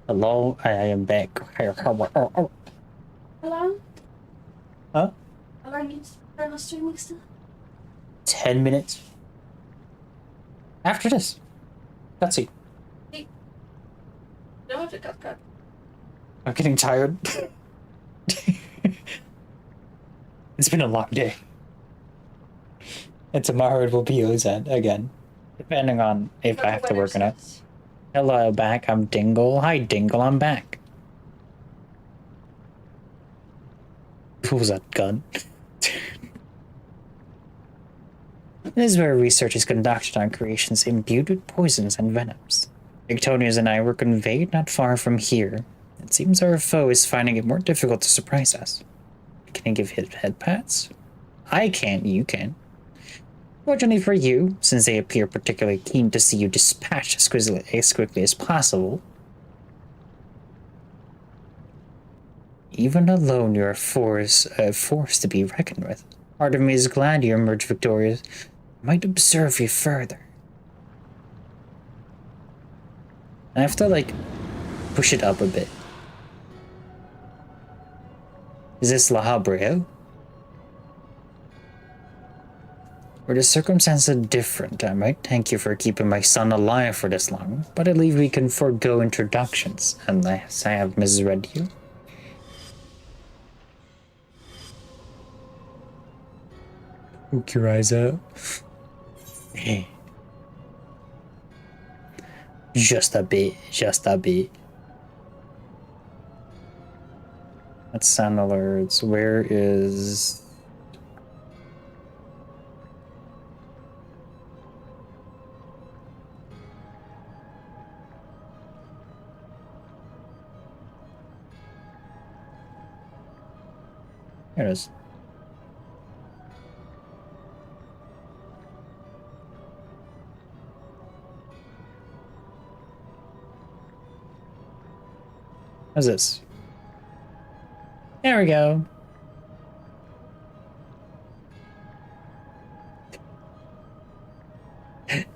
Hello, I am back. Hello? Huh? How long is the streaming still? 10 minutes. After this. Cutscene. No, if it got cut. I'm getting tired. It's been a long day. And tomorrow it will be Ozan again. Depending on if I have to work on it. Hello, back. I'm Dingle. Hi, Dingle. I'm back. Who was that gun? This is where research is conducted on creations imbued with poisons and venoms. Victonius and I were conveyed not far from here. It seems our foe is finding it more difficult to surprise us. Can I give head pats? I can't, you can. Fortunately for you, since they appear particularly keen to see you dispatched as quickly as possible. Even alone, you are a force to be reckoned with. Part of me is glad you emerged victorious. I might observe you further. I have to, like, push it up a bit. Is this La Habrea? Where the circumstances are different, I might thank you for keeping my son alive for this long, but I believe we can forego introductions unless I have misread you. Poke your eyes out. Just a bit, just a bit. That's sound alerts. Where is... There it is. How's this? There we go.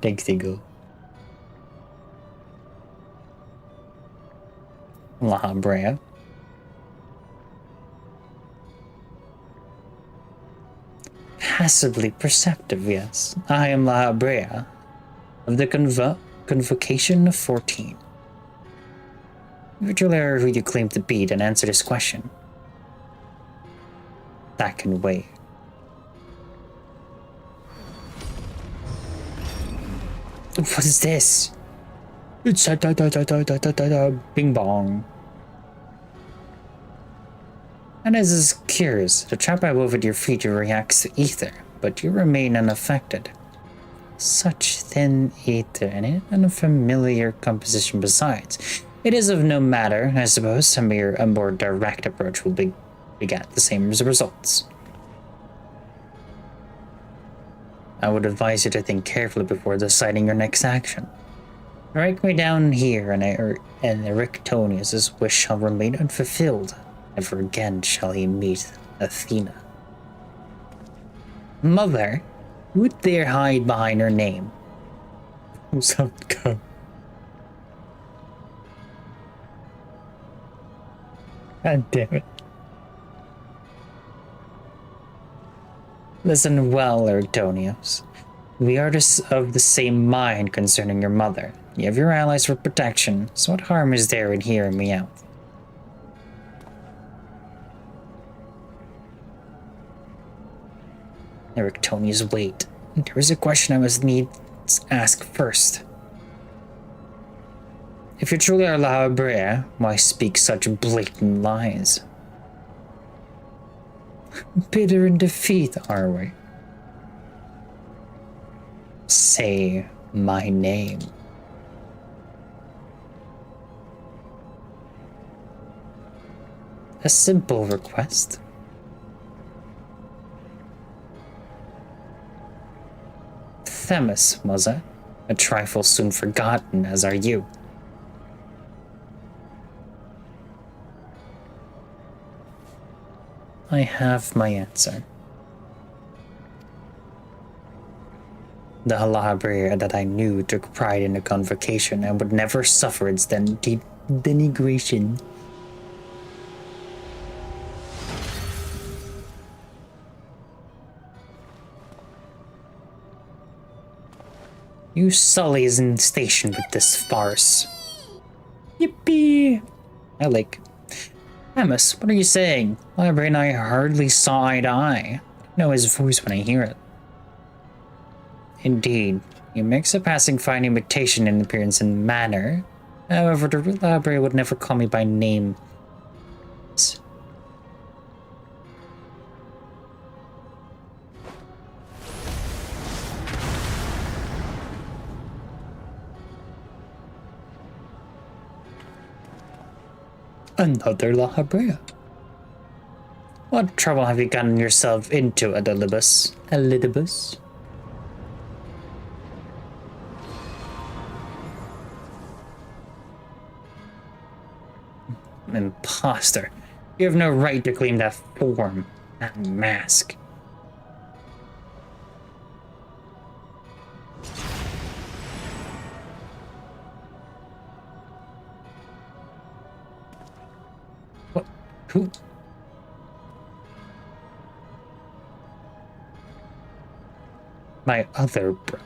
Thanks, Eagle. La Brea. Passively perceptive, yes. I am La Brea of the Convocation of 14. Virtual error who you claim to be, then answer this question. That can wait. What is this? It's a bing bong. And as is curious, the trap I wove at your feet reacts to ether, but you remain unaffected. Such thin ether in it, and a familiar composition besides. It is of no matter, I suppose. A more direct approach will beget the same results. I would advise you to think carefully before deciding your next action. Strike me down here, and Erictonius' wish shall remain unfulfilled. Never again shall he meet Athena. Mother, who would dare hide behind her name? Who's out go? God damn it. Listen well, Erictonius. We are of the same mind concerning your mother. You have your allies for protection, so what harm is there in hearing me out? Erictonius, wait. There is a question I must needs ask first. If you truly are La Brea, why speak such blatant lies? Bitter in defeat, are we? Say my name. A simple request. Themis, was it? A trifle soon forgotten, as are you. I have my answer. The Halabria that I knew took pride in the convocation and would never suffer its denigration. You Sully is in station with this farce. Yippee! I like. Amos, what are you saying? Library and I hardly saw eye to eye. I know his voice when I hear it. Indeed, he makes a passing fine imitation in appearance and manner. However, the real library would never call me by name. Another La Habrea. What trouble have you gotten yourself into, Adelibus? Elidibus? Imposter. You have no right to claim that form, that mask. What? Who? My other bro.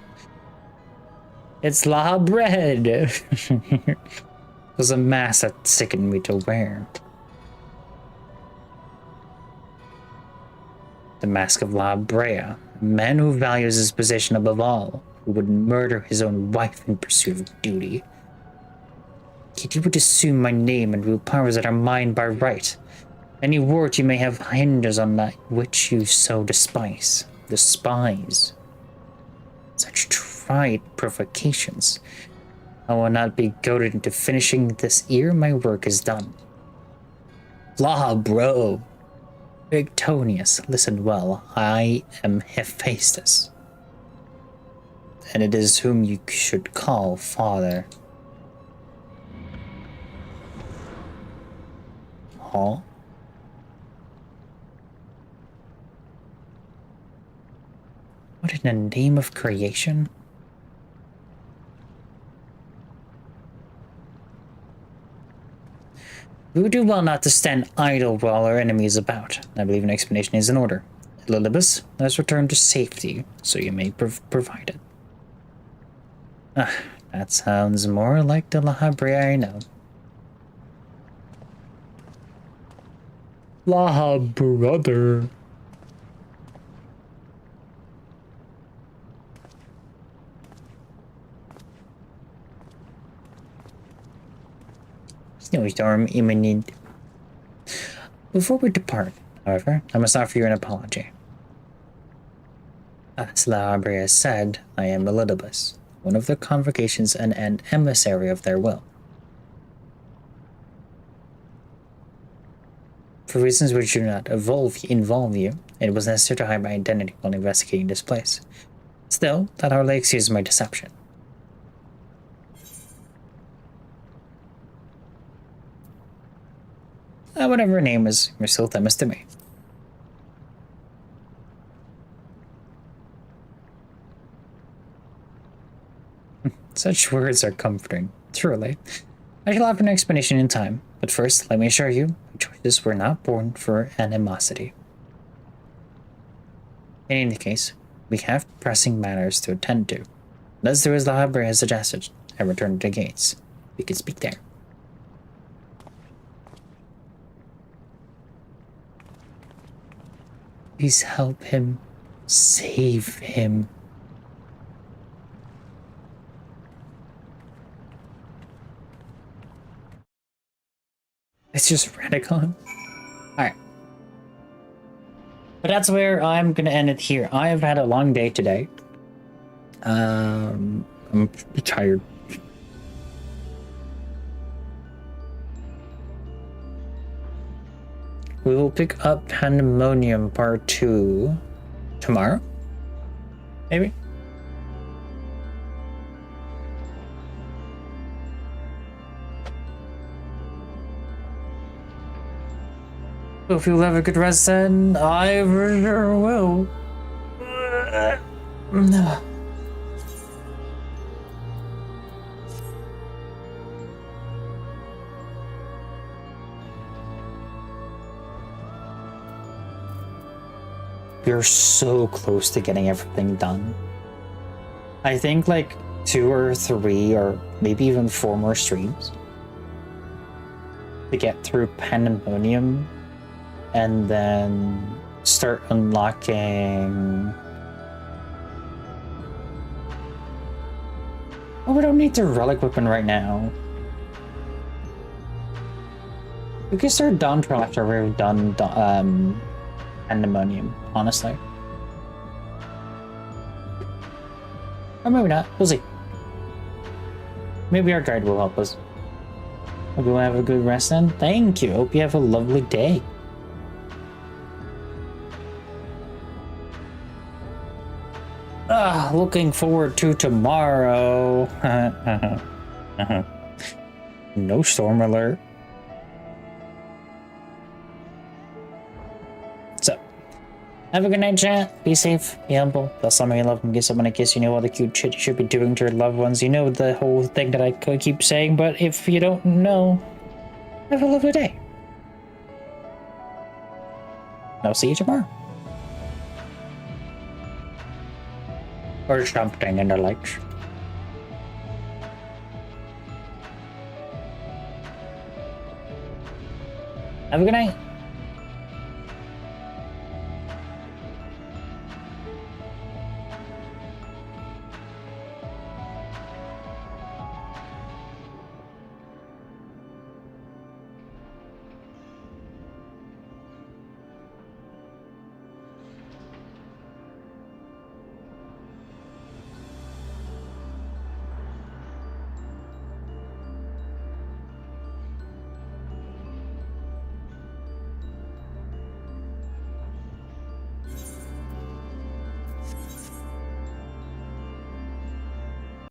It's La Bread. It was a mask that sickened me to wear. The mask of La Brea, a man who values his position above all, who would murder his own wife in pursuit of duty. Yet you would assume my name and rule powers that are mine by right. Any word you may have hinges on that which you so despise. Such tried provocations. I will not be goaded into finishing this ere my work is done. La, bro. Victonius, listen well. I am Hephaestus, and it is whom you should call father. Huh? What in the name of creation? We would do well not to stand idle while our enemy is about. I believe an explanation is in order. Lilibus, let us return to safety, so you may provide it. Ah, that sounds more like the La Habrea I know. La brother. Snowstorm imminent. Before we depart, however, I must offer you an apology. As La Habrea said, I am Elidibus, one of the convocations and an emissary of their will. For reasons which do not involve you, it was necessary to hide my identity while investigating this place. Still, that hardly excuses my deception. Whatever her name is, you're still Themis to me. Such words are comforting, truly. I shall offer an explanation in time, but first, let me assure you, my choices were not born for animosity. In any case, we have pressing matters to attend to. Let's do as La Habrea has suggested, and return to the gates. We can speak there. Please help him. Save him. It's just Radicon. Alright. But that's where I'm gonna end it here. I have had a long day today. I'm tired. We will pick up Pandemonium Part 2 tomorrow? Maybe? If you'll have a good rest then, I for sure will. We're so close to getting everything done. I think like 2 or 3 or maybe even 4 more streams to get through Pandemonium and then start unlocking... Oh, we don't need the relic weapon right now. We can start Dawn Trail after we've done Pandemonium, honestly. Or maybe not. We'll see. Maybe our guide will help us. Hope you have a good rest then. Thank you. Hope you have a lovely day. Looking forward to tomorrow. No storm alert. So, have a good night, chat. Be safe, be humble, tell someone you love them, give someone a kiss. You know all the cute shit you should be doing to your loved ones. You know the whole thing that I could keep saying, but if you don't know, have a lovely day. I'll see you tomorrow. Or something in the likes. Have a good night.